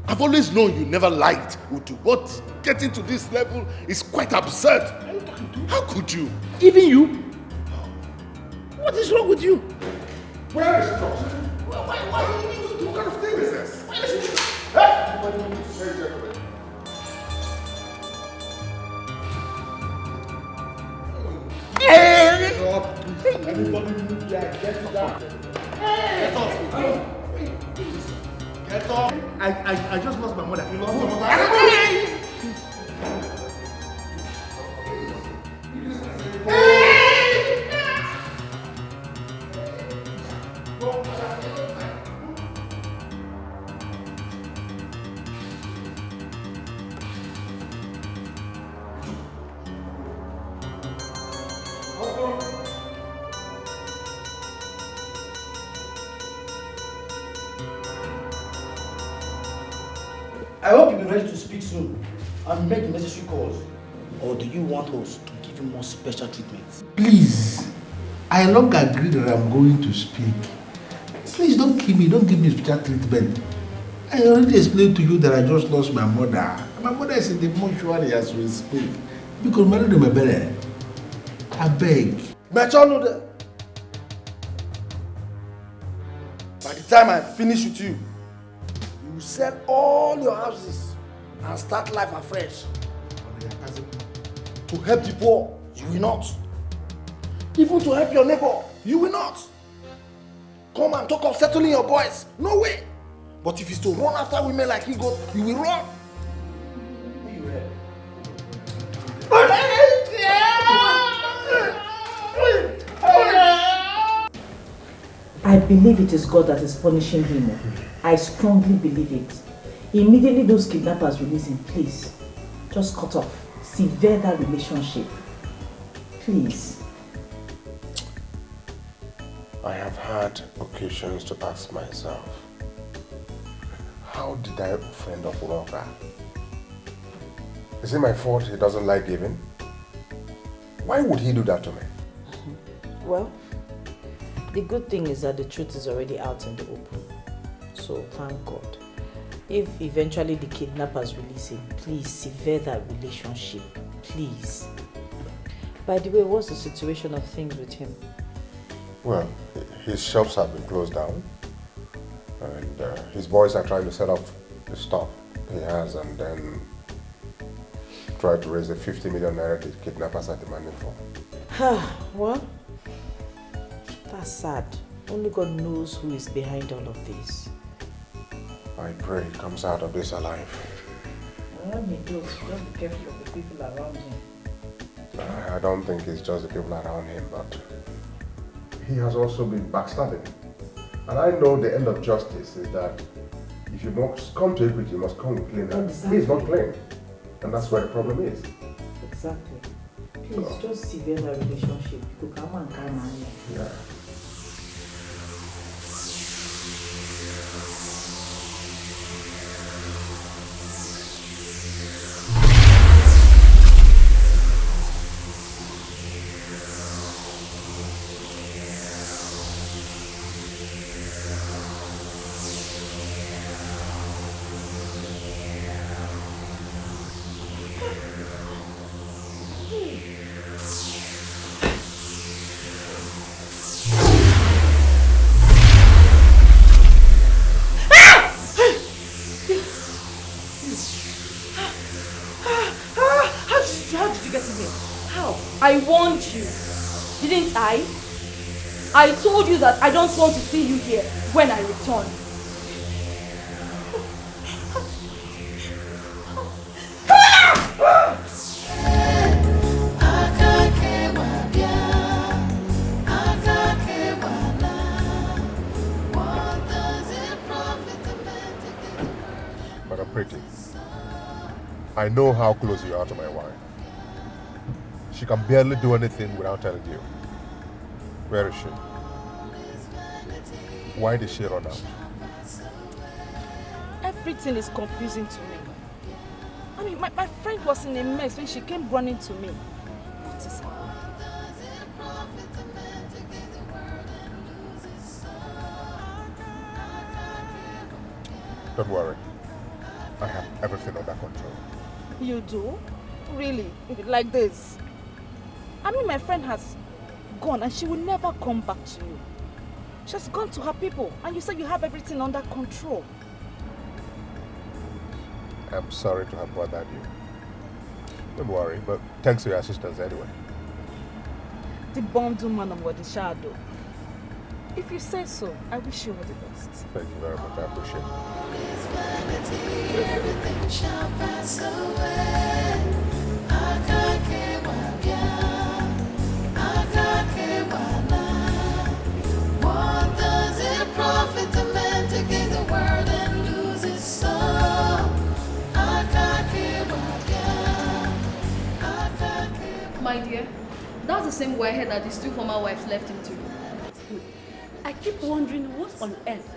I've always known you never liked Utu, but getting to this level is quite absurd. How could you? Even you? What is wrong with you? Where is it? Why do you need to do? What kind of thing is this? Where is it? Hey! Everybody move there, get down. Get off. Get off. I just lost my mother. You lost your mother? I hope you'll be ready to speak soon and make the necessary calls. Or do you want us to give you more special treatments? Please, I long agreed that I'm going to speak. Please don't kill me, don't give me special treatment. I already explained to you that I just lost my mother. My mother is in the mortuary as we speak. Because my mother my belly. I beg. By the time I finish with you, you will sell all your houses and start life afresh. To help the poor, you will not. Even to help your neighbor, you will not. Come and talk of settling your boys. No way. But if it's to run after women like he goes, you will run. I believe it is God that is punishing him. I strongly believe it. Immediately those kidnappers release him, please. Just cut off. Sever that relationship. Please. I have had occasions to ask myself, how did I offend Okunoka? Is it my fault he doesn't like giving? Why would he do that to me? Well, the good thing is that the truth is already out in the open. So thank God. If eventually the kidnappers release him, please sever that relationship. Please. By the way, what's the situation of things with him? Well, his shops have been closed down and his boys are trying to set up the stuff he has and then try to raise the 50 million naira the kidnappers are demanding for. Well, that's sad. Only God knows who is behind all of this. I pray he comes out of this alive. Well, he does. Just be careful of the people around him. I don't think it's just the people around him, but he has also been backstabbing. And I know the end of justice is that if you must come to equity, you must come with clean hands. Exactly. He's not clean. And that's where the problem is. Exactly. Please, just sever that relationship. You come and come and yeah. I warned you, didn't I? I told you that I don't want to see you here when I return. Madam Pretty, I know how close you are to my wife. She can barely do anything without telling you. Where is she? Why did she run out? Everything is confusing to me. I mean, my friend was in a mess when she came running to me. What is happening? Don't worry. I have everything under control. You do? Really? Like this? I mean, my friend has gone and she will never come back to you. She has gone to her people and you said you have everything under control. I'm sorry to have bothered you. Don't worry, but thanks for your assistance anyway. The bondwoman of the shadow. If you say so, I wish you all the best. Thank you very much. I appreciate it. Everything shall pass away. I can't care what I can't care what does it profit a man to gain the world and lose his soul? I can't care what My dear, that's the same whitehead that his two former wives left him to. I keep wondering what on earth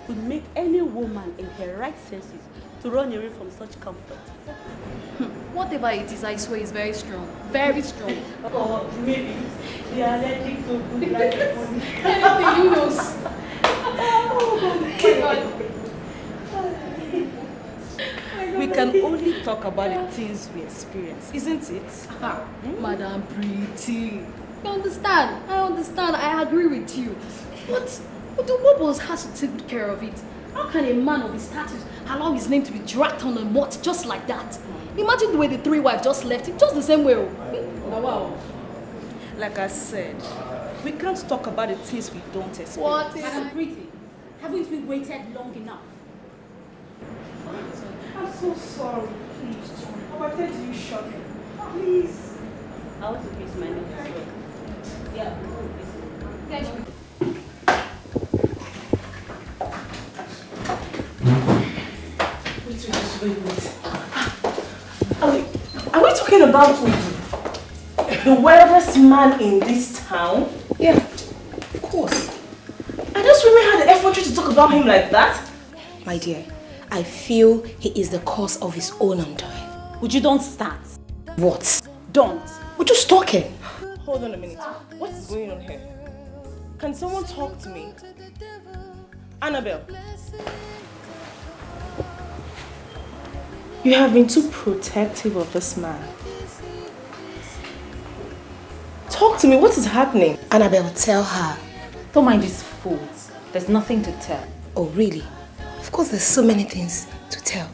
would make any woman in her right senses to run away from such comfort. Whatever it is, I swear, is very strong. Very strong. Or maybe they are allergic to good life. Anything you know. We can only talk about the things we experience, isn't it? Madam Pretty. You understand? I understand. I agree with you. But the Wobbles has to take good care of it. How can a man of his status allow his name to be dragged on a moat just like that? Imagine the way the three wives just left him, just the same way. Wow. Like I said, we can't talk about the things we don't experience. What? Madam Pretty, haven't we waited long enough? I'm so sorry. Please, I'll attend to you shortly. Please. I want to kiss my nose. Yeah. Wait. Are we talking about the weirdest man in this town? Yeah, of course. I just remember had the effort to talk about him like that. My dear, I feel he is the cause of his own undoing. Would you don't start? What? Don't. We're just talking. Hold on a minute. What is going on here? Can someone talk to me? Annabelle. You have been too protective of this man. Talk to me. What is happening? Annabelle, tell her. Don't mind these fools. There's nothing to tell. Oh, really? Of course, there's so many things to tell.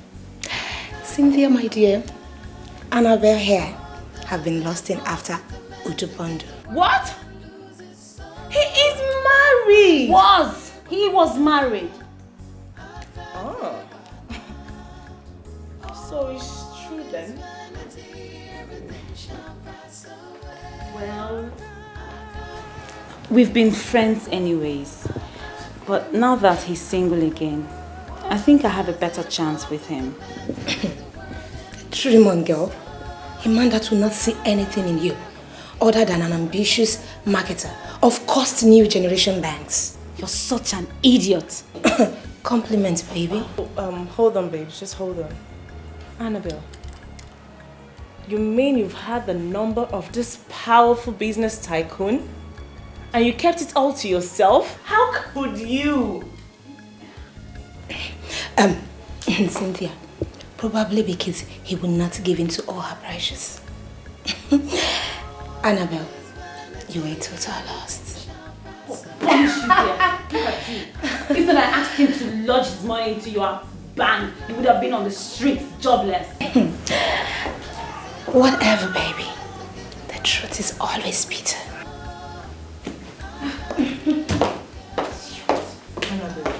Cynthia, my dear, Annabelle here have been lusting after Udubondo. What? He is married. He was married. Oh. So it's true then? Well, we've been friends anyways. But now that he's single again, I think I have a better chance with him. Tremon girl, a man that will not see anything in you other than an ambitious marketer of cost new generation banks. You're such an idiot. Compliment, baby. Hold on, babes. Just hold on. Annabelle, you mean you've had the number of this powerful business tycoon and you kept it all to yourself? How could you? Cynthia, probably because he will not give in to all her pressures. Annabelle, you were a total lost. Punish you there. Look at you. If not I asked him to lodge his money into your bank, you would have been on the streets, jobless. Whatever, baby. The truth is always bitter. Annabelle,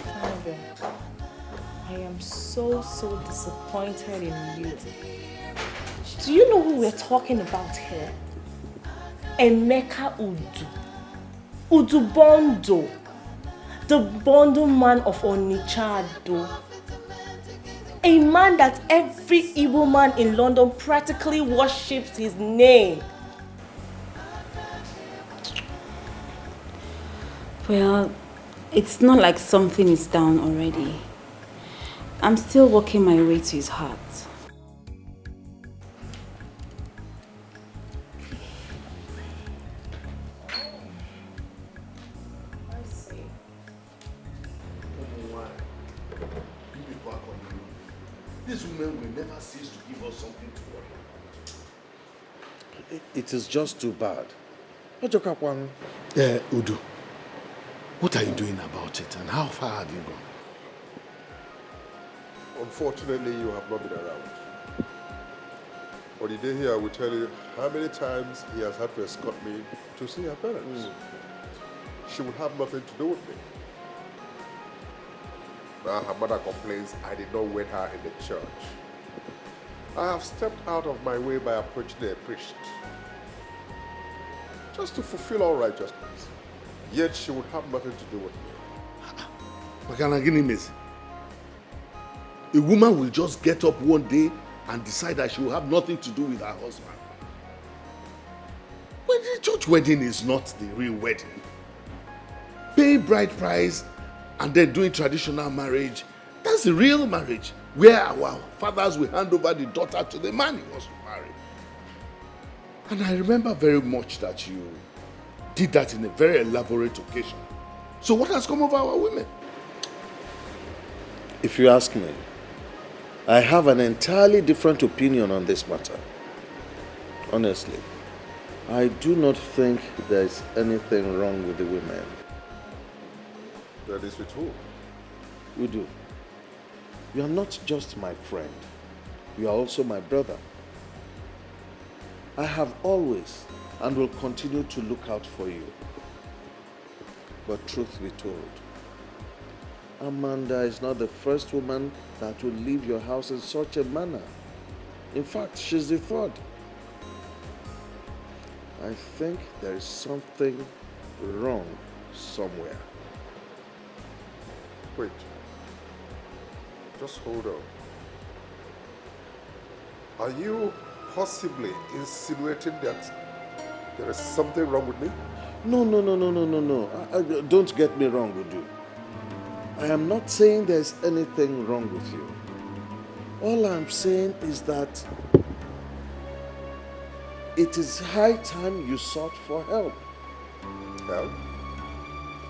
I am so disappointed in you. Do you know who we're talking about here? Emeka Udu. Udubondo. The Bondo man of Onitsha. A man that every Igbo man in London practically worships his name. Well, it's not like something is down already. I'm still working my way to his heart. These women will never cease to give us something to worry about. It is just too bad. Udo, what are you doing about it and how far have you gone? Unfortunately, you have not been around. On the day here, I will tell you how many times he has had to escort me to see her parents. She would have nothing to do with me. Now her mother complains I did not wed her in the church. I have stepped out of my way by approaching a priest, just to fulfill all righteousness. Yet she would have nothing to do with me. A woman will just get up one day and decide that she will have nothing to do with her husband. But the church wedding is not the real wedding. Pay bride price and then doing traditional marriage, that's the real marriage, where our fathers will hand over the daughter to the man he wants to marry. And I remember very much that you did that in a very elaborate occasion. So what has come over our women? If you ask me, I have an entirely different opinion on this matter. Honestly, I do not think there is anything wrong with the women. That is with who? Udo, you are not just my friend. You are also my brother. I have always and will continue to look out for you. But truth be told, Amanda is not the first woman that will leave your house in such a manner. In fact, she's the third. I think there is something wrong somewhere. Wait. Just hold on. Are you possibly insinuating that there is something wrong with me? No. Don't get me wrong, Udo. I am not saying there's anything wrong with you. All I'm saying is that it is high time you sought for help. Help?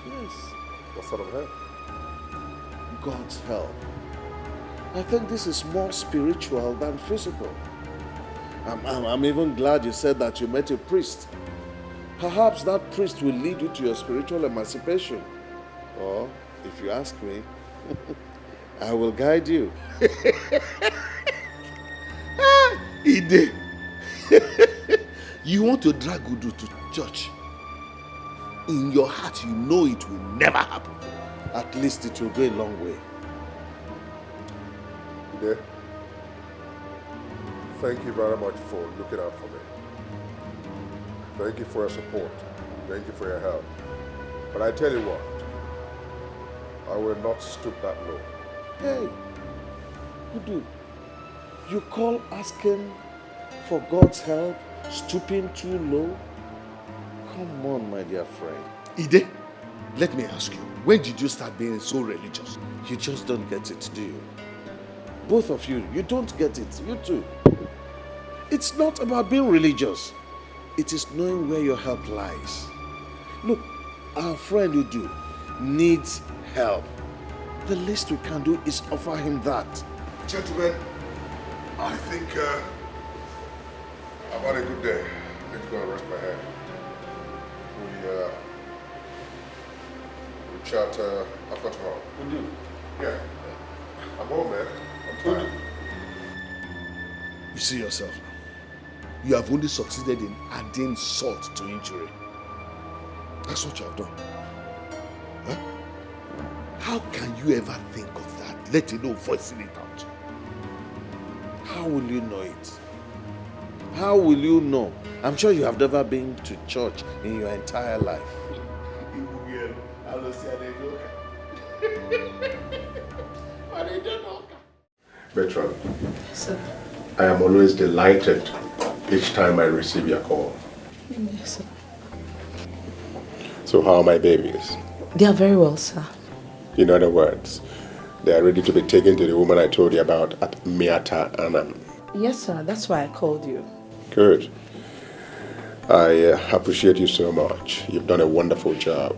Yes. What sort of help? God's help. I think this is more spiritual than physical. I'm even glad you said that you met a priest. Perhaps that priest will lead you to your spiritual emancipation. Or, if you ask me, I will guide you. Ide, you want to drag Udo to church. In your heart, you know it will never happen. At least it will go a long way. Ide, thank you very much for looking out for me. Thank you for your support. Thank you for your help. But I tell you what, I will not stoop that low. Hey, Udo, you call asking for God's help stooping too low? Come on, my dear friend. Ide, let me ask you, when did you start being so religious? You just don't get it, do you? Both of you, you don't get it. You too. It's not about being religious. It is knowing where your help lies. Look, our friend Udo needs help. The least we can do is offer him that. Gentlemen, I think I've had a good day. I need to go and rest my head. We chat after tomorrow. We do? Yeah. I'm home, man. I'm tired. You see yourself now. You have only succeeded in adding salt to injury. That's what you have done. Huh? How can you ever think of that, let alone voicing it out? How will you know it? How will you know? I'm sure you have never been to church in your entire life. Bertrand, sir. I am always delighted each time I receive your call. Yes, sir. So how are my babies? They are very well, sir. In other words, they are ready to be taken to the woman I told you about at Miata Anam. Yes, sir. That's why I called you. Good. I appreciate you so much. You've done a wonderful job.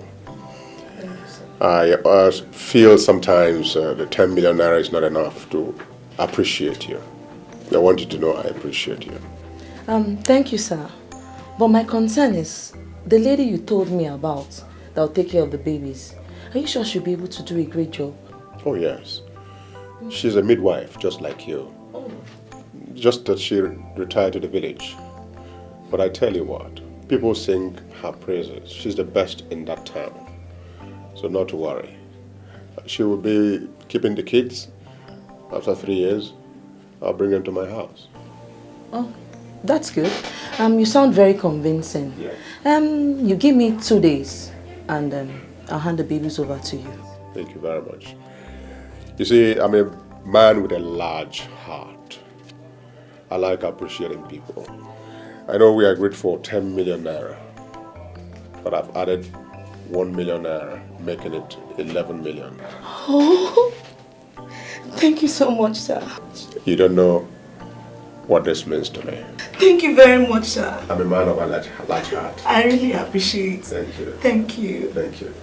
I feel sometimes the 10 million naira is not enough to appreciate you. I want you to know I appreciate you. Thank you, sir. But my concern is the lady you told me about that will take care of the babies. Are you sure she'll be able to do a great job? Oh, yes. She's a midwife, just like you. Just that she retired to the village. But I tell you what, people sing her praises. She's the best in that town. So not to worry. She will be keeping the kids. After 3 years, I'll bring them to my house. Oh, that's good. You sound very convincing. Yeah. You give me 2 days and I'll hand the babies over to you. Thank you very much. You see, I'm a man with a large heart. I like appreciating people. I know we agreed for 10 million naira, but I've added 1 million naira, making it 11 million. Oh, thank you so much, sir. You don't know what this means to me. Thank you very much, sir. I'm a man of a large heart. I really appreciate it. Thank you. Thank you. Thank you.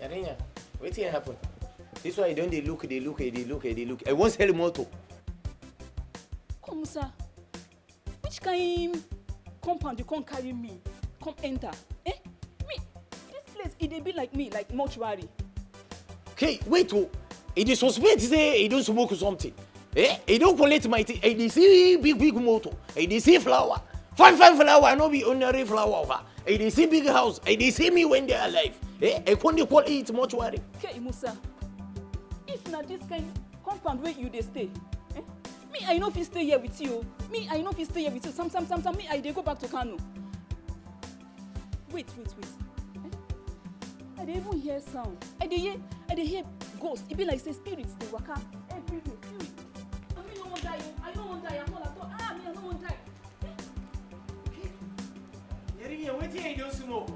Yarenya, wetin happen? This why you don't they look. I won't sell motor. Come, sir. Which kind compound you can't carry me? Come enter. Eh? Me, this place, it be like me, like mortuary. Okay, wait. It is suspect to say he don't smoke something. Eh? He don't collect my thing. He see big motor. He see flower. Fine flower, no be ordinary flower. He see big house. He see me when they are alive. Eh? I can't call it mortuary. Okay, Musa. If not this kind compound where you they stay. Eh? Me, I know if you stay here with you. Me, I know if you stay here with you. Some. Me, I they go back to Kano. Wait. Eh? I dey even hear sound. I dey hear ghosts. It be like say spirits they waka everywhere. Spirit. I mean, no one die. I don't want die. I'm not at all. Me, I don't want die. Yarenya, wetin I don't smoke?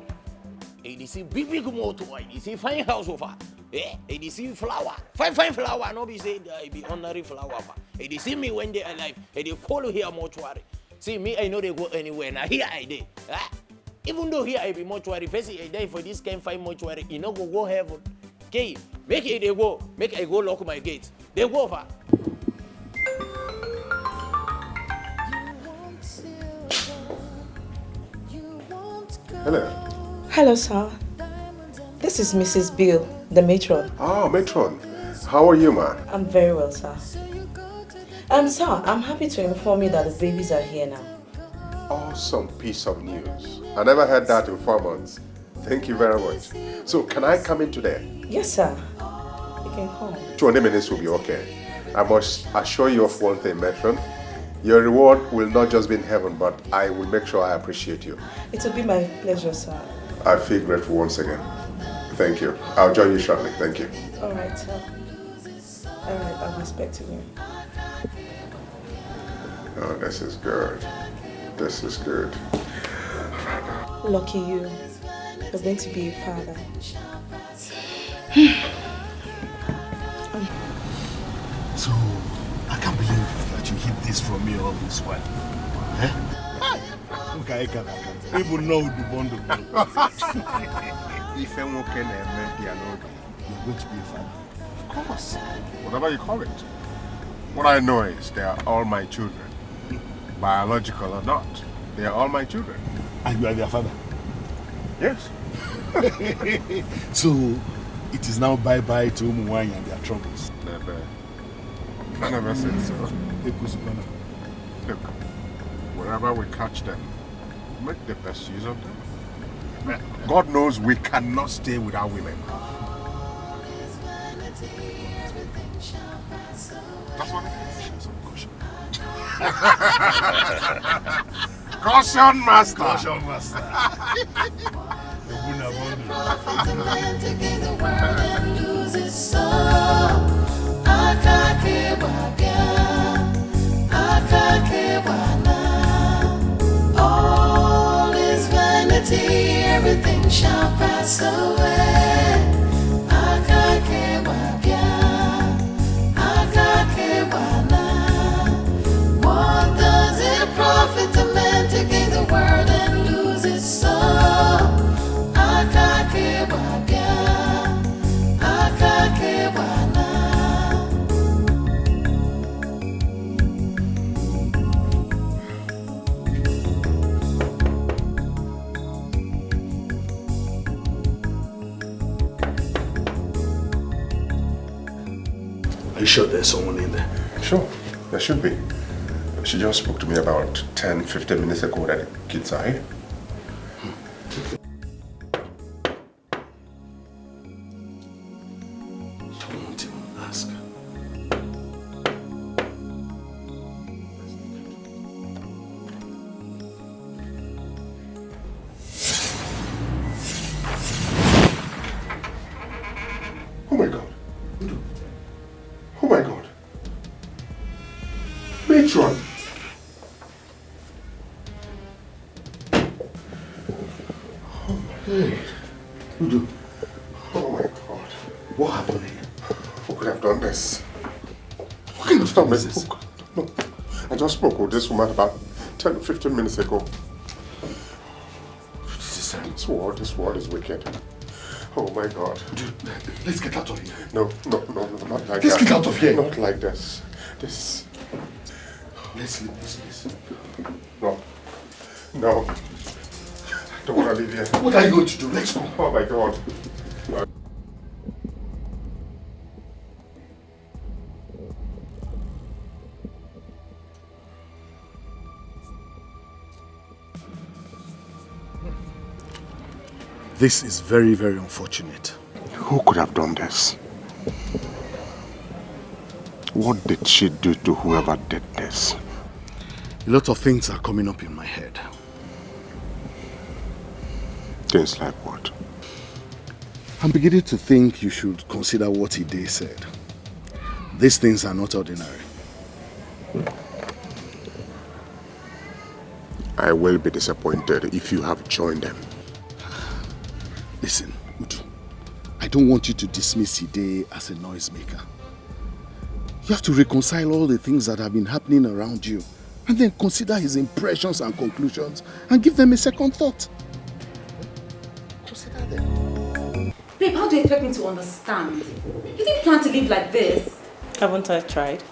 He see big motor. He see fine house over. Eh? He see flower. Fine flower. No be say it be ordinary flower. He see me when they alive. They call here mortuary. See me, I know they go anywhere. Now here I dey. Even though here I be mortuary, person I die for this kind fine mortuary, you no go heaven. Okay, make it they go. Make I go lock my gate. They go over. Hello. Hello, sir. This is Mrs. Bill, the matron. Oh, matron. How are you, ma? I'm very well, sir. Sir, I'm happy to inform you that the babies are here now. Awesome piece of news. I never heard that in 4 months. Thank you very much. So, can I come in today? Yes, sir. You can come. 20 minutes will be okay. I must assure you of one thing, matron. Your reward will not just be in heaven, but I will make sure I appreciate you. It will be my pleasure, sir. I feel grateful once again. Thank you. I'll join you shortly. Thank you. All right, sir. All right, I'm expecting you. Oh, this is good. This is good. Lucky you. You're going to be a father. So, I can't believe that you hid this from me all this while. Eh? Okay, people know the bond of If anyone can make dialogue, you're going to be a father. Of course. Whatever you call it. What I know is they are all my children. Biological or not, they are all my children. And you are their father? Yes. So, it is now bye-bye to Umuwanyi and their troubles. Never. I never said so. Look, wherever we catch them, make the best use of them. God knows we cannot stay without women. That's what it is. Caution, master. Caution, master. profit a man to gain the world and lose his soul? All is vanity, everything shall pass away. What does it profit a man to gain the world and lose his soul? Are you sure there's someone in there? Sure, there should be. She just spoke to me about 10-15 minutes ago that the kids are here. Don't even ask. Oh my God. Oh my God. Matron. Hey, Udo. Oh my God. What happened here? Who could have done this? Who could have done this? No. I just spoke with this woman about 10 to 15 minutes ago. This world is wicked. Oh my God. Dude, let's get out of here. No, not like that. Let's get out of here. Not like this. This. Let's leave this place. No. No. I don't want to leave here. What are you going to do? Let's go. Oh my God. This is very, very unfortunate. Who could have done this? What did she do to whoever did this? A lot of things are coming up in my head. Things like what? I'm beginning to think you should consider what Ide said. These things are not ordinary. I will be disappointed if you have joined them. Listen, Udu, I don't want you to dismiss Ide as a noisemaker. You have to reconcile all the things that have been happening around you and then consider his impressions and conclusions and give them a second thought. Consider them. Babe, how do you expect me to understand? You didn't plan to live like this. Haven't I tried?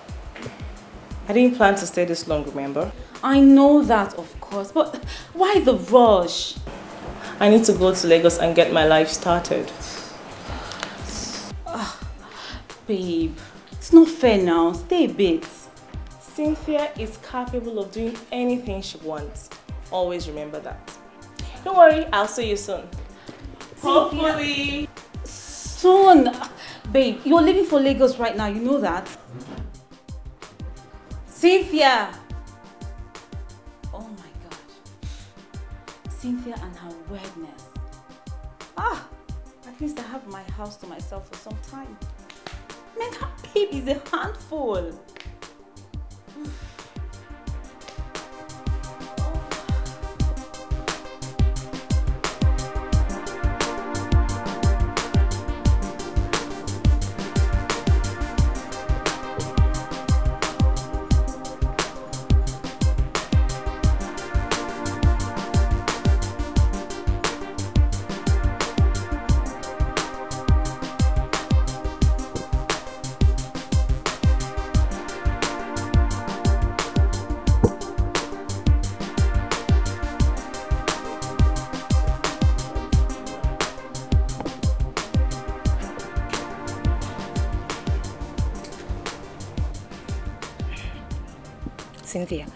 I didn't plan to stay this long, remember? I know that, of course, but why the rush? I need to go to Lagos and get my life started. Babe, it's not fair now. Stay a bit. Cynthia is capable of doing anything she wants. Always remember that. Don't worry, I'll see you soon. Hopefully. Soon. Babe, you're leaving for Lagos right now. You know that? Cynthia. Oh my God. Cynthia and her weirdness. At least I have my house to myself for some time. Man, that babe is a handful. Cynthia,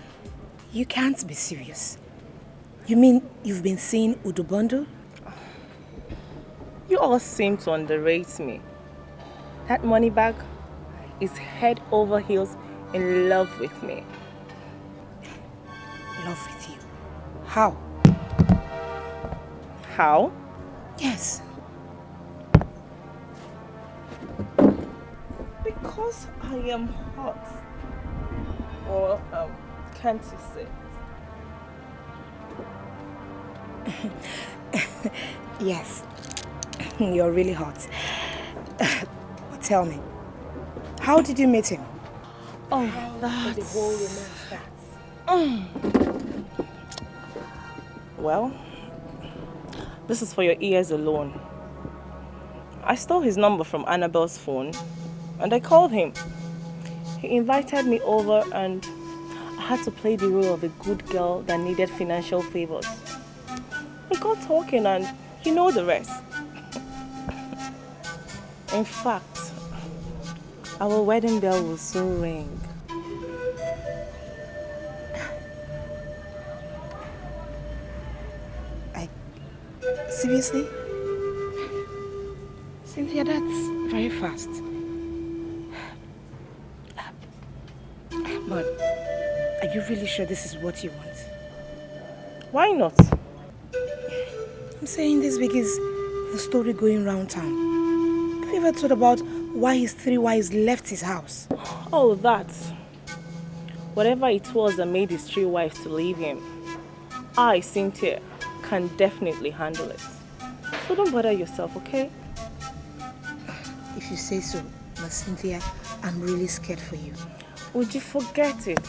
you can't be serious. You mean you've been seeing Udubondo? You all seem to underrate me. That money bag is head over heels in love with me. Love with you? How? How? Yes, Because I am hot. Or, can't you say it? Yes, you're really hot. But tell me, how did you meet him? Oh, that's... The whole romance starts. Well, this is for your ears alone. I stole his number from Annabelle's phone and I called him. He invited me over and I had to play the role of a good girl that needed financial favors. We got talking and you know the rest. In fact, our wedding bell will soon ring. Seriously? Cynthia, that's very fast. But are you really sure this is what you want? Why not? I'm saying this because the story going round town. Have you ever thought about why his 3 wives left his house? Oh, that. Whatever it was that made his 3 wives to leave him, I, Cynthia, can definitely handle it. So don't bother yourself, okay? If you say so, but Cynthia, I'm really scared for you. Would you forget it?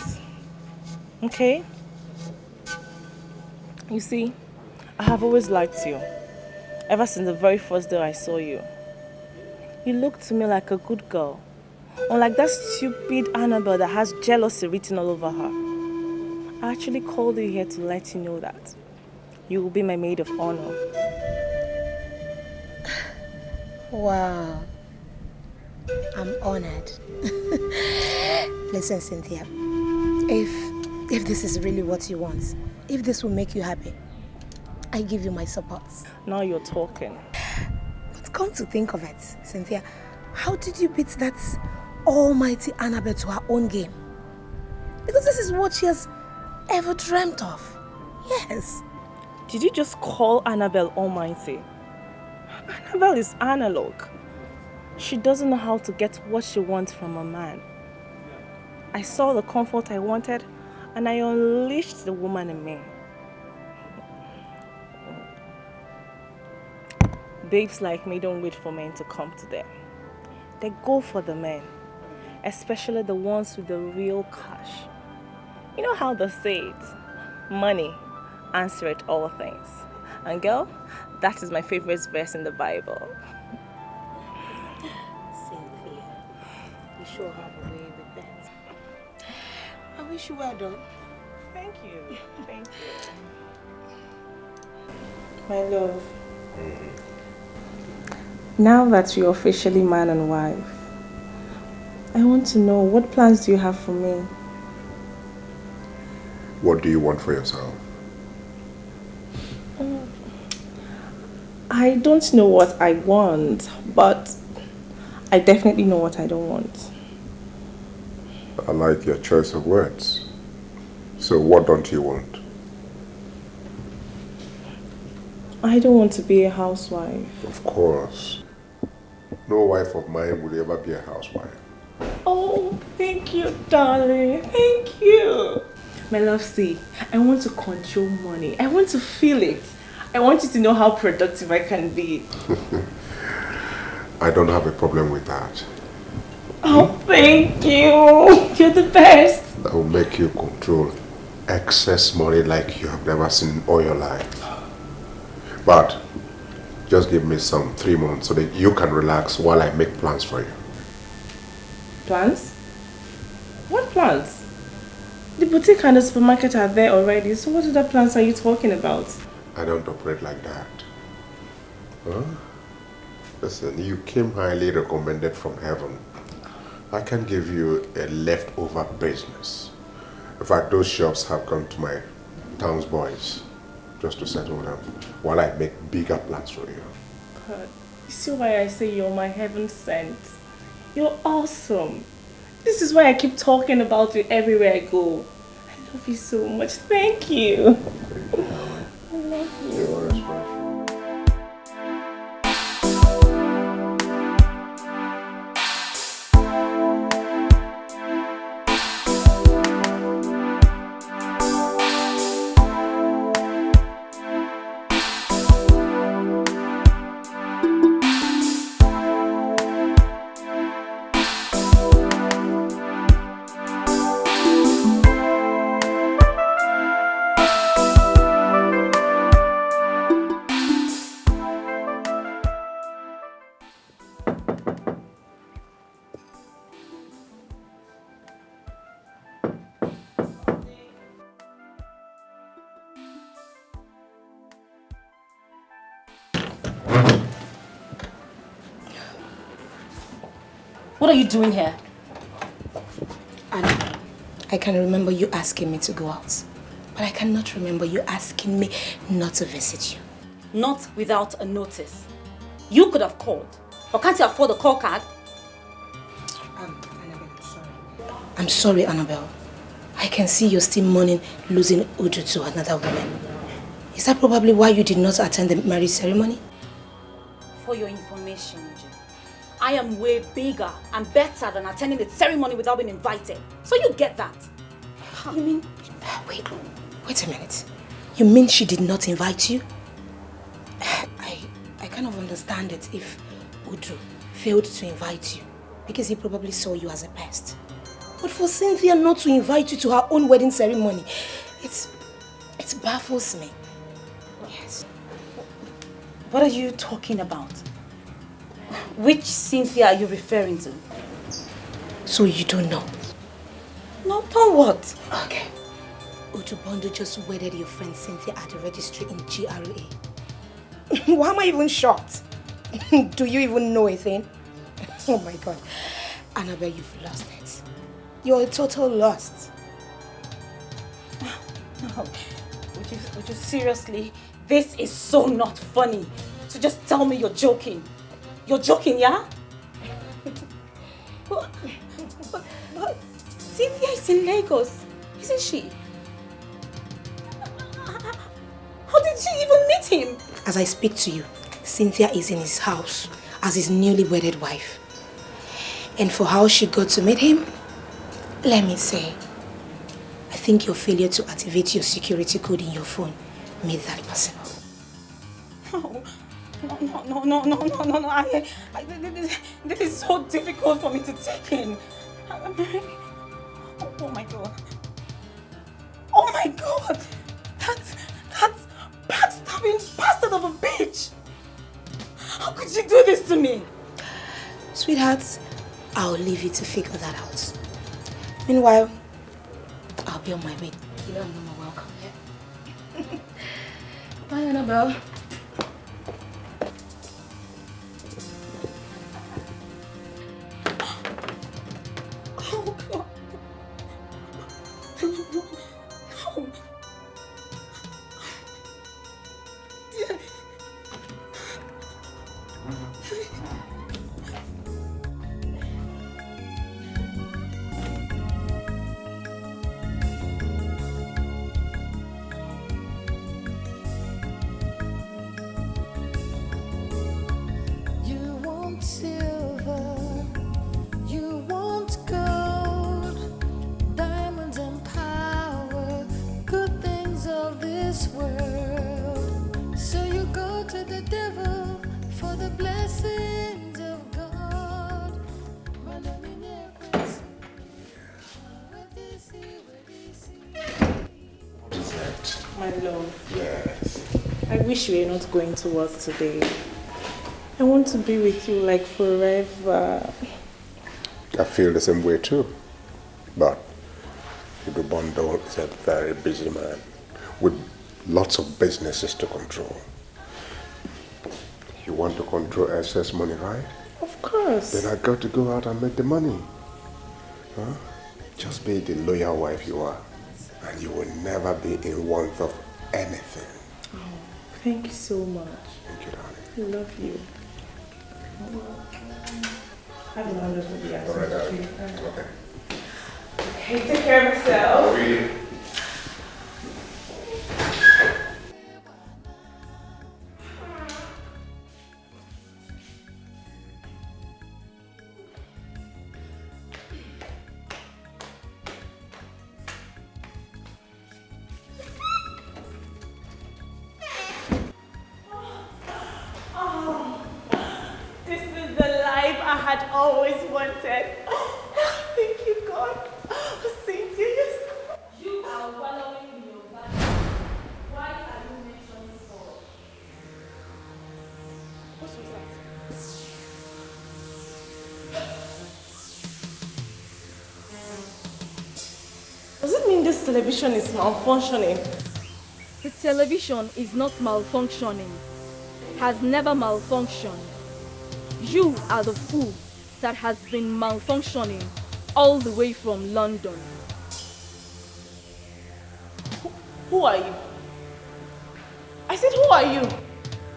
Okay? You see, I have always liked you. Ever since the very first day I saw you. You looked to me like a good girl. Unlike that stupid Annabelle that has jealousy written all over her. I actually called you here to let you know that you will be my maid of honor. Wow. I'm honored. Listen, Cynthia. If this is really what you want, if this will make you happy, I give you my support. Now you're talking. But come to think of it, Cynthia, how did you beat that almighty Annabelle to her own game? Because this is what she has ever dreamt of. Yes. Did you just call Annabelle almighty? Annabelle is analog. She doesn't know how to get what she wants from a man. I saw the comfort I wanted and I unleashed the woman in me. Babes like me don't wait for men to come to them. They go for the men, especially the ones with the real cash. You know how they say it? Money answereth all things. And girl, that is my favorite verse in the Bible. Cynthia, you sure have a way with that. I wish you well done. Thank you. Thank you. My love. Now that you're officially man and wife, I want to know, what plans do you have for me? What do you want for yourself? I don't know what I want, but I definitely know what I don't want. I like your choice of words. So what don't you want? I don't want to be a housewife. Of course. No wife of mine would ever be a housewife. Oh, thank you, darling. Thank you. My love, see, I want to control money. I want to feel it. I want you to know how productive I can be. I don't have a problem with that. Oh, thank you. You're the best. That will make you control excess money like you have never seen in all your life. But just give me some 3 months so that you can relax while I make plans for you. Plans? What plans? The boutique and the supermarket are there already, so what other plans are you talking about? I don't operate like that. Huh? Listen, you came highly recommended from heaven. I can give you a leftover business. In fact, those shops have come to my town's boys just to settle them while I make bigger plans for you. But you see why I say you're my heaven sent? You're awesome. This is why I keep talking about you everywhere I go. I love you so much. Thank you. I love you. You're special. What are you doing here? Anna, I can remember you asking me to go out. But I cannot remember you asking me not to visit you. Not without a notice. You could have called. Or can't you afford a call card? Annabelle, I'm sorry. I'm sorry, Annabelle. I can see you're still mourning losing Uju to another woman. Is that probably why you did not attend the marriage ceremony? For your information, Uju, I am way bigger and better than attending the ceremony without being invited. So you get that. You mean... Wait a minute. You mean she did not invite you? I kind of understand it if Uju failed to invite you because he probably saw you as a pest. But for Cynthia not to invite you to her own wedding ceremony, it baffles me. Yes. What are you talking about? Which Cynthia are you referring to? So you don't know? No, don't what? Okay. Uju Bondo just wedded your friend Cynthia at the registry in GRA. Why am I even shocked? Do you even know a thing? Oh my God. Annabelle, you've lost it. You're a total lost. No. Would you seriously? This is so not funny. So just tell me you're joking. You're joking, yeah? but Cynthia is in Lagos, isn't she? How did she even meet him? As I speak to you, Cynthia is in his house as his newly wedded wife. And for how she got to meet him, let me say, I think your failure to activate your security code in your phone made that possible. No. This is so difficult for me to take in. Oh my God. Oh my God. That's backstabbing bastard of a bitch. How could she do this to me? Sweetheart, I'll leave you to figure that out. Meanwhile, I'll be on my way. You know I'm not welcome here. Bye, Annabelle. Oh God. No. Dear. You want silver, you want gold, diamonds and power, good things of this world. So you go to the devil for the blessings of God. What is that? My love. Yes. I wish you were not going to work today. I want to be with you like forever. I feel the same way too. But Uju Bondo is a very busy man with lots of businesses to control. You want to control excess money, right? Of course. Then I got to go out and make the money. Huh? Just be the loyal wife you are, and you will never be in want of anything. Oh, thank you so much. Thank you, darling. I love you. Have a wonderful day. All right, darling. Okay. Okay, take care of yourself. Really? This is the life I had always wanted. Thank you, God. Cynthia, you are wallowing in your body. Why are you mentioning God? What was that? Does it mean this television is malfunctioning? The television is not malfunctioning. Has never malfunctioned. You are the fool. that has been malfunctioning all the way from London. Who are you? I said, who are you?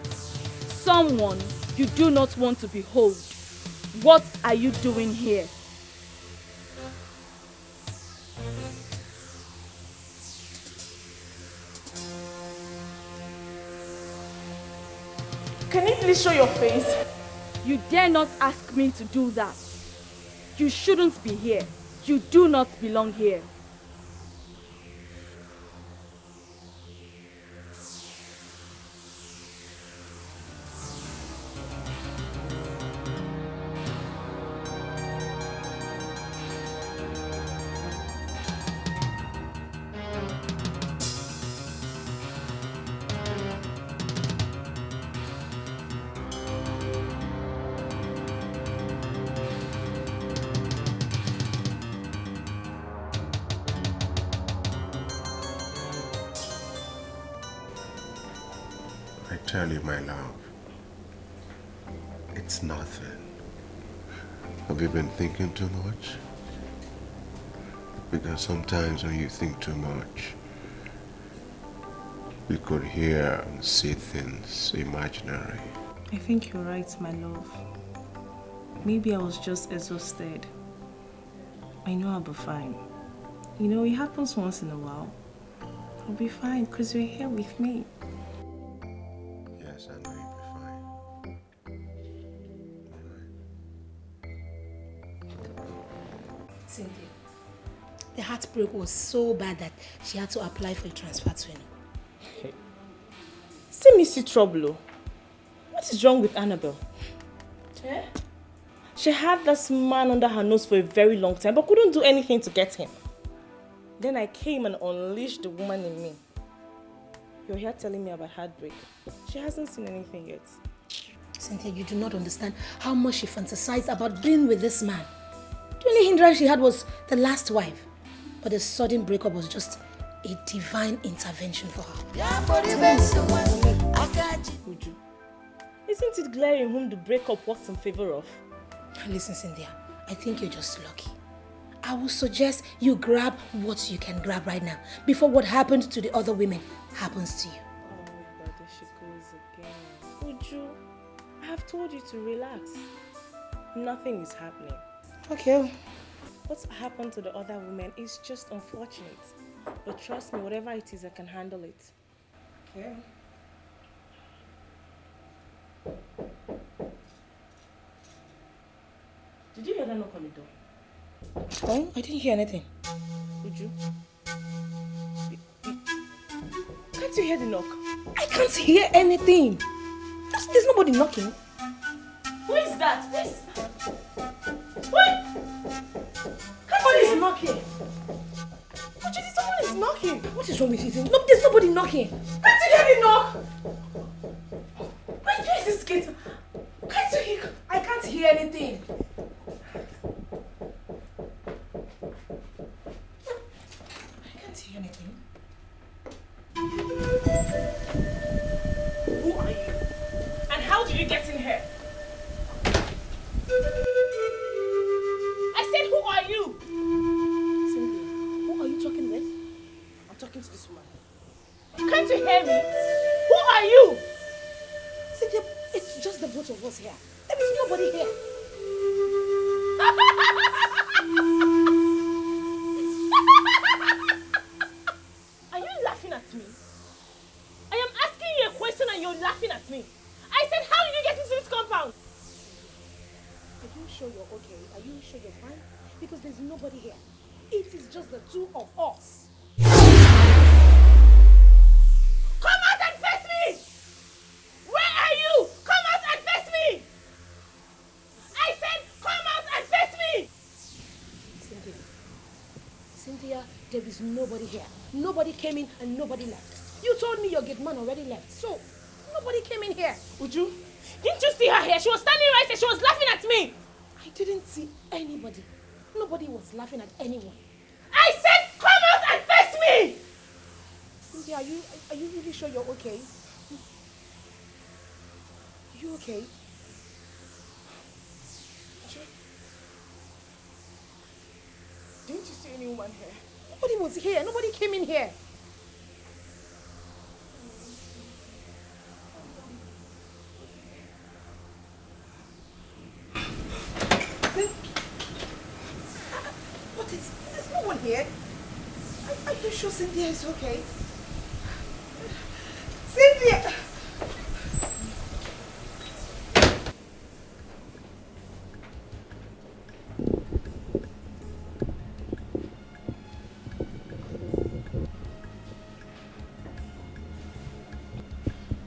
Someone you do not want to behold. What are you doing here? Can you please show your face? You dare not ask me to do that. You shouldn't be here. You do not belong here. I tell you, my love, it's nothing. Have you been thinking too much? Because sometimes when you think too much, you could hear and see things imaginary. I think you're right, my love. Maybe I was just exhausted. I know I'll be fine. You know, it happens once in a while. I'll be fine because you're here with me. Yes, I know you'll be Cynthia, the heartbreak was so bad that she had to apply for a transfer to him. See me see trouble. What is wrong with Annabelle? Eh? She had this man under her nose for a very long time, but couldn't do anything to get him. Then I came and unleashed the woman in me. You're here telling me about heartbreak. She hasn't seen anything yet. Cynthia, you do not understand how much she fantasized about being with this man. The only hindrance she had was the last wife. But the sudden breakup was just a divine intervention for her. Uju, isn't it glaring whom the breakup works in favor of? Listen, Cynthia, I think you're just lucky. I would suggest you grab what you can grab right now before what happened to the other women happens to you. Oh, but there she goes again. Uju, I have told you to relax. Nothing is happening. Okay. What's happened to the other women is just unfortunate. But trust me, whatever it is, I can handle it. Okay. Did you hear that knock on the door? Oh, I didn't hear anything. Uju? Can't you hear the knock? I can't hear anything. There's nobody knocking. Who is that? What? Somebody is knocking. Uju, someone is knocking. What is wrong with you? No, there's nobody knocking. Can't you hear the knock? Wait, where is this gate? Can't you hear? I can't hear anything. I can't hear anything. Who are you? And how did you get in here? I said, who are you? Cynthia, who are you talking with? I'm talking to this woman. Can't you hear me? Who are you? Cynthia, it's just the both of us here. There is nobody here. Are you laughing at me? I am asking you a question and you're laughing at me. I said, how did you get into this compound? Are you sure you're okay? Are you sure you're fine? Because there's nobody here. It is just the two of us. Come out and face me! Where are you? Come out and face me! I said, come out and face me! Cynthia, there is nobody here. Nobody came in and nobody left. You told me your gate man already left. So, nobody came in here. Uju, didn't you see her here? She was standing right there. She was laughing at me. I didn't see anybody. Nobody was laughing at anyone. I said, come out and face me! Cynthia, are you really sure you're okay? Are you okay? Didn't you see anyone here? Nobody was here. Nobody came in here. What is... There's no one here. Are you sure Cynthia is okay? Cynthia!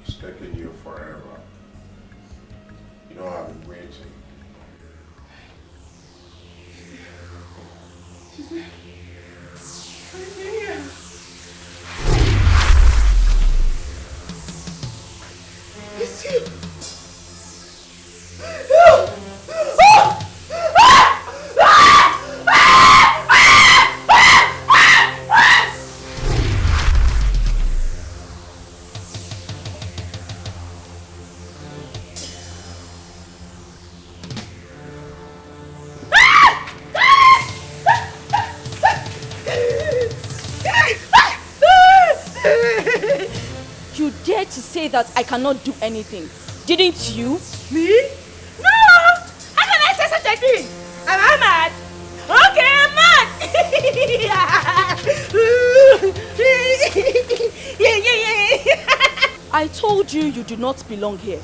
It's taking you forever. You know I've been waiting. It's you! You dare to say that I cannot do anything, didn't you? Me? No! How can I say such a thing? Am I mad? Okay, I'm mad! I told you you do not belong here.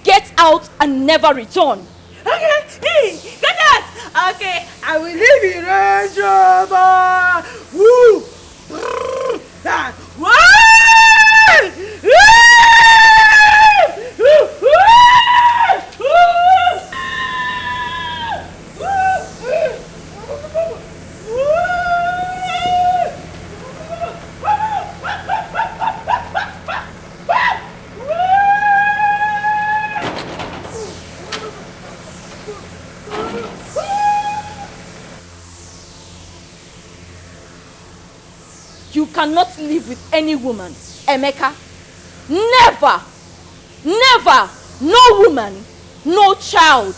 Get out and never return. Okay, get out! Okay, I will leave you, Rajaba! Woo! Woo! You cannot live with any woman, Emeka. Never! Never! No woman, no child.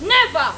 Never!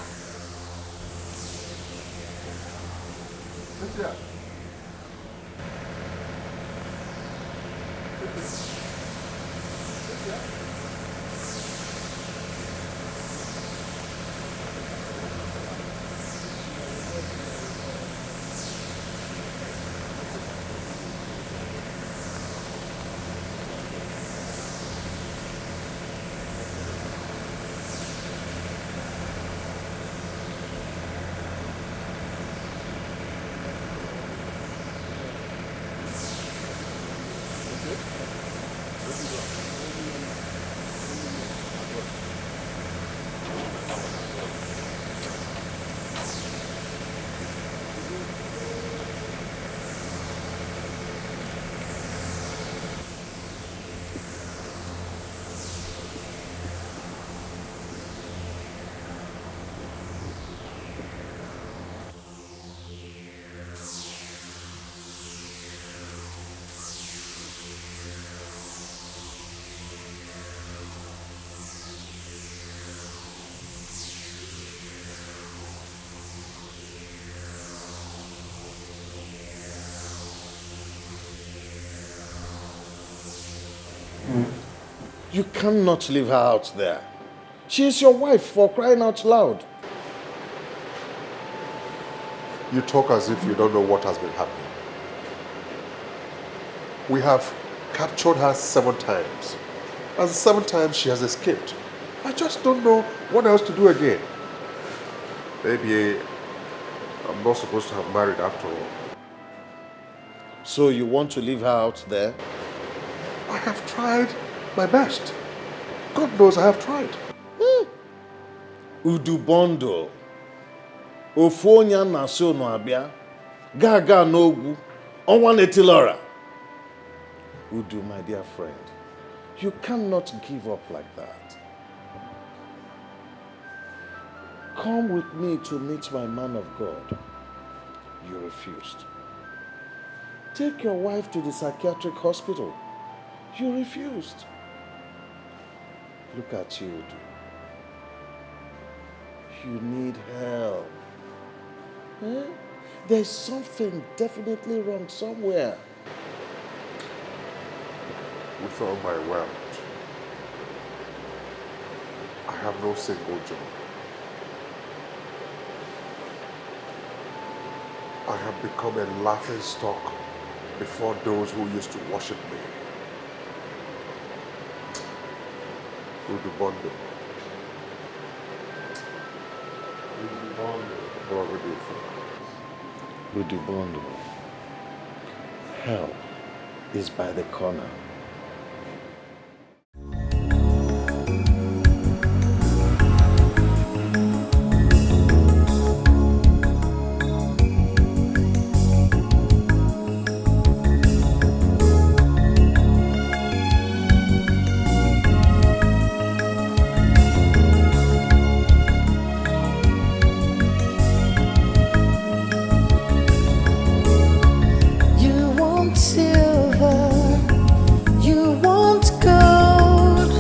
You cannot leave her out there. She is your wife, for crying out loud. You talk as if you don't know what has been happening. We have captured her 7 times. And 7 times she has escaped. I just don't know what else to do again. Maybe I'm not supposed to have married after all. So you want to leave her out there? I have tried my best. God knows I have tried. Udubondo. Ofonya na so no abia. Gaga no gu. Onwa netilora. Udu, my dear friend, you cannot give up like that. Come with me to meet my man of God. You refused. Take your wife to the psychiatric hospital. You refused. Look at you, Udu. You need help. There's something definitely wrong somewhere. With all my wealth, I have no single job. I have become a laughing stock before those who used to worship me. Udubondo. What would you think? Udubondo. Hell is by the corner. You want silver, you want gold,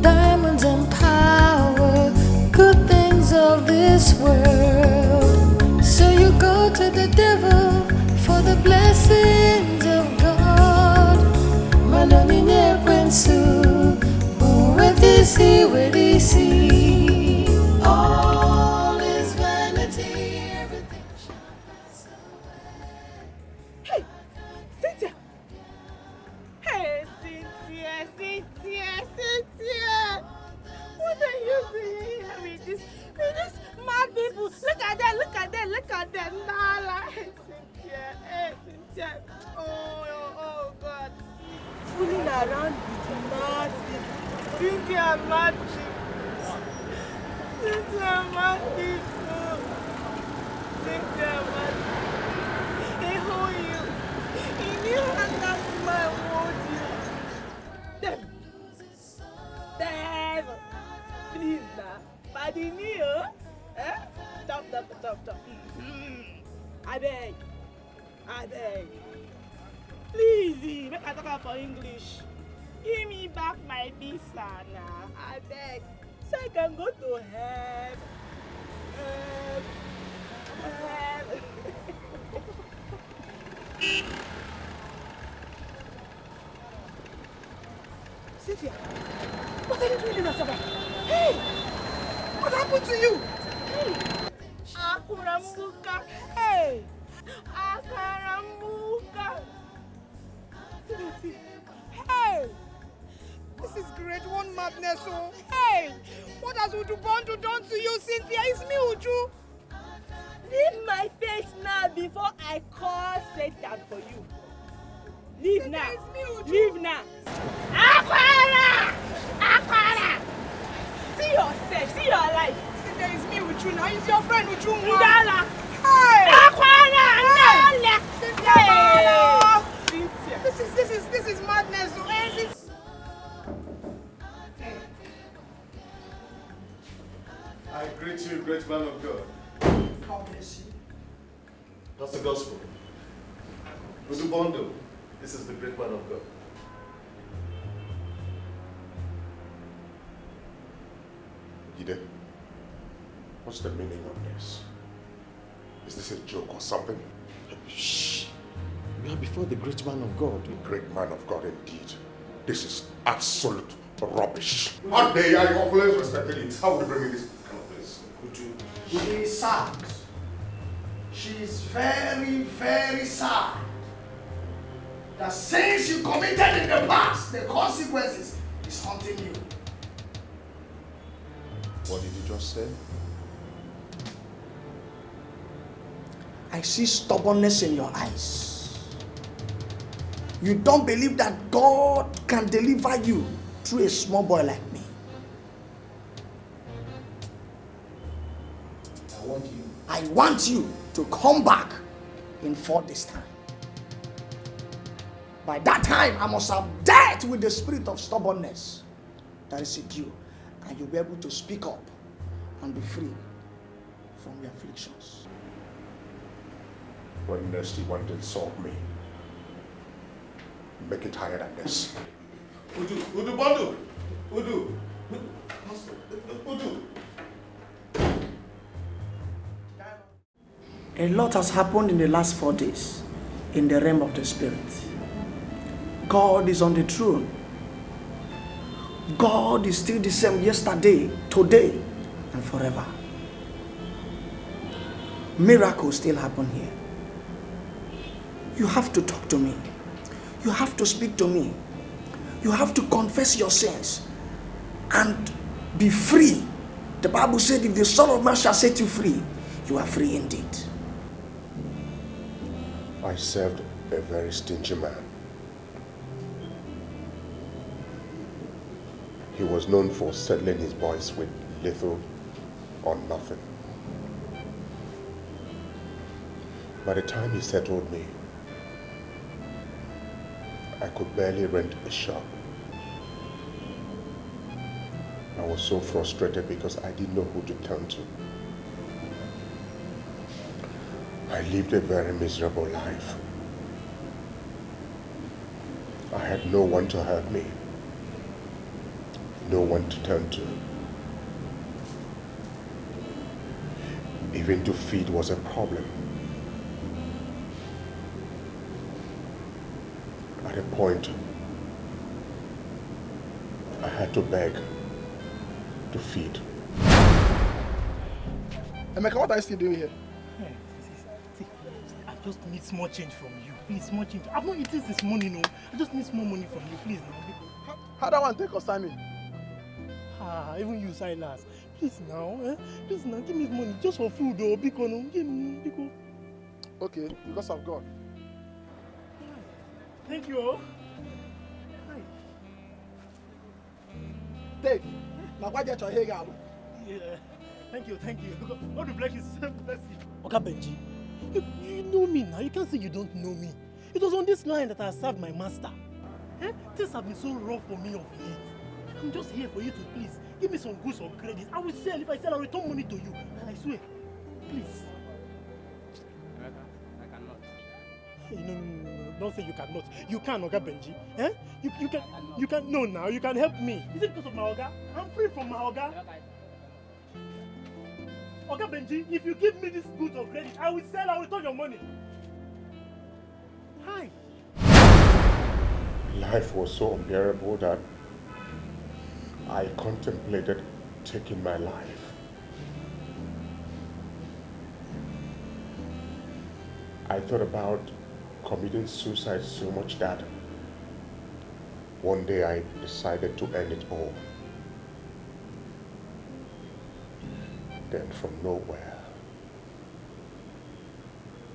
diamonds and power, good things of this world. So you go to the devil for the blessings of God. Manoni nekwensu, where they see. All is vanity, everything shall pass away. Hey, Cynthia! Hey, Cynthia! What are you doing here with this mad people? Look at them, Nala. Hey, Cynthia. Oh, God. Fooling around with mad people. Cynthia, mad people. Cynthia, mad people. Cynthia, mad people. They hold you. In you and that man hold you. Them. Please now. Pardon me, oh. Eh? Stop. I beg. Please, make I talk for English. Give me back my visa now. I beg. So I can go to heaven. Cynthia, what are you doing in Asaba? Hey! What happened to you? Hey! Akurambuka! Hey! Akarambuka! Hey! This is grade 1 madness, oh! Hey! What has Udubondo done to you, Cynthia? It's me, Uju! Leave my face now before I call Satan for you. Leave now. Leave now. Aquara! See yourself. See your life. Cynthia, it's me, Uju now. It's your friend, Uju. Ndala. Hey! Aquara! Ndala! Cynthia. This is madness. I greet you, great man of God. God bless you. That's the gospel. Udubondo, this is the great man of God. Jide, what's the meaning of this? Is this a joke or something? Shh. We are before the great man of God. The great man of God indeed. This is absolute rubbish. How dare I always respected it? How would you bring me this kind of place? She is sad. She is very, very sad. The sins you committed in the past, the consequences is haunting you. What did you just say? I see stubbornness in your eyes. You don't believe that God can deliver you through a small boy like me. I want you to come back in 4 days' time. By that time, I must have dealt with the spirit of stubbornness that is in you, and you'll be able to speak up and be free from your afflictions. When next you want to insult me, make it higher than this. Udubondo! Udu! A lot has happened in the last 4 days in the realm of the spirit. God is on the throne. God is still the same yesterday, today, and forever. Miracles still happen here. You have to talk to me. You have to speak to me. You have to confess your sins and be free. The Bible said, if the Son of Man shall set you free, you are free indeed. I served a very stingy man. He was known for settling his boys with little or nothing. By the time he settled me, I could barely rent a shop. I was so frustrated because I didn't know who to turn to. I lived a very miserable life. I had no one to help me, no one to turn to. Even to feed was a problem. At a point, I had to beg to feed. Emeka, what are you still doing here? See, I just need small change from you. Please, small change. I've not eaten this morning, no. I just need small money from you, please. Now. How that one take us time in? Even you, Silas. Please now, Please now, give me money just for food, though. Biko, no. Give me, Biko. Okay, because of God. Thank you. Take. Now why get your hair out? Yeah. Thank you. God will bless you. Bless you. Okay, Benji. You know me now. You can't say you don't know me. It was on this line that I served my master. Things have been so rough for me of late. I'm just here for you to please give me some goods or credit. I will sell. If I sell, I'll return money to you. And I swear, please. I cannot. No. Don't say you cannot. You can, Oga Benji. You can. No, now you can help me. Is it because of my Oga? I'm free from my Oga. Oga Benji, if you give me this goods or credit, I will sell. I will return your money. Hi. Life was so unbearable that I contemplated taking my life. I thought about committing suicide so much that one day I decided to end it all. Then from nowhere,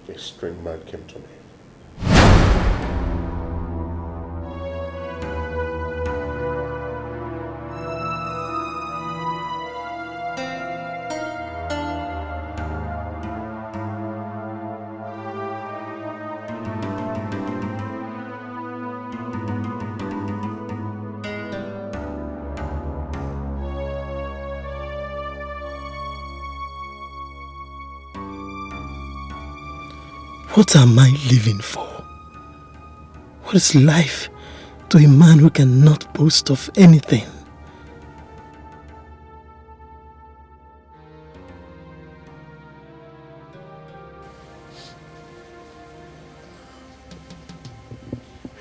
a strange man came to me. What am I living for? What is life to a man who cannot boast of anything?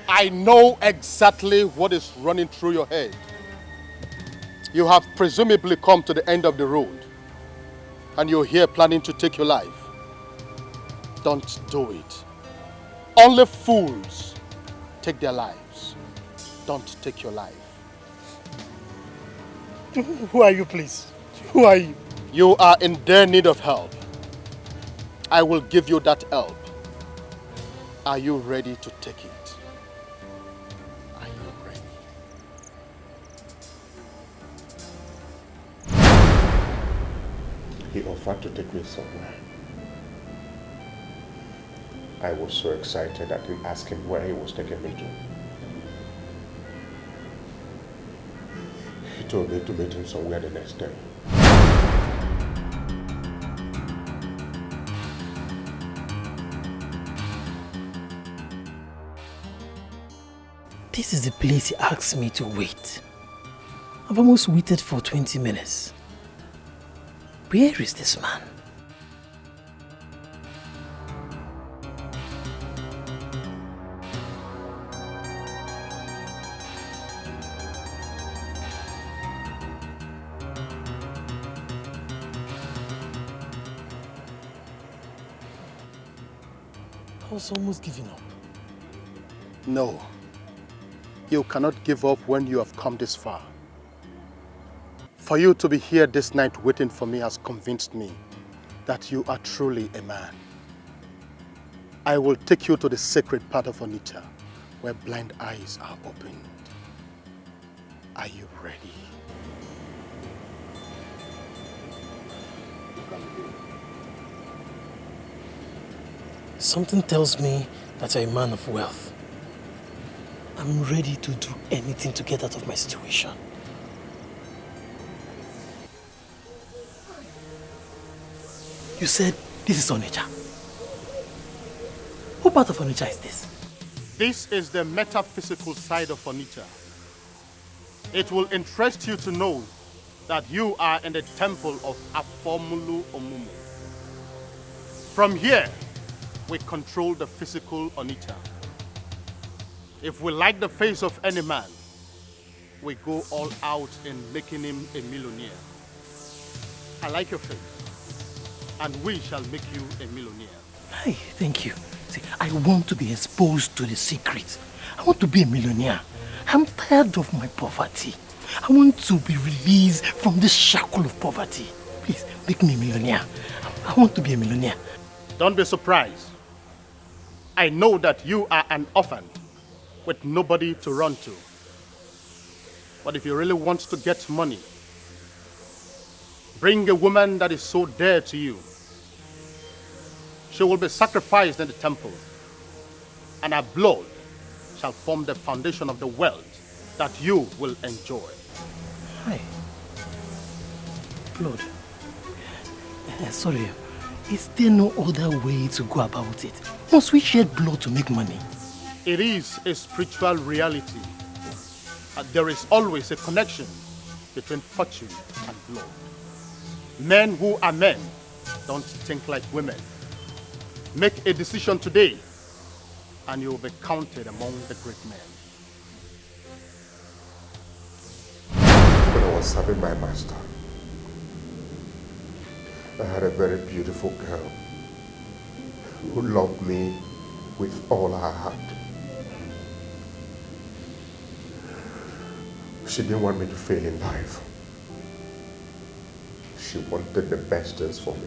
I know exactly what is running through your head. You have presumably come to the end of the road, and you're here planning to take your life. Don't do it. Only fools take their lives. Don't take your life. Who are you, please? Who are you? You are in dire need of help. I will give you that help. Are you ready to take it? Are you ready? He offered to take me somewhere. I was so excited I didn't ask him where he was taking me to. He told me to meet him somewhere the next day. This is the place he asked me to wait. I've almost waited for 20 minutes. Where is this man? I was almost giving up. No. You cannot give up when you have come this far. For you to be here this night waiting for me has convinced me that you are truly a man. I will take you to the sacred part of Onitsha, where blind eyes are opened. Are you ready? Something tells me that you're a man of wealth. I'm ready to do anything to get out of my situation. You said this is Onitsha. What part of Onitsha is this? This is the metaphysical side of Onitsha. It will interest you to know that you are in the temple of Afomulu Omumu. From here, we control the physical Onitsha. If we like the face of any man, we go all out in making him a millionaire. I like your face, and we shall make you a millionaire. Hey, thank you. See, I want to be exposed to the secrets. I want to be a millionaire. I'm tired of my poverty. I want to be released from this shackle of poverty. Please, make me a millionaire. I want to be a millionaire. Don't be surprised. I know that you are an orphan with nobody to run to. But if you really want to get money, bring a woman that is so dear to you. She will be sacrificed in the temple, and her blood shall form the foundation of the wealth that you will enjoy. Hi. Blood. Sorry, is there no other way to go about it? Must we shed blood to make money? It is a spiritual reality. There is always a connection between fortune and blood. Men who are men don't think like women. Make a decision today, and you will be counted among the great men. When I was serving my master, I had a very beautiful girl who loved me with all her heart. She didn't want me to fail in life. She wanted the best things for me.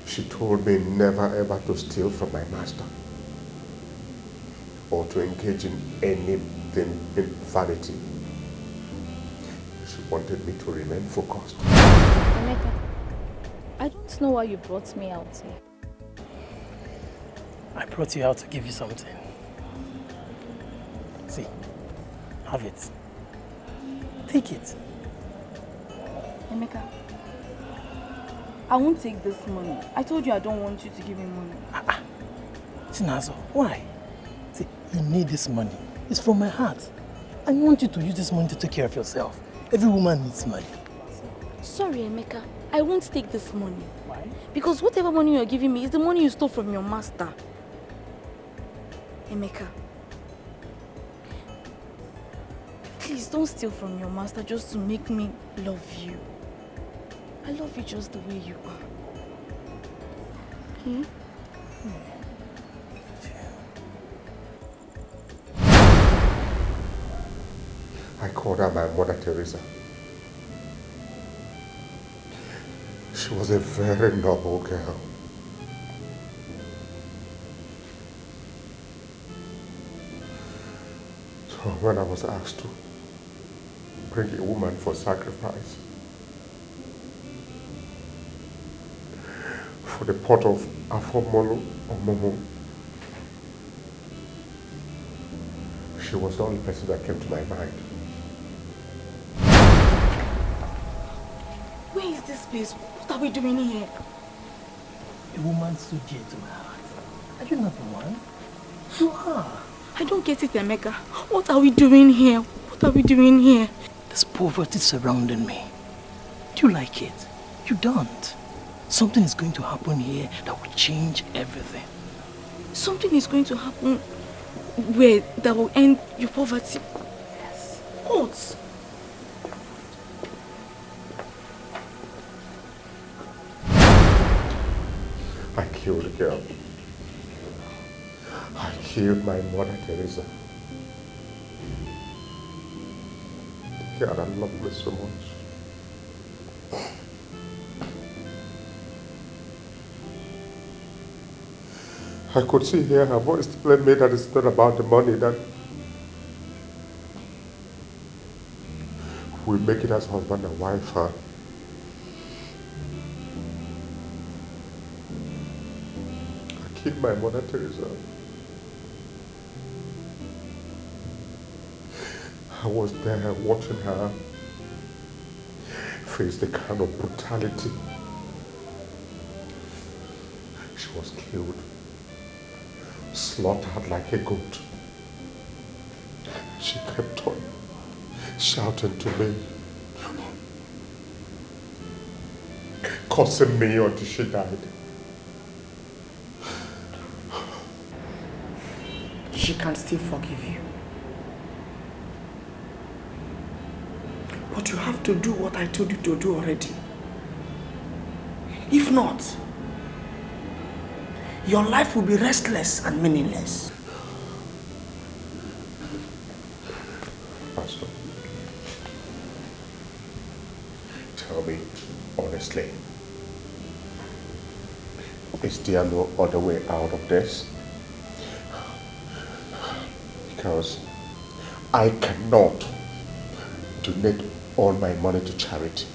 She told me never ever to steal from my master or to engage in anything in vanity. She wanted me to remain focused. Emeka, I don't know why you brought me out here. I brought you out to give you something. See, have it. Take it. Emeka, I won't take this money. I told you I don't want you to give me money. Chinazo, why? See, you need this money. It's from my heart. I want you to use this money to take care of yourself. Every woman needs money. Sorry, Emeka. I won't take this money. Why? Because whatever money you're giving me is the money you stole from your master. Emeka, please don't steal from your master just to make me love you. I love you just the way you are. Hmm? I called her my Mother Teresa. She was a very noble girl. So when I was asked to bring a woman for sacrifice for the pot of Afomolu Omumu, she was the only person that came to my mind. Where is this place? What are we doing here? A woman so dear to my heart. Are you not the one? You are. I don't get it, Emeka. What are we doing here? What are we doing here? There's poverty surrounding me. Do you like it? You don't. Something is going to happen here that will change everything. Something is going to happen where that will end your poverty. Yes. What? killed a girl. I killed my mother, Teresa. The girl I loved me so much. I could see here her voice telling me that it's not about the money, that we make it as husband and wife. I killed my mother, Teresa. I was there watching her face the kind of brutality. She was killed, slaughtered like a goat. She kept on shouting to me, cursing me until she died. She can still forgive you. But you have to do what I told you to do already. If not, your life will be restless and meaningless. Pastor, tell me honestly, is there no other way out of this? Because I cannot donate all my money to charity.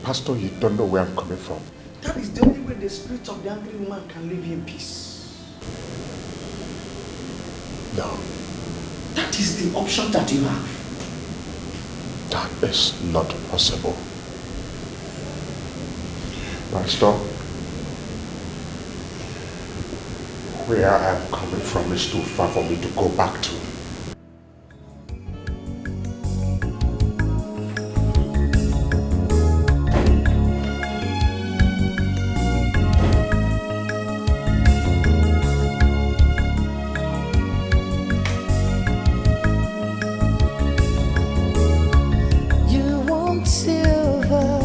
Pastor, you don't know where I'm coming from. That is the only way the spirit of the angry woman can live in peace. No. That is the option that you have. That is not possible. Pastor, where I'm coming from is too far for me to go back to. You want silver,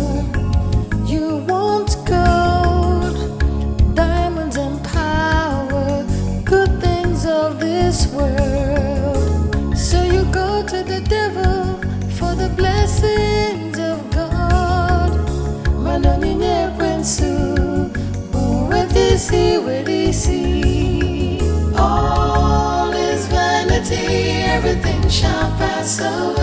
you want gold, diamonds and power, good things of this world. So you go to the devil for the blessings of God. Manonine kwensu, where they see. All is vanity, everything shall pass away.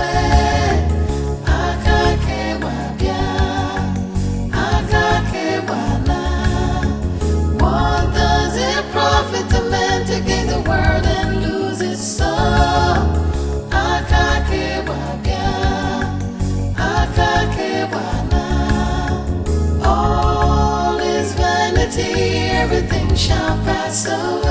What does it profit a man to gain the world and lose his soul? All is vanity, everything shall pass away.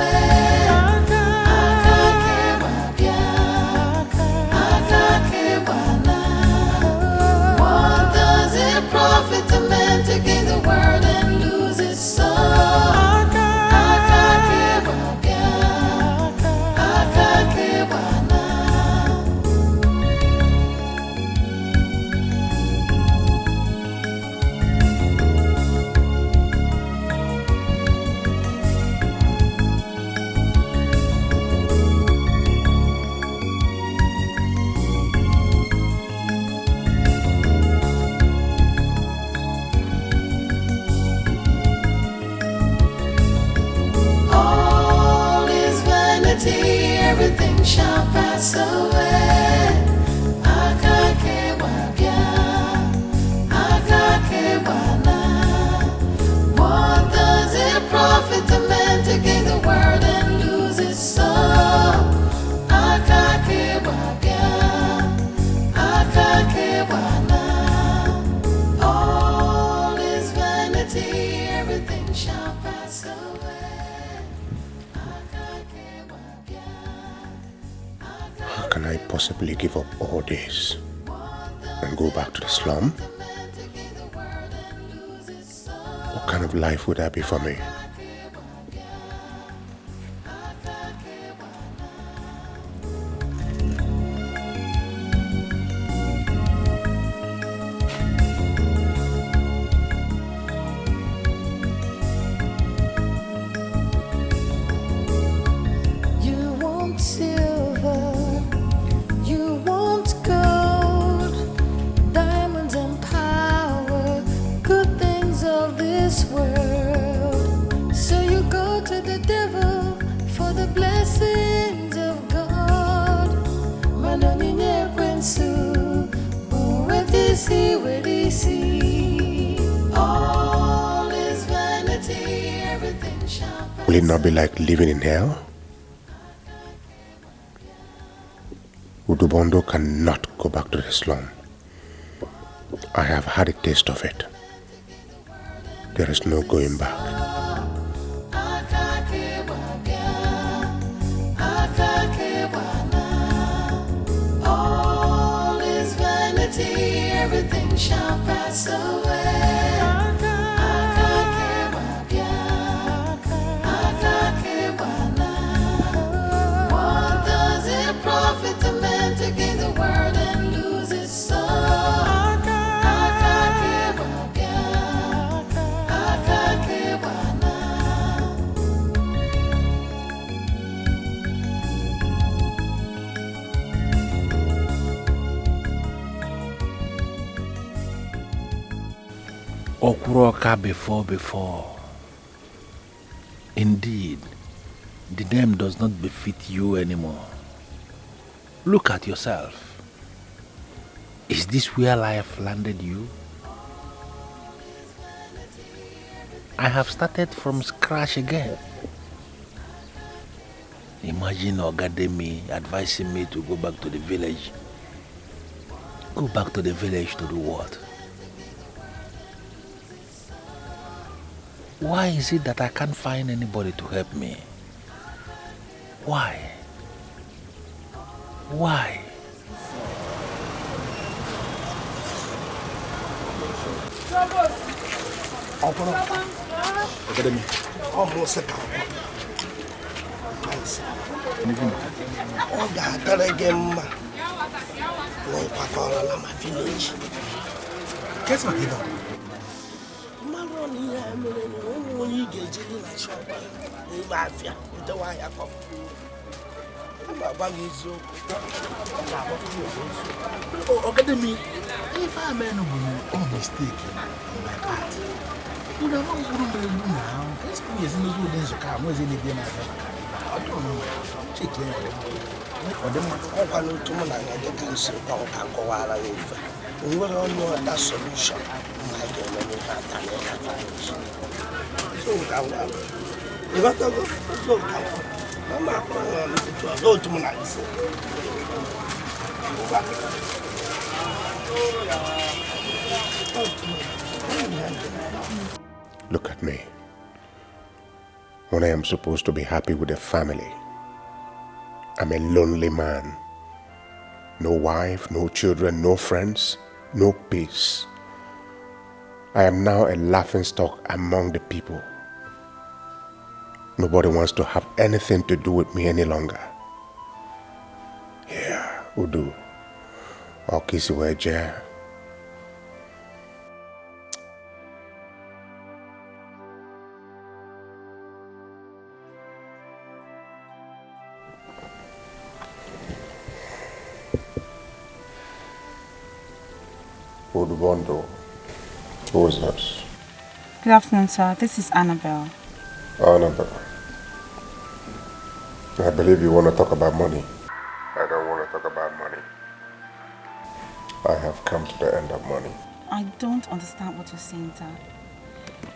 What does it profit a man to gain the world and lose his soul? All is vanity, everything shall pass away. What does it profit a man to gain the world and lose his soul? All is vanity, everything shall pass away. How can I possibly give up all this and go back to the slum? What kind of life would that be for me? blessings of God. Manonye kwensu, where is he? All is vanity, everything shall pass. Will it not be like living in hell? Udubondo cannot go back to the slum. I have had a taste of it. There is no going back. All is vanity, everything shall pass away. What does it profit a man to gain the world and lose his soul? Okuroka before. Indeed, the name does not befit you anymore. Look at yourself. Is this where life landed you? I have started from scratch again. Imagine Ogademi advising me to go back to the village. Go back to the village to do what? Why is it that I can't find anybody to help me? Why? Why? Academy. Almost a power. Oh, that again. No, Papa, my village. Guess what, you when you get in a shop, you mafia, the way I come. Oh, Academy. If I'm a mistake in my part, you know, I'm going to do now. This is in the woods. Come, was in the dinner. I don't know. Check it. Or the man to man, I can see how I can go out of we will all know that solution. I don't know if so, if I go, so I'm not going to Malaysia. Look at me. When I am supposed to be happy with a family, I'm a lonely man. No wife, no children, no friends, no peace. I am now a laughingstock among the people. Nobody wants to have anything to do with me any longer. Yeah, Udu. I'll kiss you, Jaya. Udubondo. Who is this? Good afternoon, sir. This is Annabelle. Annabelle. I believe you want to talk about money. I don't want to talk about money. I have come to the end of money. I don't understand what you're saying, sir.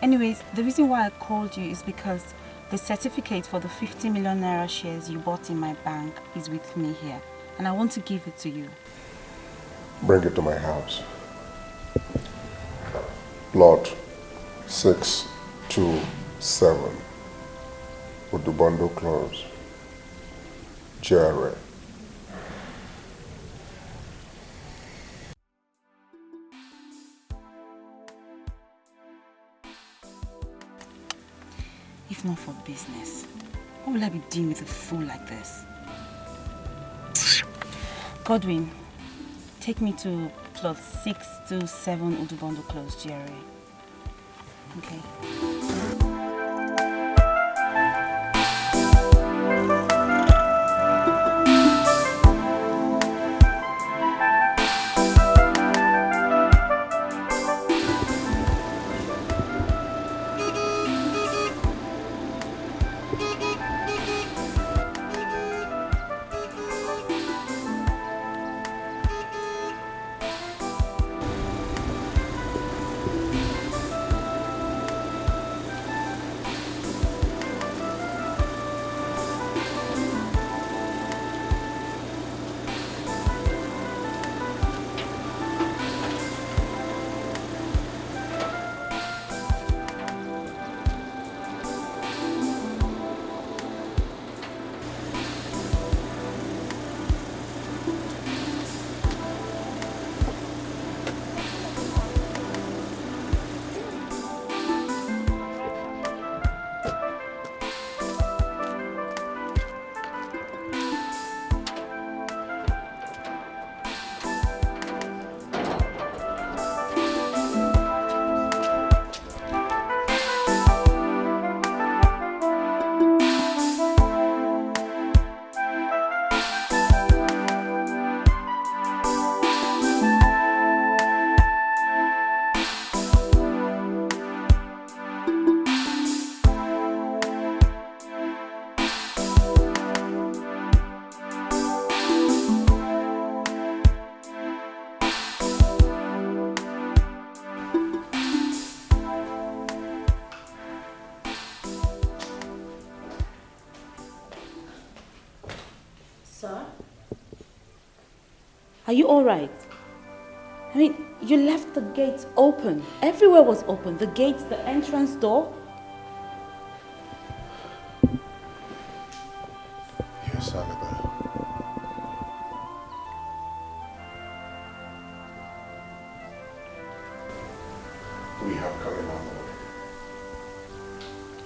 Anyways, the reason why I called you is because the certificate for the 50 million naira shares you bought in my bank is with me here. And I want to give it to you. Bring it to my house. Plot 627. Udubondo Close. Jerry. If not for business, what will I be doing with a fool like this? Godwin, take me to plot 627 Udubondo Close, Jerry. Okay. Are you alright? I mean, you left the gates open. Everywhere was open. The gates, the entrance door. Yes, Annabelle. We have come a long way.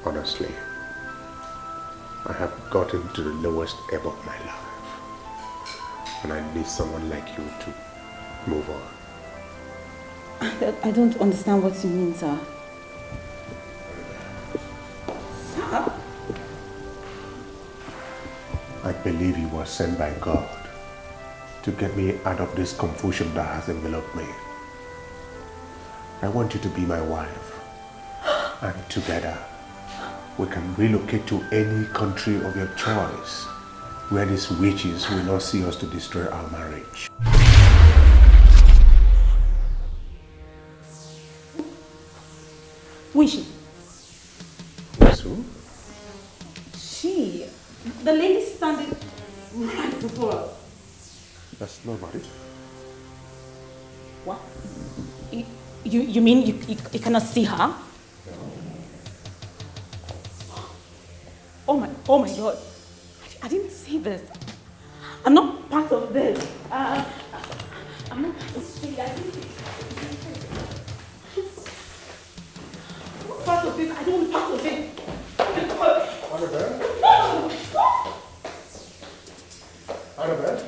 Honestly, I have gotten to the lowest ebb of my life. And I need someone like you to move on. I don't understand what you mean, sir. Sir? I believe you were sent by God to get me out of this confusion that has enveloped me. I want you to be my wife. And together, we can relocate to any country of your choice where these witches will not see us to destroy our marriage. Who is she? Yes, who? She. The lady standing right before us. That's nobody. What? You mean you cannot see her? Oh my God. I didn't see this. I'm not part of this. I'm not part of this. I didn't see this. I'm not part of this. I don't want part of it. Annabelle? Annabelle?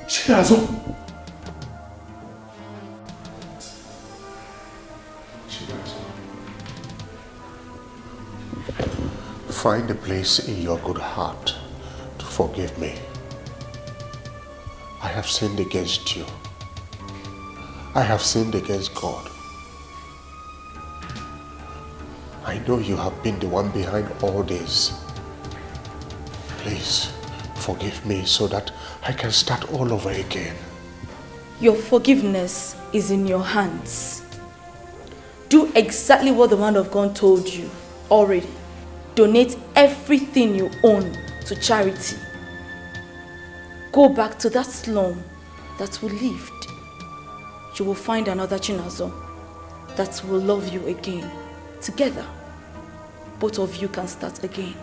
Chiazo! Find a place in your good heart to forgive me. I have sinned against you. I have sinned against God. I know you have been the one behind all this. Please forgive me so that I can start all over again. Your forgiveness is in your hands. Do exactly what the man of God told you already. Donate everything you own to charity. Go back to that slum that we lived. You will find another Chinazo that will love you again. Together, both of you can start again.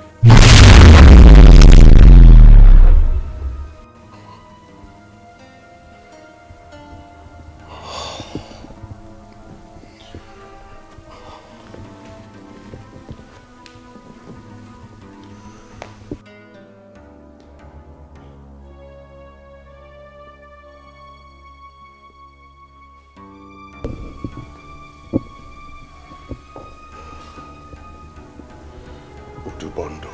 Utubondo,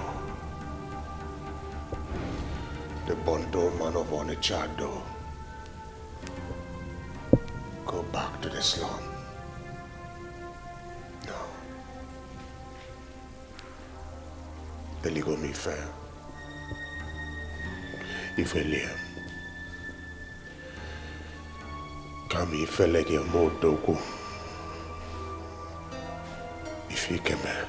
the Bondo man of Onechado, go back to the slum. No. The legal me fair. If Liam, come if Lege Modoku, if he came here.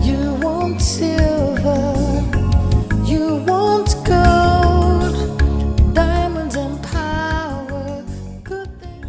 You want silver, you want gold, diamonds and power. Good thing.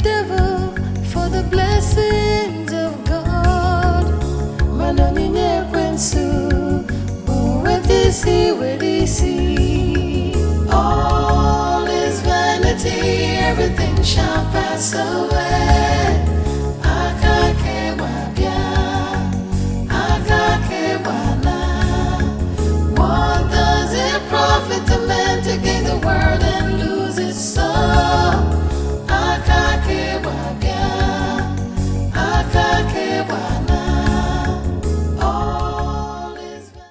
devil for the blessings of God. Manonine kwensu, wedisi. All is vanity, everything shall pass away.